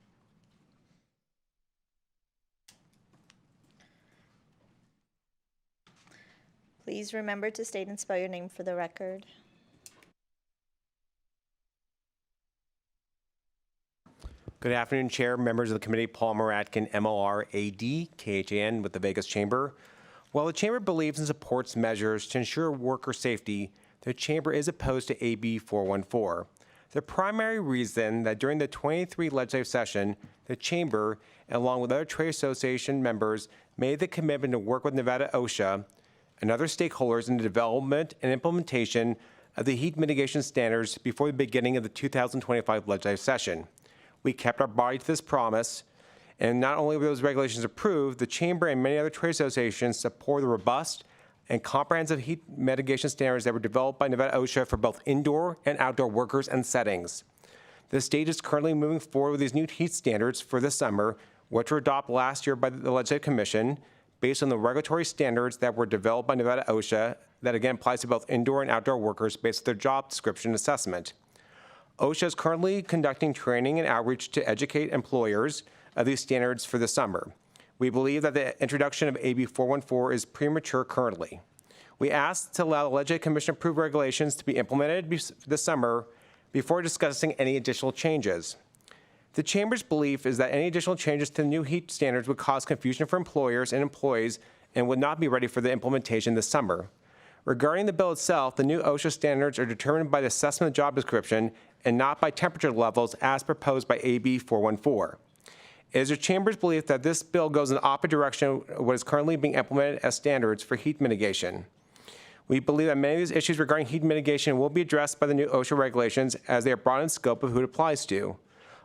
[SPEAKER 1] Please remember to state and spell your name for the record.
[SPEAKER 5] Good afternoon, Chair, members of the committee. Paul Moratkin, M-O-R-A-D-K-H-A-N with the Vegas Chamber. While the Chamber believes and supports measures to ensure worker safety, the Chamber is opposed to AB 414. The primary reason that during the 23 legislative session, the Chamber, along with other trade association members, made the commitment to work with Nevada OSHA and other stakeholders in the development and implementation of the heat mitigation standards before the beginning of the 2025 legislative session. We kept our body to this promise, and not only were those regulations approved, the Chamber and many other trade associations support the robust and comprehensive heat mitigation standards that were developed by Nevada OSHA for both indoor and outdoor workers and settings. The state is currently moving forward with these new heat standards for this summer, which were adopted last year by the Legislative Commission based on the regulatory standards that were developed by Nevada OSHA that again applies to both indoor and outdoor workers based on their job description assessment. OSHA is currently conducting training and outreach to educate employers of these standards for the summer. We believe that the introduction of AB 414 is premature currently. We asked to allow the Legislative Commission approved regulations to be implemented this summer before discussing any additional changes. The Chamber's belief is that any additional changes to the new heat standards would cause confusion for employers and employees and would not be ready for the implementation this summer. Regarding the bill itself, the new OSHA standards are determined by the assessment of job description and not by temperature levels as proposed by AB 414. It is the Chamber's belief that this bill goes in the opposite direction of what is currently being implemented as standards for heat mitigation. We believe that many of these issues regarding heat mitigation will be addressed by the new OSHA regulations as they are broad in scope of who it applies to.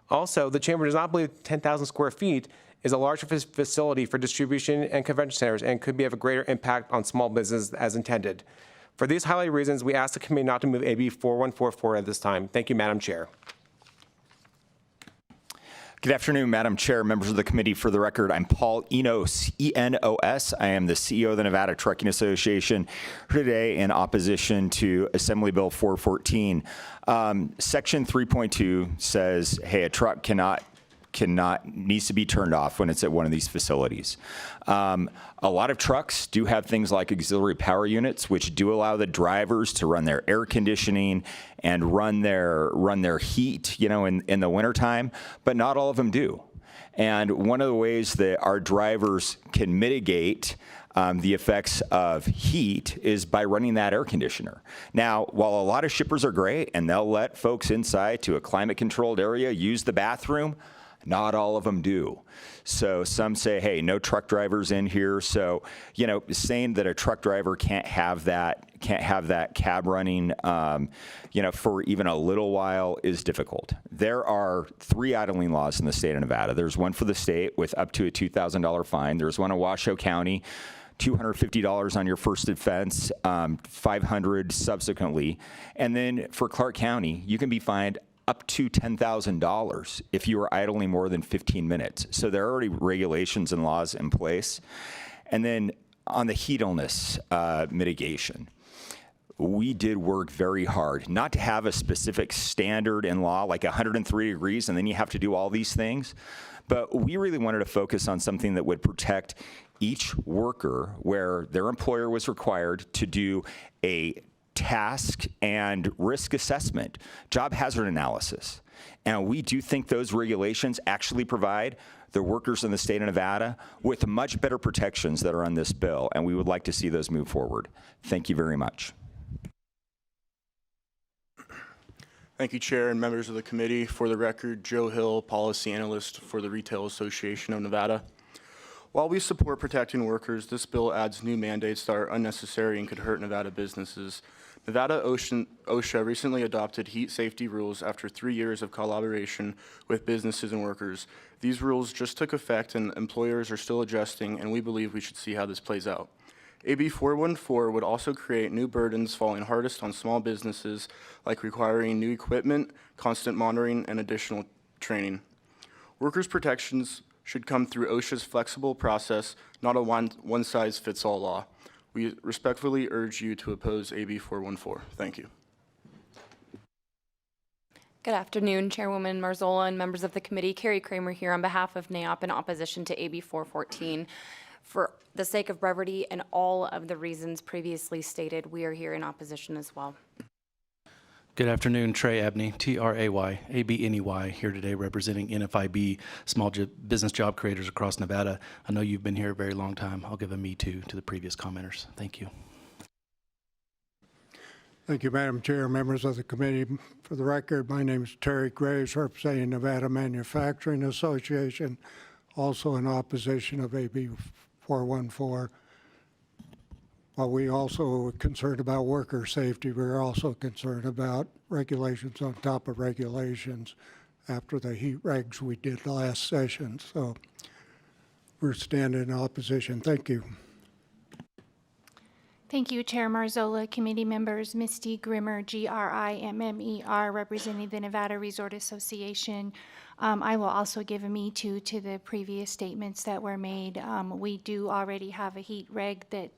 [SPEAKER 5] Also, the Chamber does not believe 10,000 square feet is a larger facility for distribution and convention centers and could be of a greater impact on small business as intended. For these highlighted reasons, we ask the committee not to move AB 4144 forward at this time. Thank you, Madam Chair.
[SPEAKER 6] Good afternoon, Madam Chair, members of the committee. For the record, I'm Paul Enos, E-N-O-S. I am the CEO of the Nevada Trucking Association, here today in opposition to Assembly Bill 414. Section 3.2 says, hey, a truck needs to be turned off when it's at one of these facilities. A lot of trucks do have things like auxiliary power units, which do allow the drivers to run their air conditioning and run their heat, in the wintertime, but not all of them do. And one of the ways that our drivers can mitigate the effects of heat is by running that air conditioner. Now, while a lot of shippers are great and they'll let folks inside to a climate-controlled area use the bathroom, not all of them do. So some say, hey, no truck drivers in here. So, saying that a truck driver can't have that cab running, for even a little while is difficult. There are 3 idling laws in the state of Nevada. There's one for the state with up to a $2,000 fine. There's one in Washoe County, $250 on your first offense, $500 subsequently. And then for Clark County, you can be fined up to $10,000 if you are idling more than 15 minutes. So there are already regulations and laws in place. And then on the heat illness mitigation, we did work very hard not to have a specific standard in law like 103 degrees and then you have to do all these things. But we really wanted to focus on something that would protect each worker where their employer was required to do a task and risk assessment, job hazard analysis. And we do think those regulations actually provide the workers in the state of Nevada with much better protections that are on this bill, and we would like to see those move forward. Thank you very much.
[SPEAKER 8] Thank you, Chair and members of the committee. For the record, Joe Hill, Policy Analyst for the Retail Association of Nevada. While we support protecting workers, this bill adds new mandates that are unnecessary and could hurt Nevada businesses. Nevada OSHA recently adopted heat safety rules after 3 years of collaboration with businesses and workers. These rules just took effect and employers are still adjusting, and we believe we should see how this plays out. AB 414 would also create new burdens falling hardest on small businesses, like requiring new equipment, constant monitoring, and additional training. Workers' protections should come through OSHA's flexible process, not a one-size-fits-all law. We respectfully urge you to oppose AB 414. Thank you.
[SPEAKER 9] Good afternoon, Chairwoman Marzola and members of the committee. Carrie Kramer here on behalf of NAOP in opposition to AB 414. For the sake of brevity and all of the reasons previously stated, we are here in opposition as well.
[SPEAKER 11] Good afternoon, Trey Abney, T-R-A-Y, A-B-N-E-Y, here today representing NFIB, small business job creators across Nevada. I know you've been here a very long time. I'll give a me too to the previous commenters. Thank you.
[SPEAKER 12] Thank you, Madam Chair, members of the committee. For the record, my name is Terry Graves, representing Nevada Manufacturing Association, also in opposition of AB 414. While we also are concerned about worker safety, we're also concerned about regulations on top of regulations after the heat regs we did last session. So we're standing in opposition. Thank you.
[SPEAKER 20] Thank you, Chair Marzola, committee members, Misty Grimmer, G-R-I-M-M-E-R, representing the Nevada Resort Association. I will also give a me too to the previous statements that were made. We do already have a heat reg that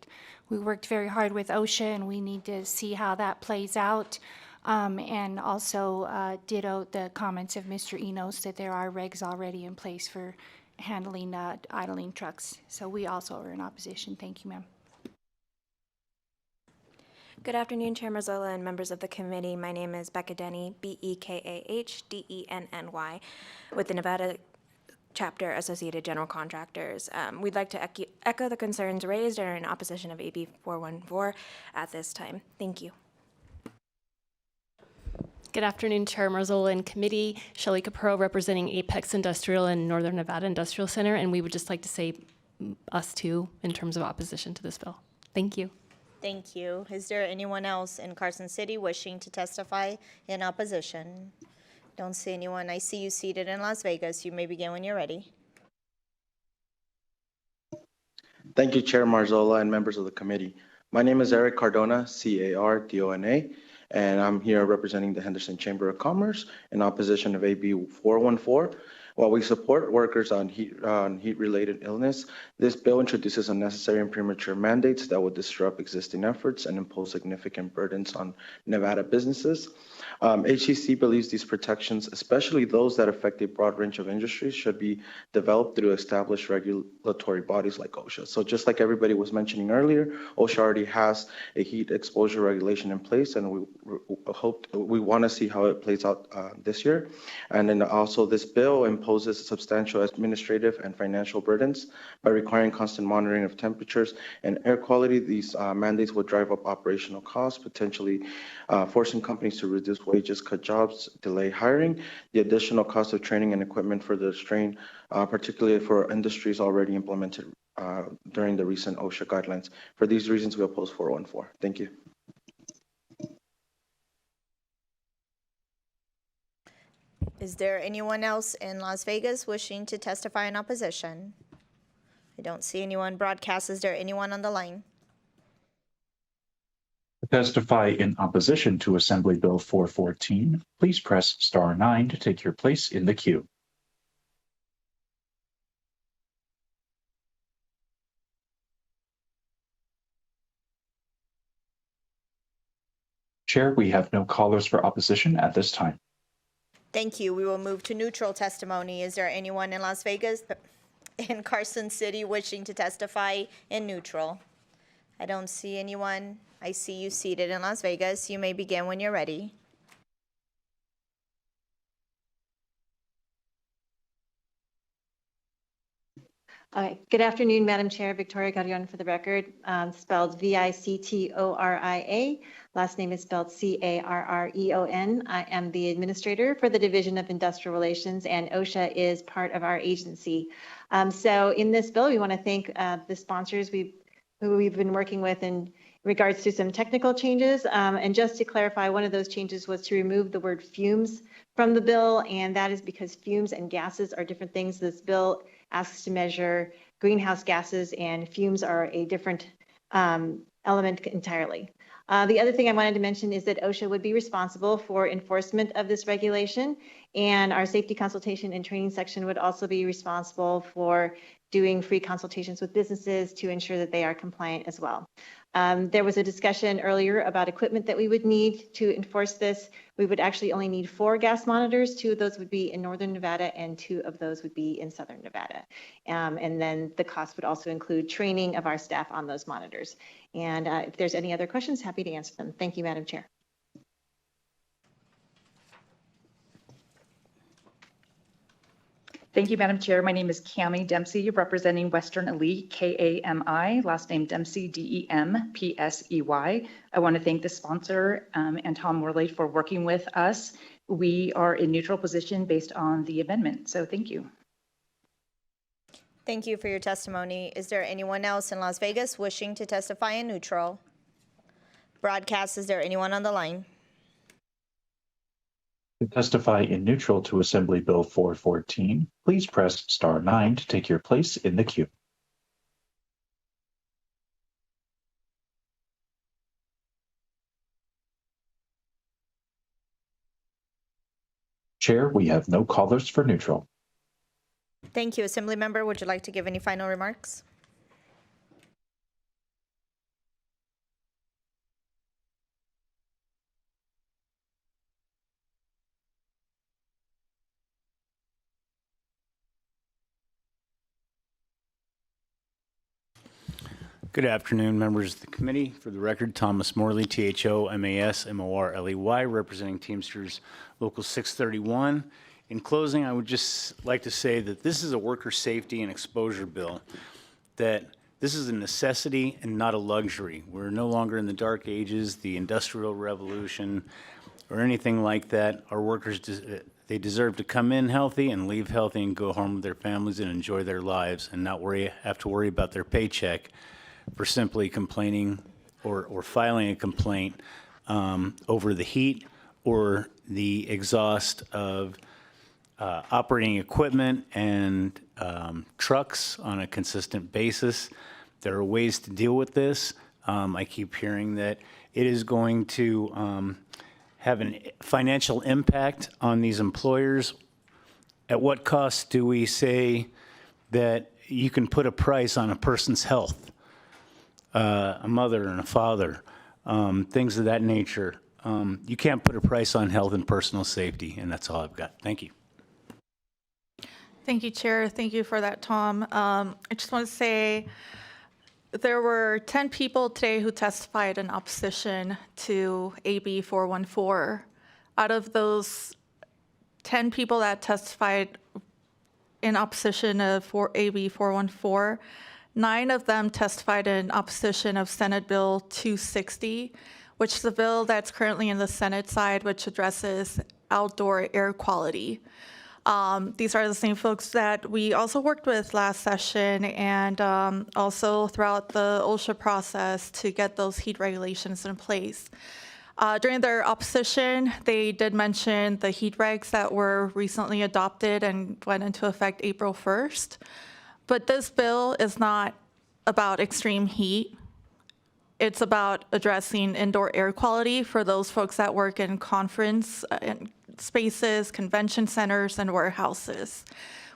[SPEAKER 20] we worked very hard with OSHA, and we need to see how that plays out. And also ditto the comments of Mr. Enos that there are regs already in place for handling idling trucks. So we also are in opposition. Thank you, ma'am.
[SPEAKER 25] Good afternoon, Chair Marzola and members of the committee. My name is Becca Denny, B-E-K-A-H-D-E-N-N-Y, with the Nevada Chapter Associated General Contractors. We'd like to echo the concerns raised and are in opposition of AB 414 at this time. Thank you.
[SPEAKER 27] Good afternoon, Chair Marzola and committee. Shelley Capro, representing Apex Industrial and Northern Nevada Industrial Center, and we would just like to say us too in terms of opposition to this bill. Thank you.
[SPEAKER 1] Thank you. Is there anyone else in Carson City wishing to testify in opposition? Don't see anyone. I see you seated in Las Vegas. You may begin when you're ready.
[SPEAKER 10] Thank you, Chair Marzola and members of the committee. My name is Eric Cardona, Cardona, and I'm here representing the Henderson Chamber of Commerce in opposition of AB 414. While we support workers on heat-related illness, this bill introduces unnecessary and premature mandates that would disrupt existing efforts and impose significant burdens on Nevada businesses. HCC believes these protections, especially those that affect a broad range of industries, should be developed through established regulatory bodies like OSHA. So just like everybody was mentioning earlier, OSHA already has a heat exposure regulation in place, and we want to see how it plays out this year. And then also this bill imposes substantial administrative and financial burdens by requiring constant monitoring of temperatures and air quality. These mandates will drive up operational costs, potentially forcing companies to reduce wages, cut jobs, delay hiring. The additional cost of training and equipment for the strain, particularly for industries already implemented during the recent OSHA guidelines. For these reasons, we oppose 414. Thank you.
[SPEAKER 1] Is there anyone else in Las Vegas wishing to testify in opposition? I don't see anyone. Broadcast, is there anyone on the line?
[SPEAKER 26] To testify in opposition to Assembly Bill 414, please press star 9 to take your place in the queue. Chair, we have no callers for opposition at this time.
[SPEAKER 1] Thank you. We will move to neutral testimony. Is there anyone in Las Vegas, in Carson City, wishing to testify in neutral? I don't see anyone. I see you seated in Las Vegas. You may begin when you're ready.
[SPEAKER 13] Good afternoon, Madam Chair. Victoria Carrion for the record, spelled Victoria. Last name is spelled Carreon. I am the administrator for the Division of Industrial Relations, and OSHA is part of our agency. So in this bill, we want to thank the sponsors who we've been working with in regards to some technical changes. And just to clarify, one of those changes was to remove the word fumes from the bill, and that is because fumes and gases are different things. This bill asks to measure greenhouse gases, and fumes are a different element entirely. The other thing I wanted to mention is that OSHA would be responsible for enforcement of this regulation, and our safety consultation and training section would also be responsible for doing free consultations with businesses to ensure that they are compliant as well. There was a discussion earlier about equipment that we would need to enforce this. We would actually only need 4 gas monitors. 2 of those would be in northern Nevada and 2 of those would be in southern Nevada. And then the cost would also include training of our staff on those monitors. And if there's any other questions, happy to answer them. Thank you, Madam Chair.
[SPEAKER 14] Thank you, Madam Chair. My name is Cami Dempsey, representing Western Elite, KAMI, last name Dempsey, DEMPSEY. I want to thank the sponsor and Tom Morley for working with us. We are in neutral position based on the amendment, so thank you.
[SPEAKER 1] Thank you for your testimony. Is there anyone else in Las Vegas wishing to testify in neutral? Broadcast, is there anyone on the line?
[SPEAKER 26] To testify in neutral to Assembly Bill 414, please press star 9 to take your place in the queue. Chair, we have no callers for neutral.
[SPEAKER 1] Thank you. Assembly member, would you like to give any final remarks?
[SPEAKER 15] Good afternoon, members of the committee. For the record, Thomas Morley, THOMAS-MORLEY, representing Teamsters Local 631. In closing, I would just like to say that this is a worker safety and exposure bill, that this is a necessity and not a luxury. We're no longer in the dark ages, the Industrial Revolution, or anything like that. Our workers, they deserve to come in healthy and leave healthy and go home with their families and enjoy their lives and not have to worry about their paycheck for simply complaining or filing a complaint over the heat or the exhaust of operating equipment and trucks on a consistent basis. There are ways to deal with this. I keep hearing that it is going to have a financial impact on these employers. At what cost do we say that you can put a price on a person's health, a mother and a father, things of that nature? You can't put a price on health and personal safety, and that's all I've got. Thank you.
[SPEAKER 7] Thank you, Chair. Thank you for that, Tom. I just want to say there were 10 people today who testified in opposition to AB 414. Out of those 10 people that testified in opposition of AB 414, 9 of them testified in opposition of Senate Bill 260, which is the bill that's currently in the Senate side, which addresses outdoor air quality. These are the same folks that we also worked with last session and also throughout the OSHA process to get those heat regulations in place. During their opposition, they did mention the heat regs that were recently adopted and went into effect April 1st. But this bill is not about extreme heat. It's about addressing indoor air quality for those folks that work in conference spaces, convention centers, and warehouses.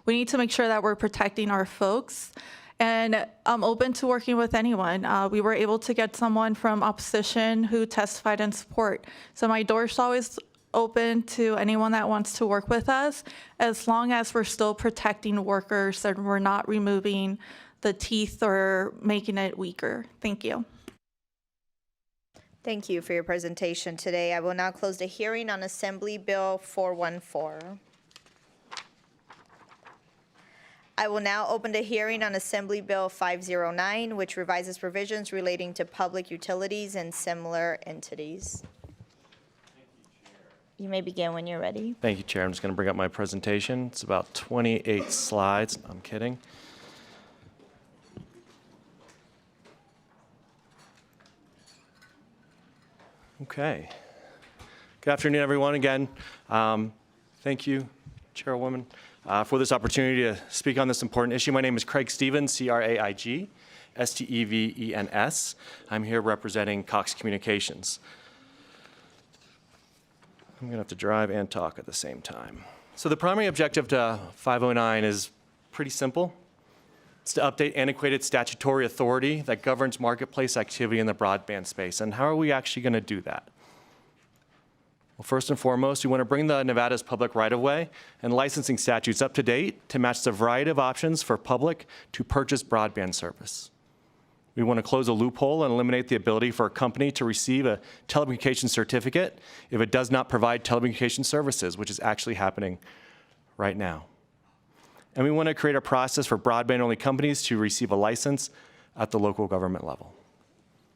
[SPEAKER 7] We need to make sure that we're protecting our folks. And I'm open to working with anyone. We were able to get someone from opposition who testified in support. So my door's always open to anyone that wants to work with us, as long as we're still protecting workers and we're not removing the teeth or making it weaker. Thank you.
[SPEAKER 1] Thank you for your presentation today. I will now close the hearing on Assembly Bill 414. I will now open the hearing on Assembly Bill 509, which revises provisions relating to public utilities and similar entities. You may begin when you're ready.
[SPEAKER 16] Thank you, Chair. I'm just going to bring up my presentation. It's about 28 slides. I'm kidding. Okay. Good afternoon, everyone. Again, thank you, Chairwoman, for this opportunity to speak on this important issue. My name is Craig Stevens, C-R-A-I-G, S-T-E-V-E-N-S. I'm here representing Cox Communications. I'm going to have to drive and talk at the same time. So the primary objective to 509 is pretty simple. It's to update antiquated statutory authority that governs marketplace activity in the broadband space. And how are we actually going to do that? Well, first and foremost, we want to bring the Nevada's public right-of-way and licensing statutes up to date to match the variety of options for public to purchase broadband service. We want to close a loophole and eliminate the ability for a company to receive a telecommunications certificate if it does not provide telecommunication services, which is actually happening right now. And we want to create a process for broadband-only companies to receive a license at the local government level.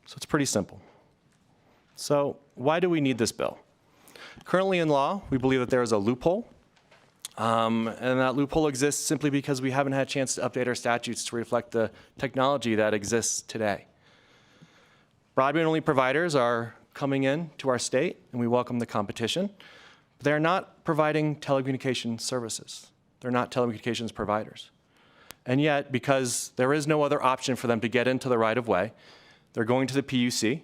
[SPEAKER 16] So it's pretty simple. So why do we need this bill? Currently in law, we believe that there is a loophole, and that loophole exists simply because we haven't had a chance to update our statutes to reflect the technology that exists today. Broadband-only providers are coming in to our state, and we welcome the competition, but they are not providing telecommunication services. They're not telecommunications providers. And yet, because there is no other option for them to get into the right-of-way, they're going to the PUC,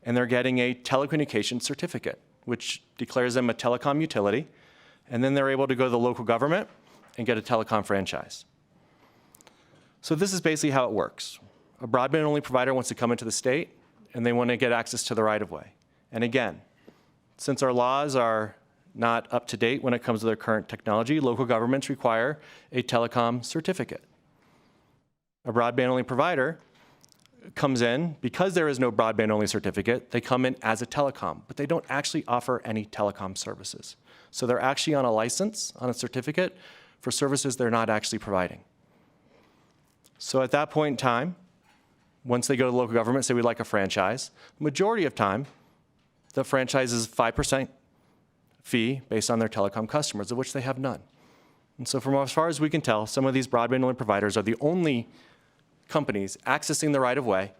[SPEAKER 16] and they're getting a telecommunications certificate, which declares them a telecom utility, and then they're able to go to the local government and get a telecom franchise. So this is basically how it works. A broadband-only provider wants to come into the state, and they want to get access to the right-of-way. And again, since our laws are not up to date when it comes to their current technology, local governments require a telecom certificate. A broadband-only provider comes in, because there is no broadband-only certificate, they come in as a telecom, but they don't actually offer any telecom services. So they're actually on a license, on a certificate, for services they're not actually providing. So at that point in time, once they go to the local government, say we'd like a franchise, the majority of time, the franchise is 5% fee based on their telecom customers, of which they have none. And so from as far as we can tell, some of these broadband-only providers are the only companies accessing the right-of-way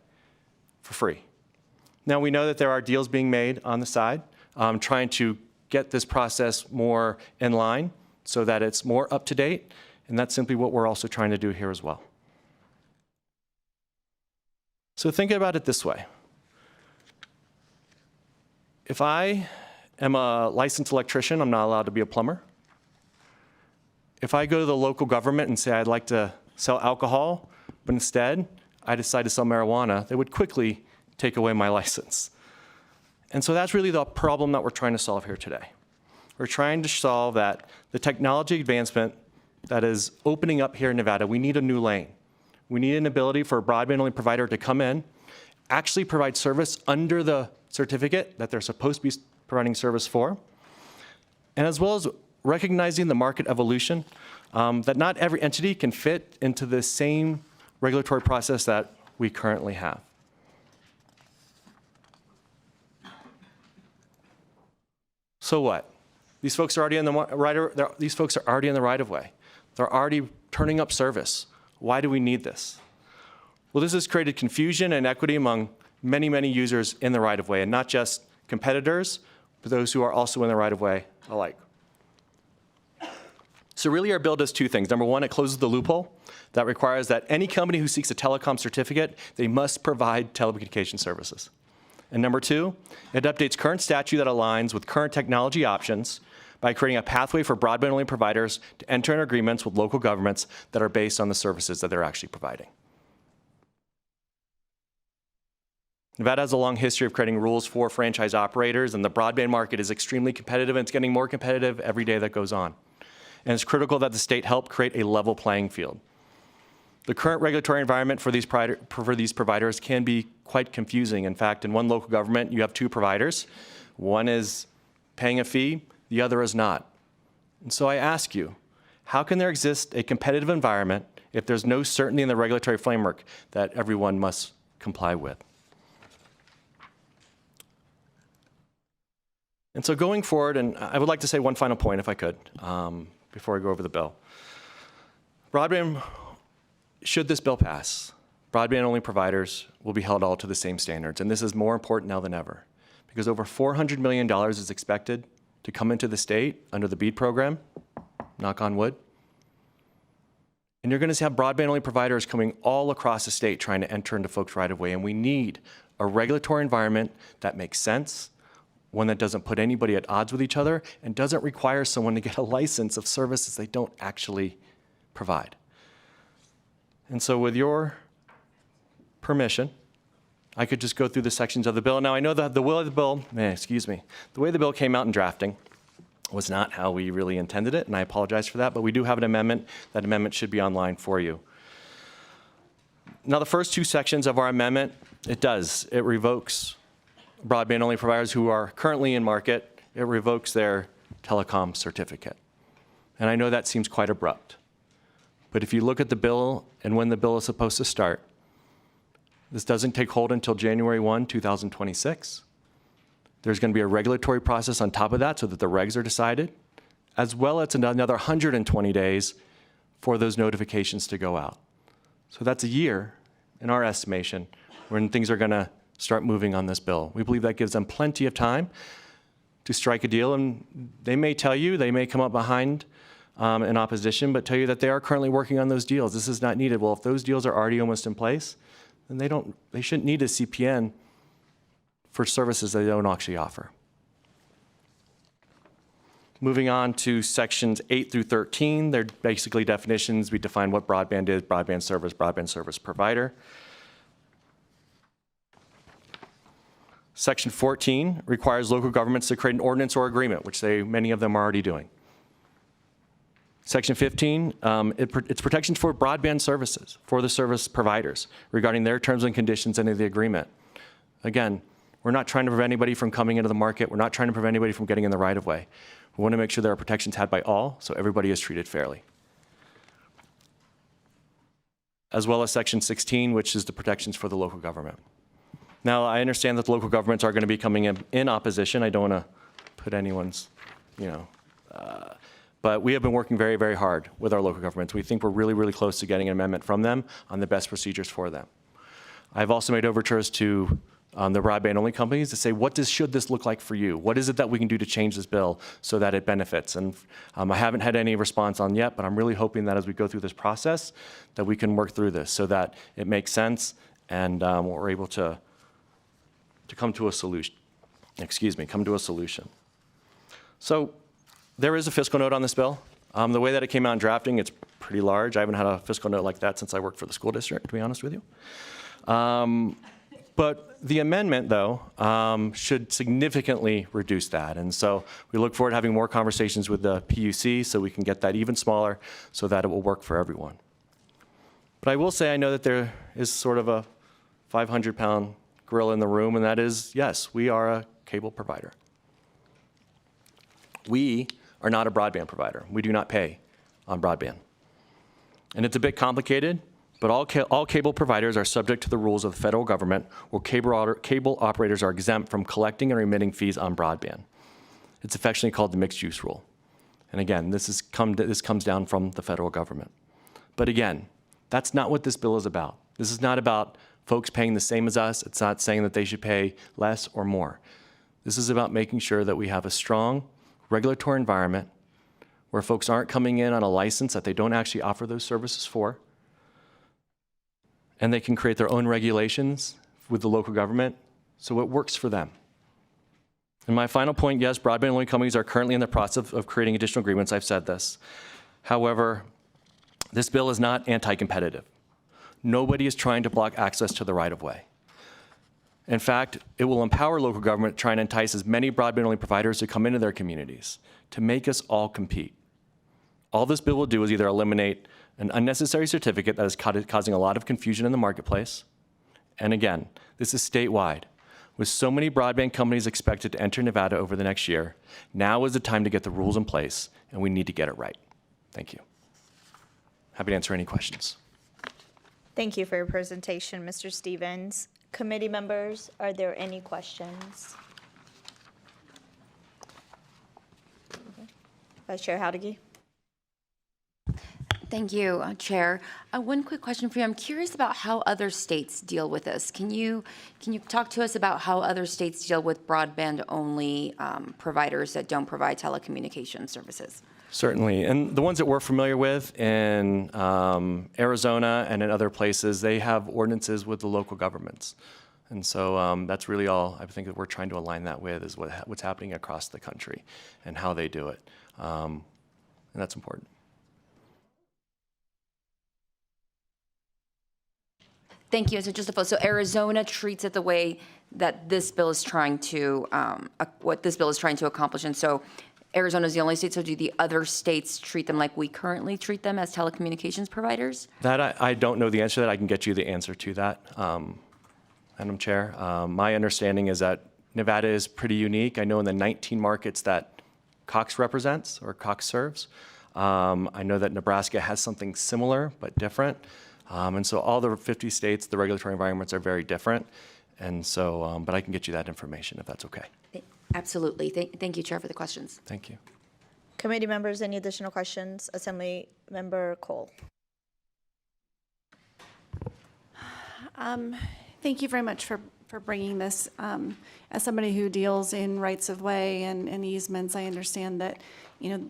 [SPEAKER 16] for free. Now, we know that there are deals being made on the side, trying to get this process more in line so that it's more up to date, and that's simply what we're also trying to do here as well. So think about it this way. If I am a licensed electrician, I'm not allowed to be a plumber. If I go to the local government and say I'd like to sell alcohol, but instead I decide to sell marijuana, they would quickly take away my license. And so that's really the problem that we're trying to solve here today. We're trying to solve that the technology advancement that is opening up here in Nevada, we need a new lane. We need an ability for a broadband-only provider to come in, actually provide service under the certificate that they're supposed to be providing service for, and as well as recognizing the market evolution, that not every entity can fit into the same regulatory process that we currently have. So what? These folks are already in the right of way. They're already turning up service. Why do we need this? Well, this has created confusion and inequity among many, many users in the right of way, and not just competitors, but those who are also in the right of way alike. So really our bill does two things. Number one, it closes the loophole that requires that any company who seeks a telecom certificate, they must provide telecommunication services. And number two, it updates current statute that aligns with current technology options by creating a pathway for broadband-only providers to enter into agreements with local governments that are based on the services that they're actually providing. Nevada has a long history of creating rules for franchise operators, and the broadband market is extremely competitive, and it's getting more competitive every day that goes on. And it's critical that the state help create a level playing field. The current regulatory environment for these providers can be quite confusing. In fact, in one local government, you have two providers. One is paying a fee, the other is not. And so I ask you, how can there exist a competitive environment if there's no certainty in the regulatory framework that everyone must comply with? And so going forward, and I would like to say one final point if I could, before I go over the bill. Broadband, should this bill pass, broadband-only providers will be held all to the same standards. And this is more important now than ever, because over $400 million is expected to come into the state under the BEAD program, knock on wood. And you're going to have broadband-only providers coming all across the state trying to enter into folks' right-of-way. And we need a regulatory environment that makes sense, one that doesn't put anybody at odds with each other, and doesn't require someone to get a license of services they don't actually provide. And so with your permission, I could just go through the sections of the bill. Now, I know that the will of the bill, the way the bill came out in drafting was not how we really intended it, and I apologize for that, but we do have an amendment. That amendment should be online for you. Now, the first two sections of our amendment, it revokes broadband-only providers who are currently in market, it revokes their telecom certificate. And I know that seems quite abrupt. But if you look at the bill and when the bill is supposed to start, this doesn't take hold until January 1, 2026. There's going to be a regulatory process on top of that so that the regs are decided, as well as another 120 days for those notifications to go out. So that's a year, in our estimation, when things are going to start moving on this bill. We believe that gives them plenty of time to strike a deal, and they may tell you, they may come up behind in opposition, but tell you that they are currently working on those deals. This is not needed. Well, if those deals are already almost in place, then they shouldn't need a CPN for services they don't actually offer. Moving on to sections 8 through 13, they're basically definitions. We define what broadband is, broadband service provider. Section 14 requires local governments to create an ordinance or agreement, which many of them are already doing. Section 15, it's protections for broadband services, for the service providers, regarding their terms and conditions under the agreement. Again, we're not trying to prevent anybody from coming into the market. We're not trying to prevent anybody from getting in the right of way. We want to make sure there are protections had by all, so everybody is treated fairly. As well as Section 16, which is the protections for the local government. Now, I understand that the local governments are going to be coming in opposition. I don't want to put anyone's, but we have been working very, very hard with our local governments. We think we're really, really close to getting an amendment from them on the best procedures for them. I've also made overtures to the broadband-only companies to say, should this look like for you? What is it that we can do to change this bill so that it benefits? And I haven't had any response on yet, but I'm really hoping that as we go through this process, that we can work through this so that it makes sense and we're able to come to a solution. Come to a solution. So there is a fiscal note on this bill. The way that it came out in drafting, it's pretty large. I haven't had a fiscal note like that since I worked for the school district, to be honest with you. But the amendment, though, should significantly reduce that. And so we look forward to having more conversations with the PUC so we can get that even smaller so that it will work for everyone. But I will say I know that there is sort of a 500-pound gorilla in the room, and that is, yes, we are a cable provider. We are not a broadband provider. We do not pay on broadband. And it's a bit complicated, but all cable providers are subject to the rules of the federal government, where cable operators are exempt from collecting and remitting fees on broadband. It's affectionately called the mixed use rule. And again, this comes down from the federal government. But again, that's not what this bill is about. This is not about folks paying the same as us. It's not saying that they should pay less or more. This is about making sure that we have a strong regulatory environment where folks aren't coming in on a license that they don't actually offer those services for, and they can create their own regulations with the local government so it works for them. And my final point, yes, broadband-only companies are currently in the process of creating additional agreements. I've said this. However, this bill is not anti-competitive. Nobody is trying to block access to the right-of-way. In fact, it will empower local government to try and entice as many broadband-only providers to come into their communities to make us all compete. All this bill will do is either eliminate an unnecessary certificate that is causing a lot of confusion in the marketplace. And again, this is statewide. With so many broadband companies expected to enter Nevada over the next year, now is the time to get the rules in place, and we need to get it right. Thank you. Happy to answer any questions.
[SPEAKER 1] Thank you for your presentation, Mr. Stevens. Committee members, are there any questions? Vice Chair Howdigi.
[SPEAKER 3] Thank you, Chair. One quick question for you. I'm curious about how other states deal with this. Can you talk to us about how other states deal with broadband-only providers that don't provide telecommunication services?
[SPEAKER 16] Certainly. And the ones that we're familiar with in Arizona and in other places, they have ordinances with the local governments. And so that's really all I think that we're trying to align that with is what's happening across the country and how they do it. And that's important.
[SPEAKER 3] Thank you. So just so Arizona treats it the way that this bill is trying to, what this bill is trying to accomplish. And so Arizona is the only state. So do the other states treat them like we currently treat them as telecommunications providers?
[SPEAKER 16] That I don't know the answer to that. I can get you the answer to that, Madam Chair. My understanding is that Nevada is pretty unique. I know in the 19 markets that Cox represents or Cox serves, I know that Nebraska has something similar but different. And so all the 50 states, the regulatory environments are very different. And so, but I can get you that information if that's okay.
[SPEAKER 3] Absolutely. Thank you, Chair, for the questions.
[SPEAKER 16] Thank you.
[SPEAKER 1] Committee members, any additional questions? Assembly Member Cole.
[SPEAKER 17] Thank you very much for bringing this. As somebody who deals in rights of way and easements, I understand that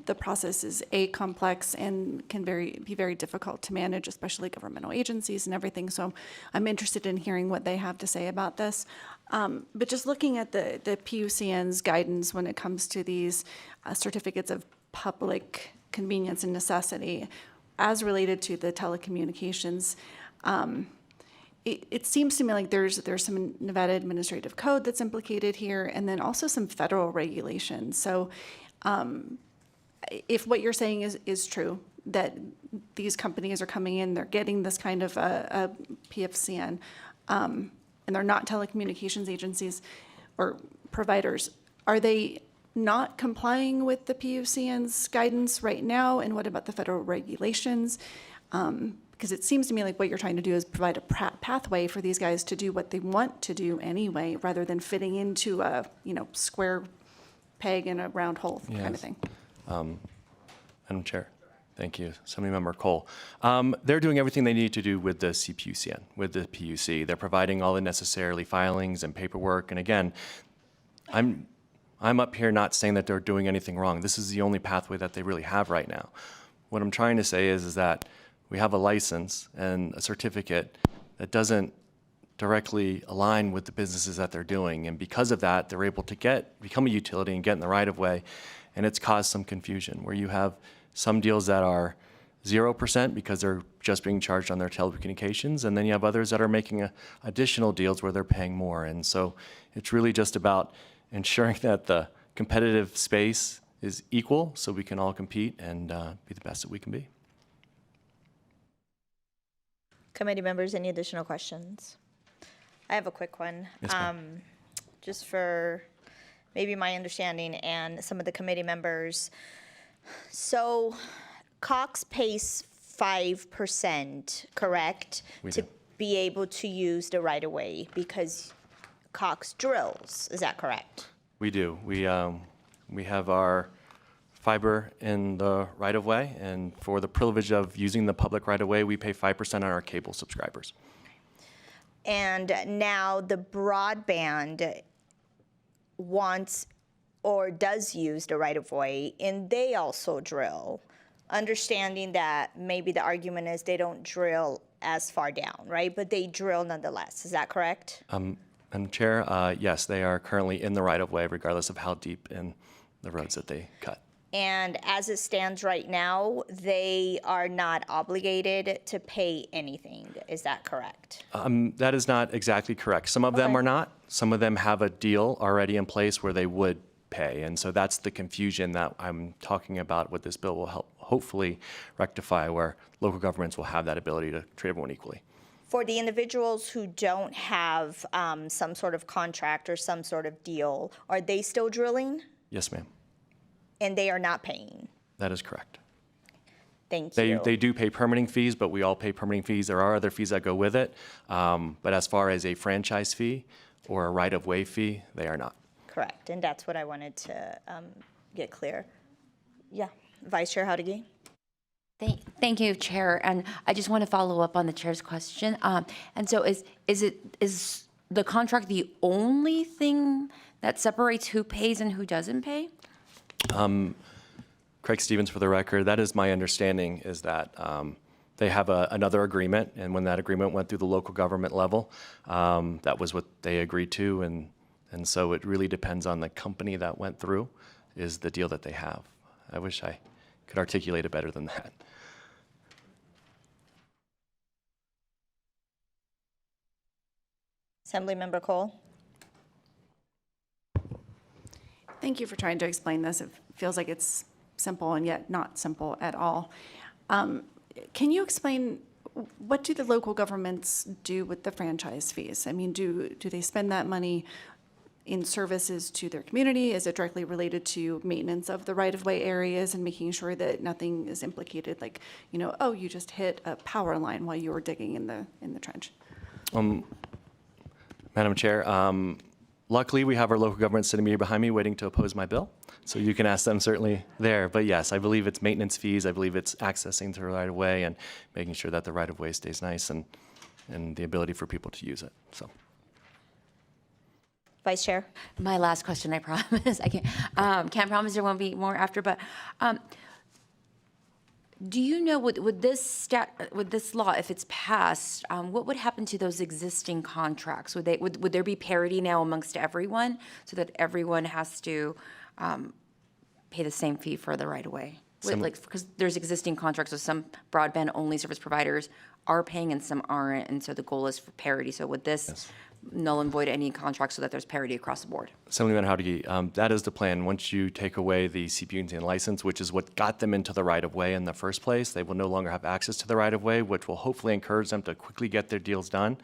[SPEAKER 17] the process is complex and can be very difficult to manage, especially governmental agencies and everything. So I'm interested in hearing what they have to say about this. But just looking at the PUCN's guidance when it comes to these certificates of public convenience and necessity, as related to the telecommunications, it seems to me like there's some Nevada administrative code that's implicated here, and then also some federal regulations. So if what you're saying is true, that these companies are coming in, they're getting this kind of a PFCN, and they're not telecommunications agencies or providers, are they not complying with the PUCN's guidance right now? And what about the federal regulations? Because it seems to me like what you're trying to do is provide a pathway for these guys to do what they want to do anyway, rather than fitting into a square peg in a round hole kind of thing.
[SPEAKER 16] Madam Chair. Thank you, Assemblymember Cole. They're doing everything they need to do with the CPUCN, with the PUC. They're providing all the necessary filings and paperwork. And again, I'm up here not saying that they're doing anything wrong. This is the only pathway that they really have right now. What I'm trying to say is that we have a license and a certificate that doesn't directly align with the businesses that they're doing. And because of that, they're able to become a utility and get in the right of way. And it's caused some confusion where you have some deals that are 0% because they're just being charged on their telecommunications. And then you have others that are making additional deals where they're paying more. And so it's really just about ensuring that the competitive space is equal so we can all compete and be the best that we can be.
[SPEAKER 1] Committee members, any additional questions? I have a quick one.
[SPEAKER 16] Yes, ma'am.
[SPEAKER 1] Just for maybe my understanding and some of the committee members. So Cox pays 5%, correct?
[SPEAKER 16] We
[SPEAKER 1] to
[SPEAKER 16] do.
[SPEAKER 1] be able to use the right-of-way because Cox drills, is that correct?
[SPEAKER 16] We do. We have our fiber in the right-of-way, and for the privilege of using the public right-of-way, we pay 5% on our cable subscribers.
[SPEAKER 1] And now the broadband wants or does use the right-of-way, and they also drill, understanding that maybe the argument is they don't drill as far down, right? But they drill nonetheless. Is that correct?
[SPEAKER 16] Madam Chair, yes, they are currently in the right-of-way regardless of how deep in the roads that they cut.
[SPEAKER 1] And as it stands right now, they are not obligated to pay anything. Is that correct?
[SPEAKER 16] That is not exactly correct. Some of them are not. Some of them have a deal already in place where they would pay. And so that's the confusion that I'm talking about. What this bill will help hopefully rectify, where local governments will have that ability to treat everyone equally.
[SPEAKER 1] For the individuals who don't have some sort of contract or some sort of deal, are they still drilling?
[SPEAKER 16] Yes, ma'am.
[SPEAKER 1] And they are not paying?
[SPEAKER 16] That is correct.
[SPEAKER 1] Thank you.
[SPEAKER 16] They do pay permitting fees, but we all pay permitting fees. There are other fees that go with it. But as far as a franchise fee or a right-of-way fee, they are not.
[SPEAKER 1] Correct, and that's what I wanted to get clear. Yeah, Vice Chair Howdigi.
[SPEAKER 3] Thank you, Chair. And I just want to follow up on the Chair's question. And so is the contract the only thing that separates who pays and who doesn't pay?
[SPEAKER 16] Craig Stevens, for the record, that is my understanding, is that they have another agreement, and when that agreement went through the local government level, that was what they agreed to, and so it really depends on the company that went through is the deal that they have. I wish I could articulate it better than that.
[SPEAKER 1] Assemblymember Cole.
[SPEAKER 17] Thank you for trying to explain this. It feels like it's simple and yet not simple at all. Can you explain, what do the local governments do with the franchise fees? I mean, do they spend that money in services to their community? Is it directly related to maintenance of the right-of-way areas and making sure that nothing is implicated, like, oh, you just hit a power line while you were digging in the trench?
[SPEAKER 16] Madam Chair, luckily we have our local government sitting here behind me waiting to oppose my bill, so you can ask them certainly there. But yes, I believe it's maintenance fees. I believe it's accessing to the right-of-way and making sure that the right-of-way stays nice and the ability for people to use it. So.
[SPEAKER 1] Vice Chair.
[SPEAKER 3] My last question, I promise. I can't promise there won't be more after, but do you know with this law, if it's passed, what would happen to those existing contracts? Would there be parity now amongst everyone, so that everyone has to pay the same fee for the right of way? Because there's existing contracts with some broadband only service providers are paying and some aren't, and so the goal is for parity. So would this null and void any contracts so that there's parity across the board?
[SPEAKER 16] Assemblyman Howdigi, that is the plan. Once you take away the CPUCN license, which is what got them into the right-of-way in the first place, they will no longer have access to the right-of-way, which will hopefully encourage them to quickly get their deals done.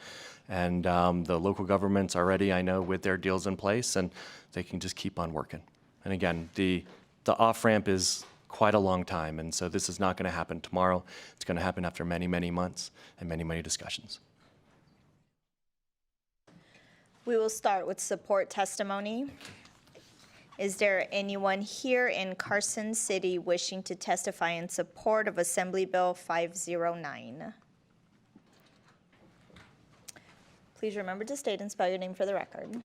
[SPEAKER 16] And the local governments already, I know, with their deals in place, and they can just keep on working. And again, the off-ramp is quite a long time, and so this is not going to happen tomorrow. It's going to happen after many, many months and many, many discussions.
[SPEAKER 1] We will start with support testimony. Is there anyone here in Carson City wishing to testify in support of Assembly Bill 509? Please remember to state and spell your name for the record.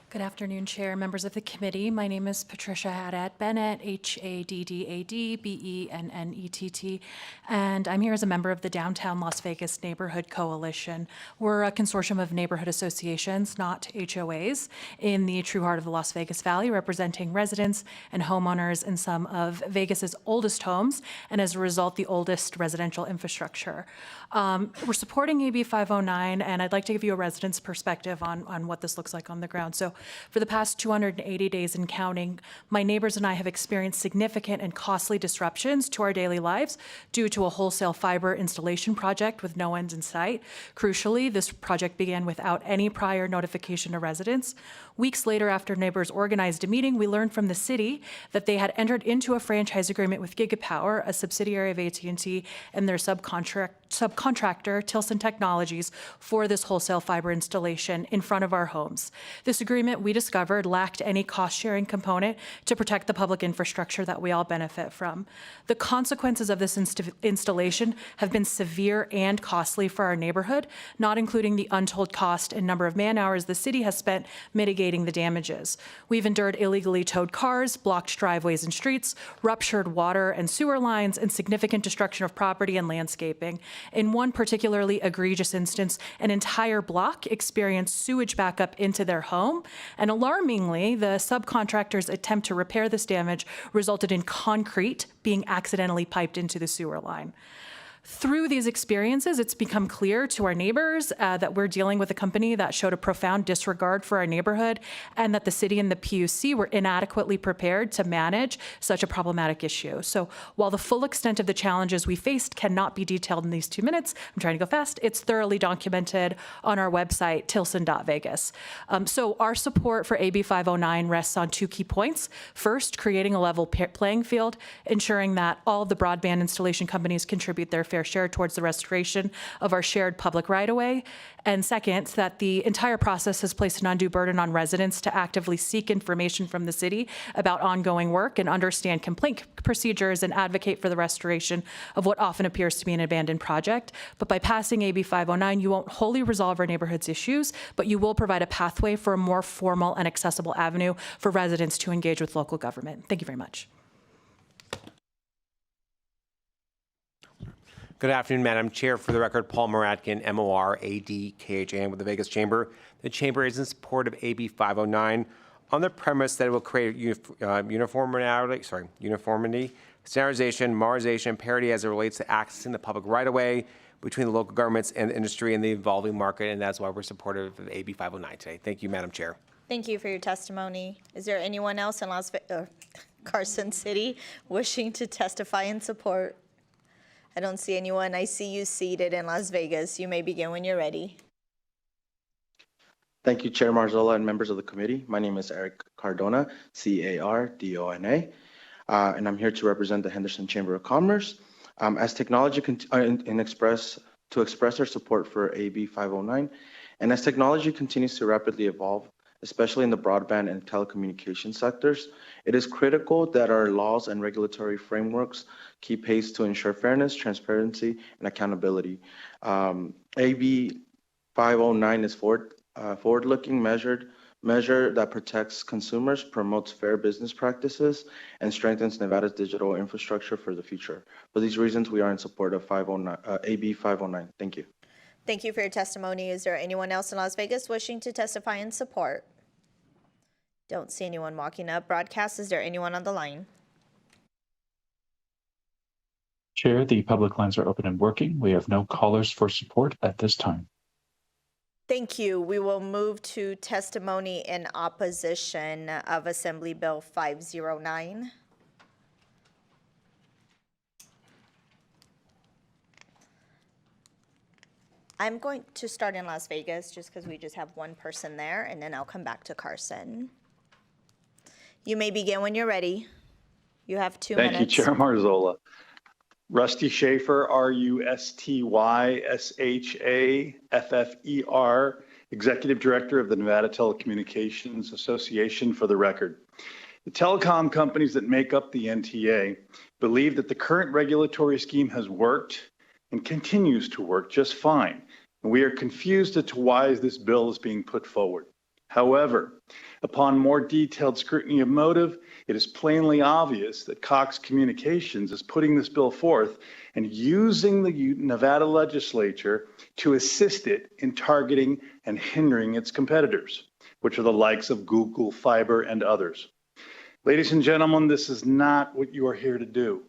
[SPEAKER 2] Good afternoon, Chair, members of the committee. My name is Patricia Haddad Bennett, Haddad-Bennett, and I'm here as a member of the Downtown Las Vegas Neighborhood Coalition. We're a consortium of neighborhood associations, not HOAs, in the true heart of the Las Vegas Valley, representing residents and homeowners in some of Vegas's oldest homes, and as a result, the oldest residential infrastructure. We're supporting AB 509, and I'd like to give you a resident's perspective on what this looks like on the ground. So for the past 280 days and counting, my neighbors and I have experienced significant and costly disruptions to our daily lives due to a wholesale fiber installation project with no end in sight. Crucially, this project began without any prior notification to residents. Weeks later, after neighbors organized a meeting, we learned from the city that they had entered into a franchise agreement with Gigapower, a subsidiary of AT&T, and their subcontractor, Tilson Technologies, for this wholesale fiber installation in front of our homes. This agreement, we discovered, lacked any cost-sharing component to protect the public infrastructure that we all benefit from. The consequences of this installation have been severe and costly for our neighborhood, not including the untold cost and number of man-hours the city has spent mitigating the damages. We've endured illegally towed cars, blocked driveways and streets, ruptured water and sewer lines, and significant destruction of property and landscaping. In one particularly egregious instance, an entire block experienced sewage backup into their home, and alarmingly, the subcontractor's attempt to repair this damage resulted in concrete being accidentally piped into the sewer line. Through these experiences, it's become clear to our neighbors that we're dealing with a company that showed a profound disregard for our neighborhood, and that the city and the PUC were inadequately prepared to manage such a problematic issue. So while the full extent of the challenges we faced cannot be detailed in these 2 minutes, I'm trying to go fast, it's thoroughly documented on our website, tilson.vegas. So our support for AB 509 rests on 2 key points. First, creating a level playing field, ensuring that all of the broadband installation companies contribute their fair share towards the restoration of our shared public right-of-way. And second, that the entire process has placed an undue burden on residents to actively seek information from the city about ongoing work and understand complaint procedures and advocate for the restoration of what often appears to be an abandoned project. But by passing AB 509, you won't wholly resolve our neighborhood's issues, but you will provide a pathway for a more formal and accessible avenue for residents to engage with local government. Thank you very much.
[SPEAKER 5] Good afternoon, Madam Chair. For the record, Paul Moratkin, MOR-AD-KHAN with the Vegas Chamber. The Chamber is in support of AB 509 on the premise that it will create uniformity, standardization, modernization, parity as it relates to accessing the public right-of-way between the local governments and the industry and the evolving market, and that's why we're supportive of AB 509 today. Thank you, Madam Chair.
[SPEAKER 1] Thank you for your testimony. Is there anyone else in Carson City wishing to testify in support? I don't see anyone. I see you seated in Las Vegas. You may begin when you're ready.
[SPEAKER 10] Thank you, Chair Marzola and members of the committee. My name is Eric Cardona, C-A-R-D-O-N-A, and I'm here to represent the Henderson Chamber of Commerce. As technology express our support for AB 509, and as technology continues to rapidly evolve, especially in the broadband and telecommunications sectors, it is critical that our laws and regulatory frameworks keep pace to ensure fairness, transparency, and accountability. AB 509 is forward-looking measure that protects consumers, promotes fair business practices, and strengthens Nevada's digital infrastructure for the future. For these reasons, we are in support of AB 509. Thank you.
[SPEAKER 1] Thank you for your testimony. Is there anyone else in Las Vegas wishing to testify in support? Don't see anyone walking up. Broadcast, is there anyone on the line?
[SPEAKER 26] Chair, the public lines are open and working. We have no callers for support at this time.
[SPEAKER 1] Thank you. We will move to testimony in opposition of Assembly Bill 509. I'm going to start in Las Vegas just because we just have one person there, and then I'll come back to Carson. You may begin when you're ready. You have 2 minutes.
[SPEAKER 18] Thank you, Chair Marzola.
[SPEAKER 4] Rusty Schaefer, RUSTYSHAFFER, Executive Director of the Nevada Telecommunications Association, for the record. The telecom companies that make up the NTA believe that the current regulatory scheme has worked and continues to work just fine, and we are confused as to why this bill is being put forward. However, upon more detailed scrutiny of motive, it is plainly obvious that Cox Communications is putting this bill forth and using the Nevada Legislature to assist it in targeting and hindering its competitors, which are the likes of Google Fiber and others. Ladies and gentlemen, this is not what you are here to do.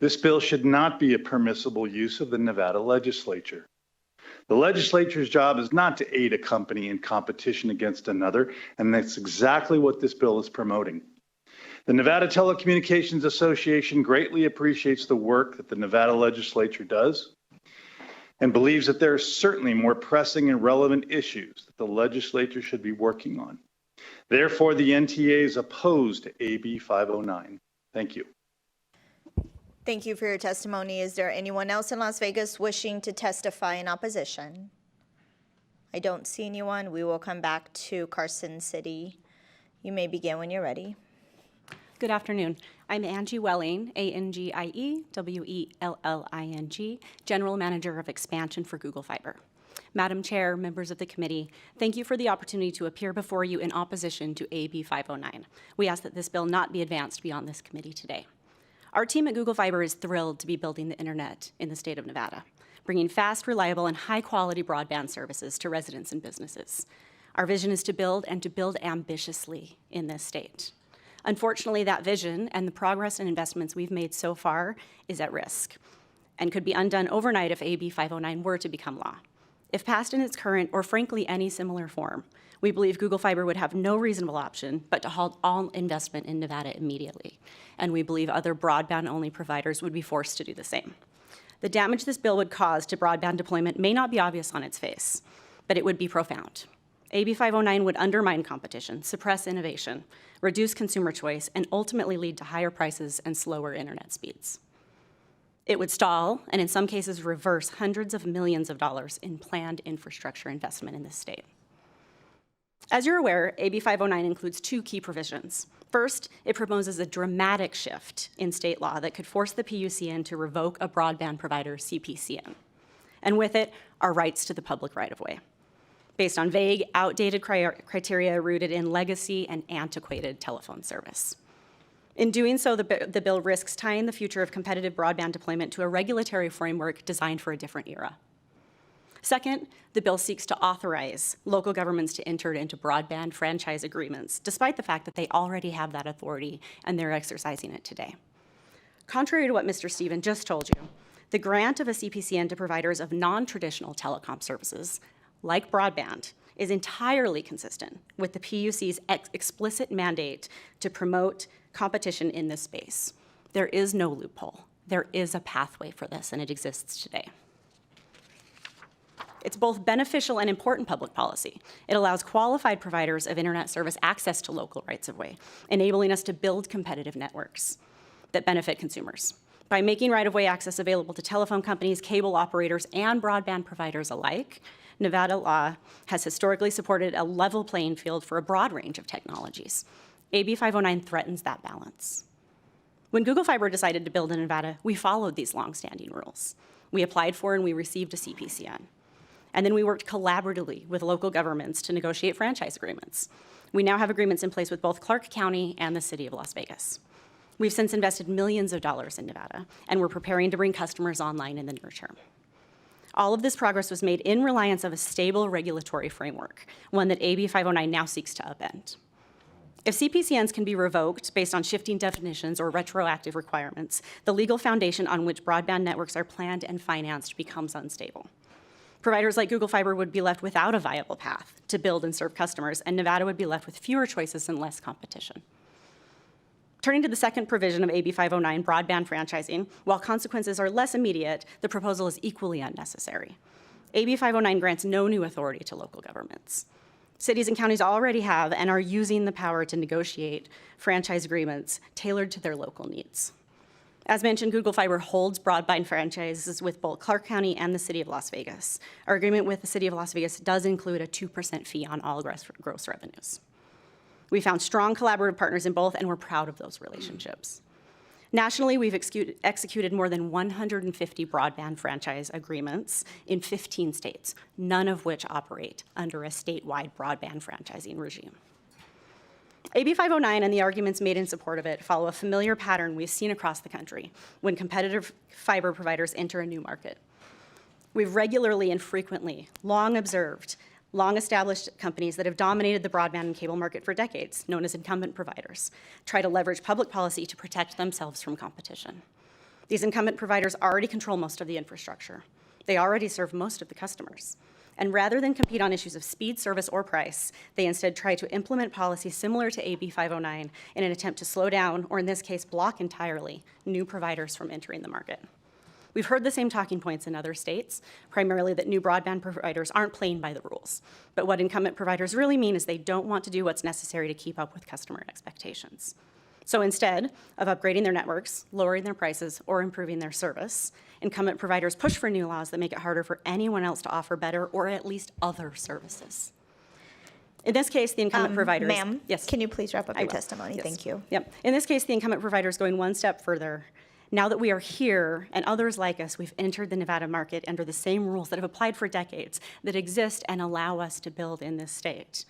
[SPEAKER 4] This bill should not be a permissible use of the Nevada Legislature. The legislature's job is not to aid a company in competition against another, and that's exactly what this bill is promoting. The Nevada Telecommunications Association greatly appreciates the work that the Nevada Legislature does and believes that there are certainly more pressing and relevant issues that the legislature should be working on. Therefore, the NTA is opposed to AB 509. Thank you.
[SPEAKER 1] Thank you for your testimony. Is there anyone else in Las Vegas wishing to testify in opposition? I don't see anyone. We will come back to Carson City. You may begin when you're ready.
[SPEAKER 18] Good afternoon. I'm Angie Welling, ANGIE-WELLING, General Manager of Expansion for Google Fiber. Madam Chair, members of the committee, thank you for the opportunity to appear before you in opposition to AB 509. We ask that this bill not be advanced beyond this committee today. Our team at Google Fiber is thrilled to be building the internet in the state of Nevada, bringing fast, reliable, and high-quality broadband services to residents and businesses. Our vision is to build ambitiously in this state. Unfortunately, that vision and the progress and investments we've made so far is at risk and could be undone overnight if AB 509 were to become law. If passed in its current or frankly any similar form, we believe Google Fiber would have no reasonable option but to halt all investment in Nevada immediately, and we believe other broadband-only providers would be forced to do the same. The damage this bill would cause to broadband deployment may not be obvious on its face, but it would be profound. AB 509 would undermine competition, suppress innovation, reduce consumer choice, and ultimately lead to higher prices and slower internet speeds. It would stall, and in some cases reverse, hundreds of millions of dollars in planned infrastructure investment in this state. As you're aware, AB 509 includes two key provisions. First, it proposes a dramatic shift in state law that could force the PUCN to revoke a broadband provider's CPCN, and with it, our rights to the public right-of-way, based on vague, outdated criteria rooted in legacy and antiquated telephone service. In doing so, the bill risks tying the future of competitive broadband deployment to a regulatory framework designed for a different era. Second, the bill seeks to authorize local governments to enter into broadband franchise agreements, despite the fact that they already have that authority and they're exercising it today. Contrary to what Mr. Stephen just told you, the grant of a CPCN to providers of non-traditional telecom services, like broadband, is entirely consistent with the PUC's explicit mandate to promote competition in this space. There is no loophole. There is a pathway for this, and it exists today. It's both beneficial and important public policy. It allows qualified providers of internet service access to local rights-of-way, enabling us to build competitive networks that benefit consumers. By making right-of-way access available to telephone companies, cable operators, and broadband providers alike, Nevada law has historically supported a level playing field for a broad range of technologies. AB 509 threatens that balance. When Google Fiber decided to build in Nevada, we followed these longstanding rules. We applied for and we received a CPCN. And then we worked collaboratively with local governments to negotiate franchise agreements. We now have agreements in place with both Clark County and the city of Las Vegas. We've since invested millions of dollars in Nevada, and we're preparing to bring customers online in the near term. All of this progress was made in reliance of a stable regulatory framework, one that AB 509 now seeks to upend. If CPCNs can be revoked based on shifting definitions or retroactive requirements, the legal foundation on which broadband networks are planned and financed becomes unstable. Providers like Google Fiber would be left without a viable path to build and serve customers, and Nevada would be left with fewer choices and less competition. Turning to the second provision of AB 509, broadband franchising, while consequences are less immediate, the proposal is equally unnecessary. AB 509 grants no new authority to local governments. Cities and counties already have and are using the power to negotiate franchise agreements tailored to their local needs. As mentioned, Google Fiber holds broadband franchises with both Clark County and the City of Las Vegas. Our agreement with the City of Las Vegas does include a 2% fee on all gross revenues. We found strong collaborative partners in both, and we're proud of those relationships. Nationally, we've executed more than 150 broadband franchise agreements in 15 states, none of which operate under a statewide broadband franchising regime. AB 509 and the arguments made in support of it follow a familiar pattern we've seen across the country when competitive fiber providers enter a new market. We've regularly and frequently long observed long-established companies that have dominated the broadband and cable market for decades, known as incumbent providers, try to leverage public policy to protect themselves from competition. These incumbent providers already control most of the infrastructure. They already serve most of the customers. And rather than compete on issues of speed, service, or price, they instead try to implement policies similar to AB 509 in an attempt to slow down, or in this case, block entirely, new providers from entering the market. We've heard the same talking points in other states, primarily that new broadband providers aren't playing by the rules. But what incumbent providers really mean is they don't want to do what's necessary to keep up with customer expectations. So instead of upgrading their networks, lowering their prices, or improving their service, incumbent providers push for new laws that make it harder for anyone else to offer better or at least other services. In this case, the incumbent providers—
[SPEAKER 1] Ma'am,
[SPEAKER 18] yes.
[SPEAKER 1] can you please wrap up
[SPEAKER 18] I
[SPEAKER 1] your
[SPEAKER 18] will.
[SPEAKER 1] testimony?
[SPEAKER 18] Yes.
[SPEAKER 1] Thank you.
[SPEAKER 18] Yep. In this case, the incumbent provider is going one step further. Now that we are here and others like us, we've entered the Nevada market under the same rules that have applied for decades that exist and allow us to build in this state.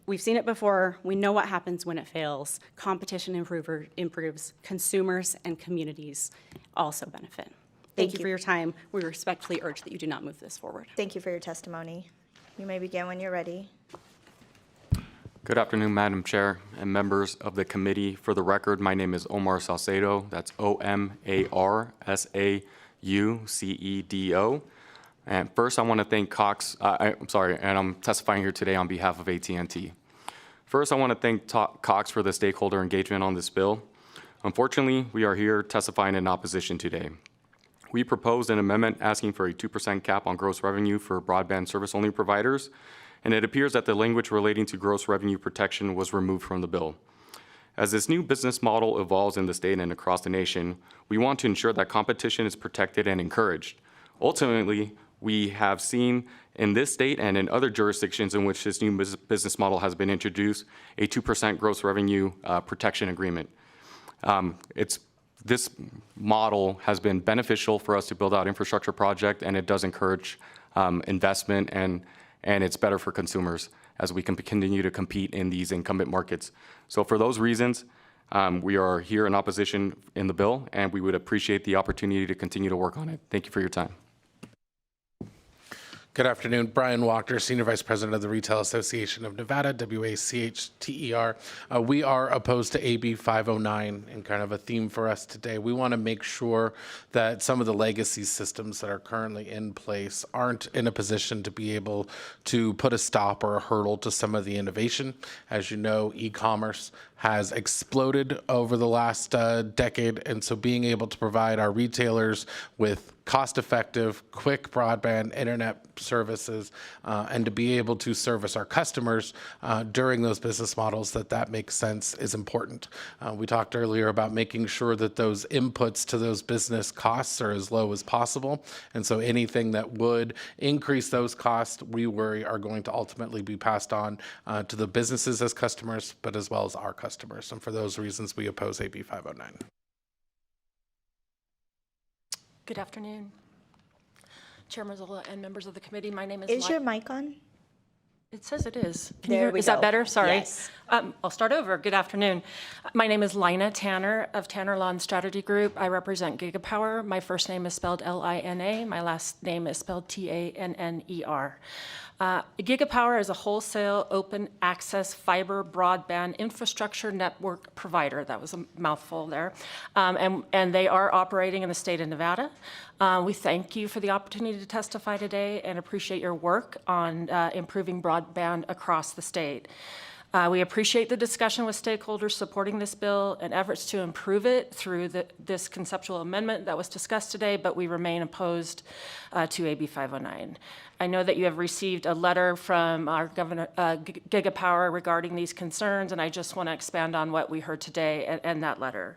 [SPEAKER 18] We've seen it before. We know what happens when it fails. Competition improves. Consumers and communities also benefit. Thank you for your time. We respectfully urge that you do not move this forward.
[SPEAKER 1] Thank you for your testimony. You may begin when you're ready.
[SPEAKER 6] Good afternoon, Madam Chair and members of the committee. For the record, my name is Omar Salcedo. That's OMARSAUCEDO. And first, I want to thank Cox. And I'm testifying here today on behalf of AT&T. First, I want to thank Cox for the stakeholder engagement on this bill. Unfortunately, we are here testifying in opposition today. We proposed an amendment asking for a 2% cap on gross revenue for broadband service-only providers, and it appears that the language relating to gross revenue protection was removed from the bill. As this new business model evolves in the state and across the nation, we want to ensure that competition is protected and encouraged. Ultimately, we have seen in this state and in other jurisdictions in which this new business model has been introduced, a 2% gross revenue protection agreement. This model has been beneficial for us to build out infrastructure project, and it does encourage investment, and it's better for consumers as we can continue to compete in these incumbent markets. So for those reasons, we are here in opposition in the bill, and we would appreciate the opportunity to continue to work on it. Thank you for your time.
[SPEAKER 8] Good afternoon. Brian Walker, Senior Vice President of the Retail Association of Nevada, WACHTER. We are opposed to AB 509, and kind of a theme for us today. We want to make sure that some of the legacy systems that are currently in place aren't in a position to be able to put a stop or a hurdle to some of the innovation. As you know, e-commerce has exploded over the last decade, and so being able to provide our retailers with cost-effective, quick broadband internet services, and to be able to service our customers during those business models that makes sense is important. We talked earlier about making sure that those inputs to those business costs are as low as possible, and so anything that would increase those costs, we worry are going to ultimately be passed on to the businesses as customers, but as well as our customers. And for those reasons, we oppose AB 509.
[SPEAKER 27] Good afternoon, Chair Marzola and members of the committee. My name is—
[SPEAKER 1] Is your mic on?
[SPEAKER 27] It says it is.
[SPEAKER 1] Is
[SPEAKER 27] that better? Sorry.
[SPEAKER 1] Yes.
[SPEAKER 27] I'll start over. Good afternoon. My name is Lina Tanner of Tanner Law and Strategy Group. I represent GigaPower. My first name is spelled Lina. My last name is spelled Tanner. GigaPower is a wholesale open access fiber broadband infrastructure network provider. That was a mouthful there. And they are operating in the state of Nevada. We thank you for the opportunity to testify today and appreciate your work on improving broadband across the state. We appreciate the discussion with stakeholders supporting this bill and efforts to improve it through this conceptual amendment that was discussed today, but we remain opposed to AB 509. I know that you have received a letter from our Governor GigaPower regarding these concerns, and I just want to expand on what we heard today and that letter.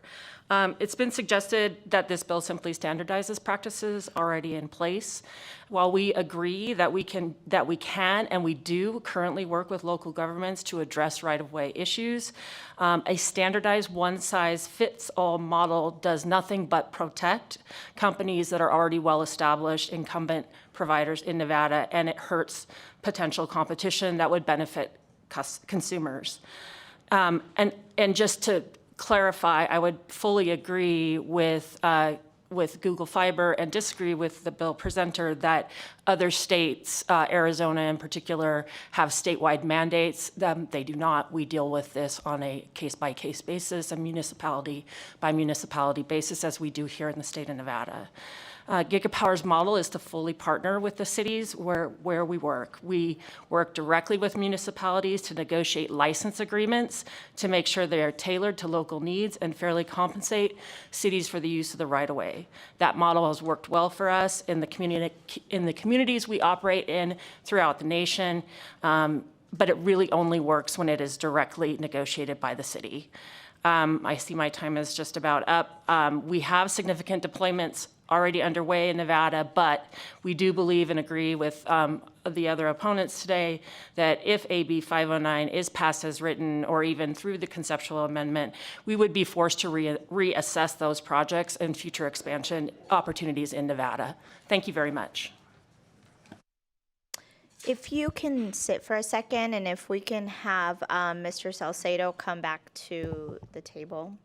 [SPEAKER 27] It's been suggested that this bill simply standardizes practices already in place. While we agree that we can and we do currently work with local governments to address right-of-way issues, a standardized one-size-fits-all model does nothing but protect companies that are already well-established incumbent providers in Nevada, and it hurts potential competition that would benefit consumers. And just to clarify, I would fully agree with Google Fiber and disagree with the bill presenter that other states, Arizona in particular, have statewide mandates. They do not. We deal with this on a case-by-case basis, a municipality-by-municipality basis, as we do here in the state of Nevada. Gigapower's model is to fully partner with the cities where we work. We work directly with municipalities to negotiate license agreements to make sure they are tailored to local needs and fairly compensate cities for the use of the right-of-way. That model has worked well for us in the communities we operate in throughout the nation, but it really only works when it is directly negotiated by the city. I see my time is just about up. We have significant deployments already underway in Nevada, but we do believe and agree with the other opponents today that if AB 509 is passed as written, or even through the conceptual amendment, we would be forced to reassess those projects and future expansion opportunities in Nevada. Thank you very much.
[SPEAKER 1] If you can sit for a second, and if we can have Mr. Salcedo come back to the table.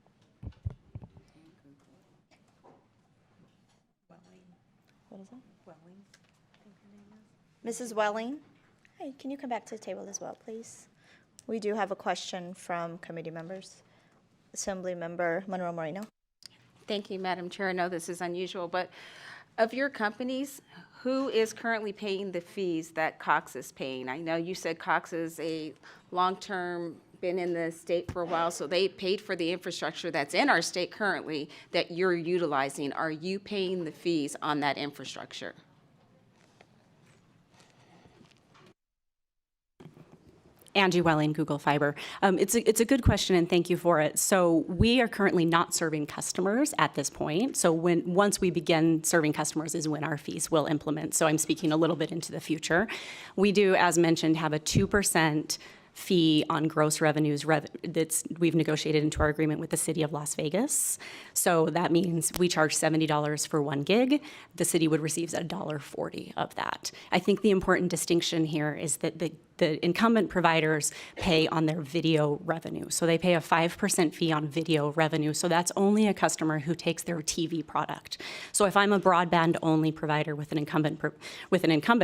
[SPEAKER 1] What is that? Welling. Mrs. Welling, hi, can you come back to the table as well, please? We do have a question from committee members. Assembly Member Monroe Moreno.
[SPEAKER 9] Thank you, Madam Chair. I know this is unusual, but of your companies, who is currently paying the fees that Cox is paying? I know you said Cox is a long-term, been in the state for a while, so they paid for the infrastructure that's in our state currently that you're utilizing. Are you paying the fees on that infrastructure?
[SPEAKER 18] Angie Welling, Google Fiber. It's a good question, and thank you for it. So we are currently not serving customers at this point. So once we begin serving customers is when our fees will implement. So I'm speaking a little bit into the future. We do, as mentioned, have a 2% fee on gross revenues we've negotiated into our agreement with the city of Las Vegas. So that means we charge $70 for 1 gig. The city would receive $1.40 of that. I think the important distinction here is that the incumbent providers pay on their video revenue. So they pay a 5% fee on video revenue. So that's only a customer who takes their TV product. So if I'm a broadband only provider with an incumbent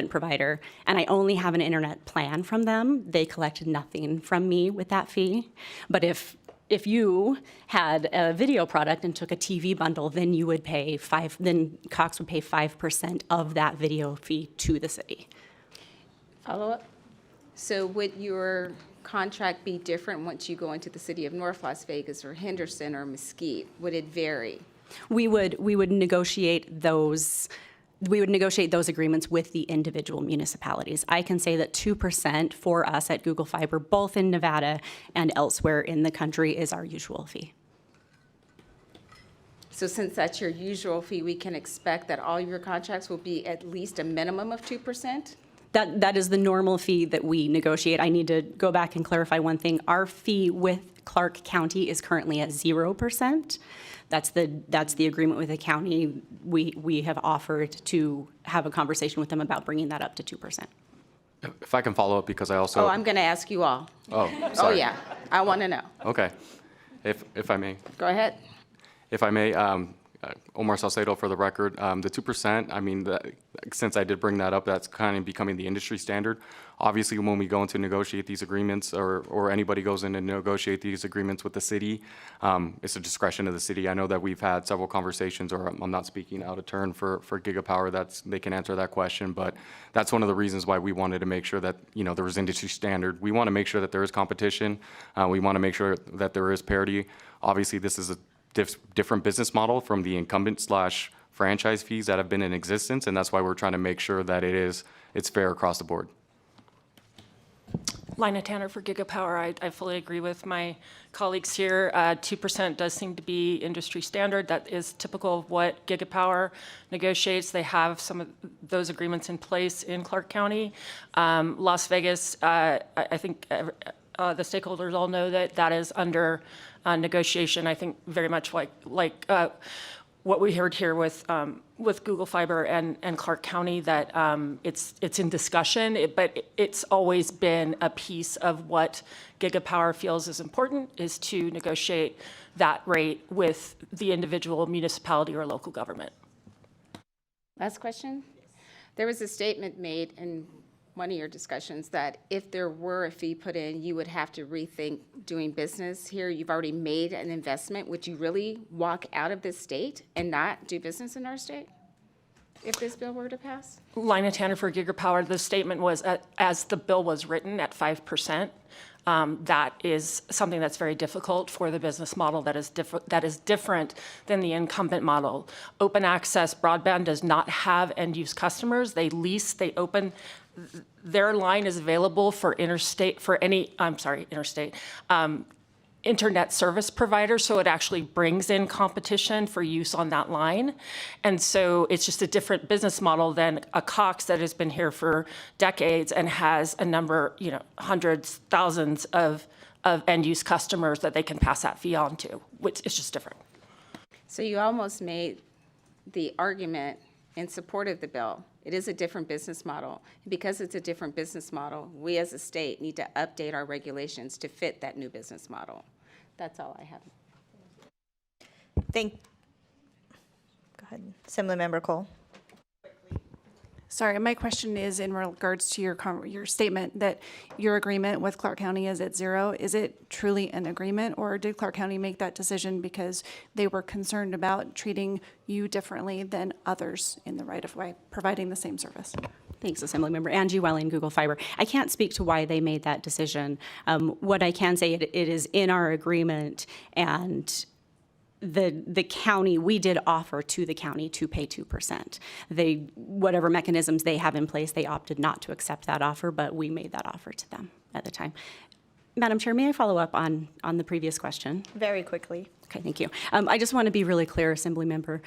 [SPEAKER 18] provider and I only have an internet plan from them, they collect nothing from me with that fee. But if you had a video product and took a TV bundle, then you would pay then Cox would pay 5% of that video fee to the city.
[SPEAKER 9] Follow up? So would your contract be different once you go into the city of North Las Vegas or Henderson or Mesquite? Would it vary?
[SPEAKER 18] We would negotiate those. We would negotiate those agreements with the individual municipalities. I can say that 2% for us at Google Fiber, both in Nevada and elsewhere in the country, is our usual fee.
[SPEAKER 9] So since that's your usual fee, we can expect that all your contracts will be at least a minimum of 2%?
[SPEAKER 18] That is the normal fee that we negotiate. I need to go back and clarify one thing. Our fee with Clark County is currently at 0%. That's the agreement with the county. We have offered to have a conversation with them about bringing that up to 2%.
[SPEAKER 6] If I can follow up, because I also...
[SPEAKER 9] Oh, I'm going to ask you all.
[SPEAKER 6] Oh, sorry.
[SPEAKER 9] Oh, yeah. I want to know.
[SPEAKER 6] Okay. If I may.
[SPEAKER 9] Go ahead.
[SPEAKER 6] If I may, Omar Salcedo for the record. The 2%, I mean, since I did bring that up, that's kind of becoming the industry standard. Obviously, when we go into negotiate these agreements, or anybody goes in and negotiate these agreements with the city, it's a discretion of the city. I know that we've had several conversations, or I'm not speaking out of turn for Gigapower, they can answer that question, but that's one of the reasons why we wanted to make sure that, there was industry standard. We want to make sure that there is competition. We want to make sure that there is parity. Obviously, this is a different business model from the incumbent/franchise fees that have been in existence, and that's why we're trying to make sure that it's fair across the board.
[SPEAKER 27] Lina Tanner for Gigapower. I fully agree with my colleagues here. 2% does seem to be industry standard. That is typical of what Gigapower negotiates. They have some of those agreements in place in Clark County. Las Vegas, I think the stakeholders all know that that is under negotiation. I think very much like what we heard here with Google Fiber and Clark County, that it's in discussion, but it's always been a piece of what Gigapower feels is important, is to negotiate that rate with the individual municipality or local government.
[SPEAKER 9] Last question. There was a statement made in one of your discussions that if there were a fee put in, you would have to rethink doing business here. You've already made an investment. Would you really walk out of this state and not do business in our state if this bill were to pass?
[SPEAKER 27] Lina Tanner for Gigapower, the statement was, as the bill was written, at 5%. That is something that's very difficult for the business model that is different than the incumbent model. Open access broadband does not have end-use customers. They lease, they open. Their line is available for internet service providers, so it actually brings in competition for use on that line. And so it's just a different business model than a Cox that has been here for decades and has a number, hundreds, thousands of end-use customers that they can pass that fee on to, which is just different.
[SPEAKER 9] So you almost made the argument in support of the bill. It is a different business model. And because it's a different business model, we as a state need to update our regulations to fit that new business model. That's all I have.
[SPEAKER 1] Go ahead. Assemblymember Cole.
[SPEAKER 17] Sorry, my question is in regards to your statement that your agreement with Clark County is at 0. Is it truly an agreement, or did Clark County make that decision because they were concerned about treating you differently than others in the right-of-way, providing the same service?
[SPEAKER 18] Thanks, Assemblymember. Angie Welling, Google Fiber. I can't speak to why they made that decision. What I can say, it is in our agreement, and the county, we did offer to the county to pay 2%. Whatever mechanisms they have in place, they opted not to accept that offer, but we made that offer to them at the time. Madam Chair, may I follow up on the previous question?
[SPEAKER 1] Very quickly.
[SPEAKER 18] Okay, thank you. I just want to be really clear, Assemblymember.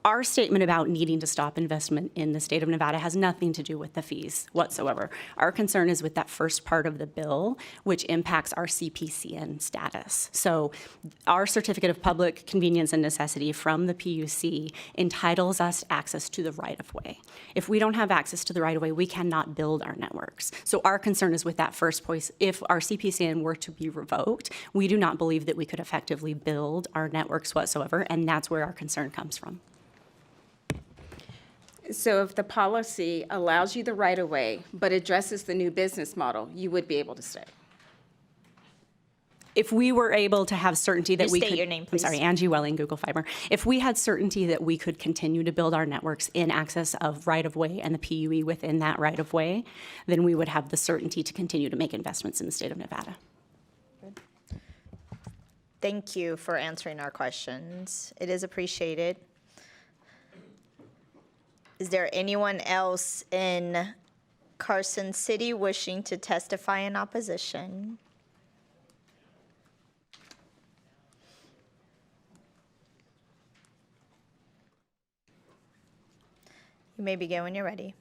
[SPEAKER 18] Our statement about needing to stop investment in the state of Nevada has nothing to do with the fees whatsoever. Our concern is with that first part of the bill, which impacts our CPCN status. So our Certificate of Public Convenience and Necessity from the PUC entitles us access to the right-of-way. If we don't have access to the right-of-way, we cannot build our networks. So our concern is with that first point. If our CPCN were to be revoked, we do not believe that we could effectively build our networks whatsoever, and that's where our concern comes from.
[SPEAKER 9] So if the policy allows you the right-of-way, but addresses the new business model, you would be able to stay?
[SPEAKER 18] If we were able to have certainty that we could—
[SPEAKER 1] State your name, please.
[SPEAKER 18] I'm sorry, Angie Welling, Google Fiber. If we had certainty that we could continue to build our networks in access of right-of-way and the PUE within that right-of-way, then we would have the certainty to continue to make investments in the state of Nevada.
[SPEAKER 1] Thank you for answering our questions. It is appreciated. Is there anyone else in Carson City wishing to testify in opposition? You may begin when you're ready.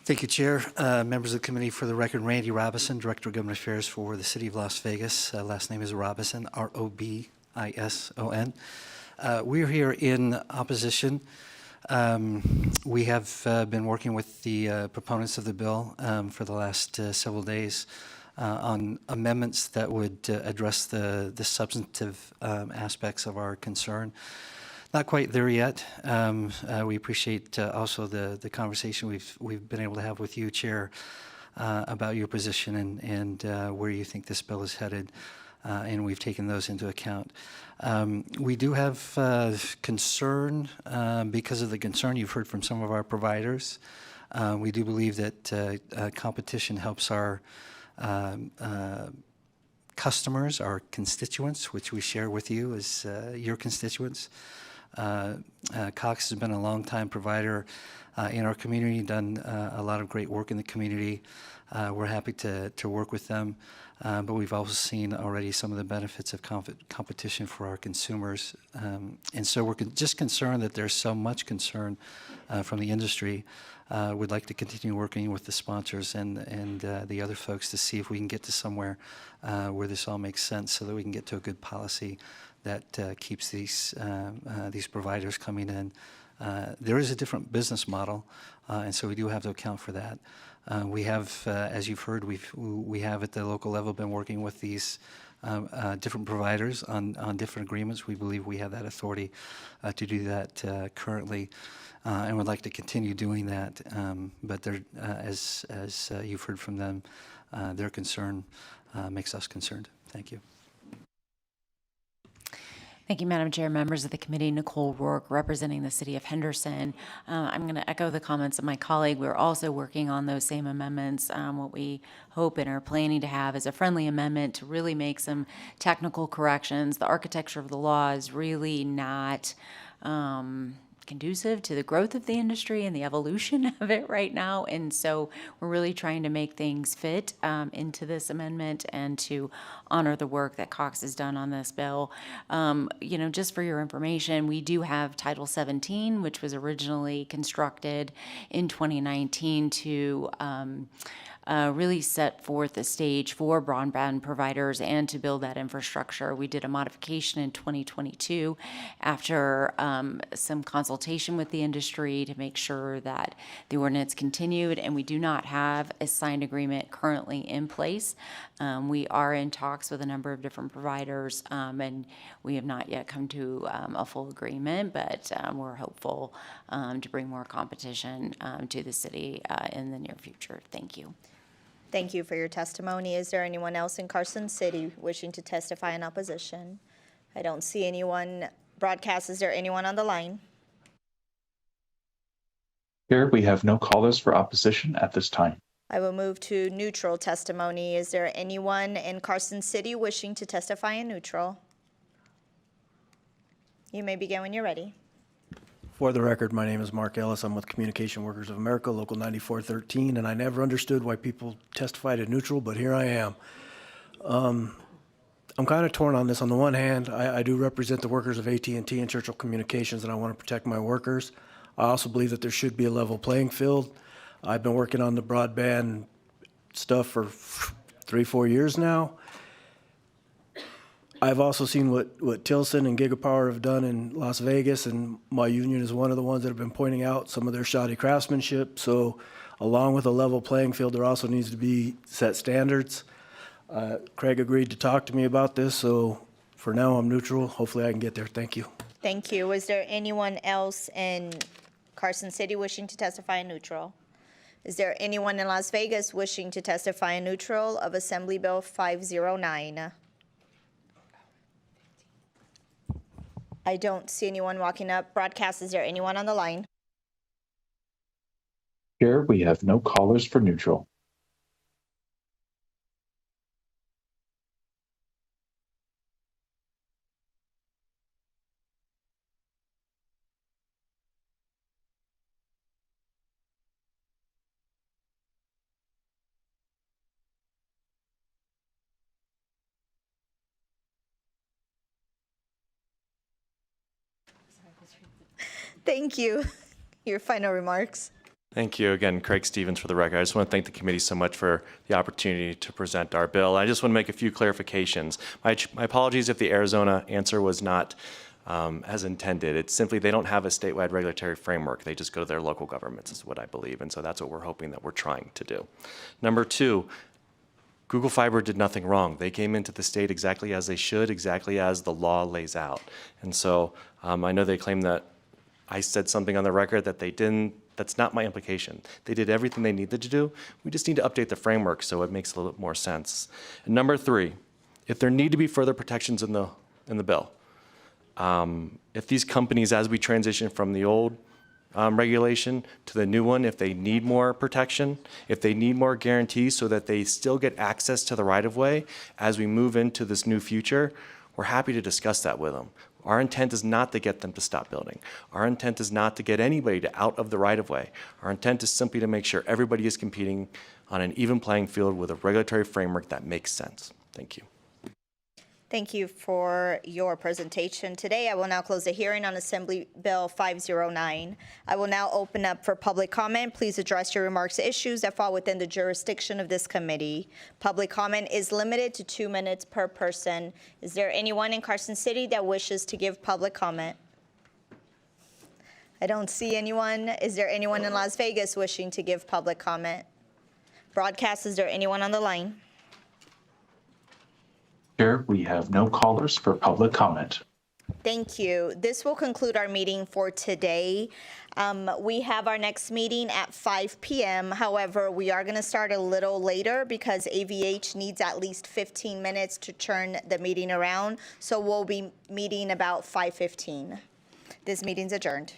[SPEAKER 11] Thank you, Chair. Members of the committee, for the record, Randy Robison, Director of Government Affairs for the City of Las Vegas. Last name is Robison, R-O-B-I-S-O-N. We're here in opposition. We have been working with the proponents of the bill for the last several days on amendments that would address the substantive aspects of our concern. Not quite there yet. We appreciate also the conversation we've been able to have with you, Chair, about your position and where you think this bill is headed. And we've taken those into account. We do have concern because of the concern you've heard from some of our providers. We do believe that competition helps our customers, our constituents, which we share with you as your constituents. Cox has been a longtime provider in our community, done a lot of great work in the community. We're happy to work with them, but we've also seen already some of the benefits of competition for our consumers. And so we're just concerned that there's so much concern from the industry. We'd like to continue working with the sponsors and the other folks to see if we can get to somewhere where this all makes sense so that we can get to a good policy that keeps these providers coming in. There is a different business model, and so we do have to account for that. We have, as you've heard, we have at the local level been working with these different providers on different agreements. We believe we have that authority to do that currently, and would like to continue doing that. But they're, as you've heard from them, their concern makes us concerned. Thank you.
[SPEAKER 12] Thank you, Madam Chair, members of the committee. Nicole Rourke, representing the city of Henderson. I'm going to echo the comments of my colleague. We're also working on those same amendments. What we hope and are planning to have is a friendly amendment to really make some technical corrections. The architecture of the law is really not conducive to the growth of the industry and the evolution of it right now. And so we're really trying to make things fit into this amendment and to honor the work that Cox has done on this bill. You know, just for your information, we do have Title 17, which was originally constructed in 2019 to really set forth the stage for broadband providers and to build that infrastructure. We did a modification in 2022 after some consultation with the industry to make sure that the ordinance continued, and we do not have a signed agreement currently in place. We are in talks with a number of different providers, and we have not yet come to a full agreement, but we're hopeful to bring more competition to the city in the near future. Thank you.
[SPEAKER 1] Thank you for your testimony. Is there anyone else in Carson City wishing to testify in opposition? I don't see anyone. Broadcast, is there anyone on the line?
[SPEAKER 26] Chair, we have no callers for opposition at this time.
[SPEAKER 1] I will move to neutral testimony. Is there anyone in Carson City wishing to testify in neutral? You may begin when you're ready.
[SPEAKER 19] For the record, my name is Mark Ellis. I'm with Communication Workers of America, Local 9413, and I never understood why people testified in neutral, but here I am. I'm kind of torn on this. On the one hand, I do represent the workers of AT&T and Churchill Communications, and I want to protect my workers. I also believe that there should be a level playing field. I've been working on the broadband stuff for 3-4 years now. I've also seen what Tilson and Gigapower have done in Las Vegas, and my union is one of the ones that have been pointing out some of their shoddy craftsmanship. So along with a level playing field, there also needs to be set standards. Craig agreed to talk to me about this, so for now I'm neutral. Hopefully I can get there. Thank you.
[SPEAKER 1] Thank you. Is there anyone else in Carson City wishing to testify in neutral? Is there anyone in Las Vegas wishing to testify in neutral of Assembly Bill 509? I don't see anyone walking up. Broadcast, is there anyone on the line?
[SPEAKER 26] Chair, we have no callers for neutral.
[SPEAKER 1] Thank you. Your final remarks.
[SPEAKER 16] Thank you again, Craig Stevens, for the record. I just want to thank the committee so much for the opportunity to present our bill. I just want to make a few clarifications. My apologies if the Arizona answer was not as intended. It's simply they don't have a statewide regulatory framework. They just go to their local governments, is what I believe. And so that's what we're hoping that we're trying to do. Number two, Google Fiber did nothing wrong. They came into the state exactly as they should, exactly as the law lays out. And so I know they claim that I said something on the record that they didn't. That's not my implication. They did everything they needed to do. We just need to update the framework so it makes a little bit more sense. And number three, if there need to be further protections in the bill, if these companies, as we transition from the old regulation to the new one, if they need more protection, if they need more guarantees so that they still get access to the right-of-way as we move into this new future, we're happy to discuss that with them. Our intent is not to get them to stop building. Our intent is not to get anybody out of the right-of-way. Our intent is simply to make sure everybody is competing on an even playing field with a regulatory framework that makes sense. Thank you.
[SPEAKER 1] Thank you for your presentation today. I will now close the hearing on Assembly Bill 509. I will now open up for public comment. Please address your remarks to issues that fall within the jurisdiction of this committee. Public comment is limited to 2 minutes per person. Is there anyone in Carson City that wishes to give public comment? I don't see anyone. Is there anyone in Las Vegas wishing to give public comment? Broadcast, is there anyone on the line?
[SPEAKER 26] Chair, we have no callers for public comment.
[SPEAKER 1] Thank you. This will conclude our meeting for today. We have our next meeting at 5 p.m. However, we are going to start a little later because AVH needs at least 15 minutes to turn the meeting around. So we'll be meeting about 5:15. This meeting's adjourned.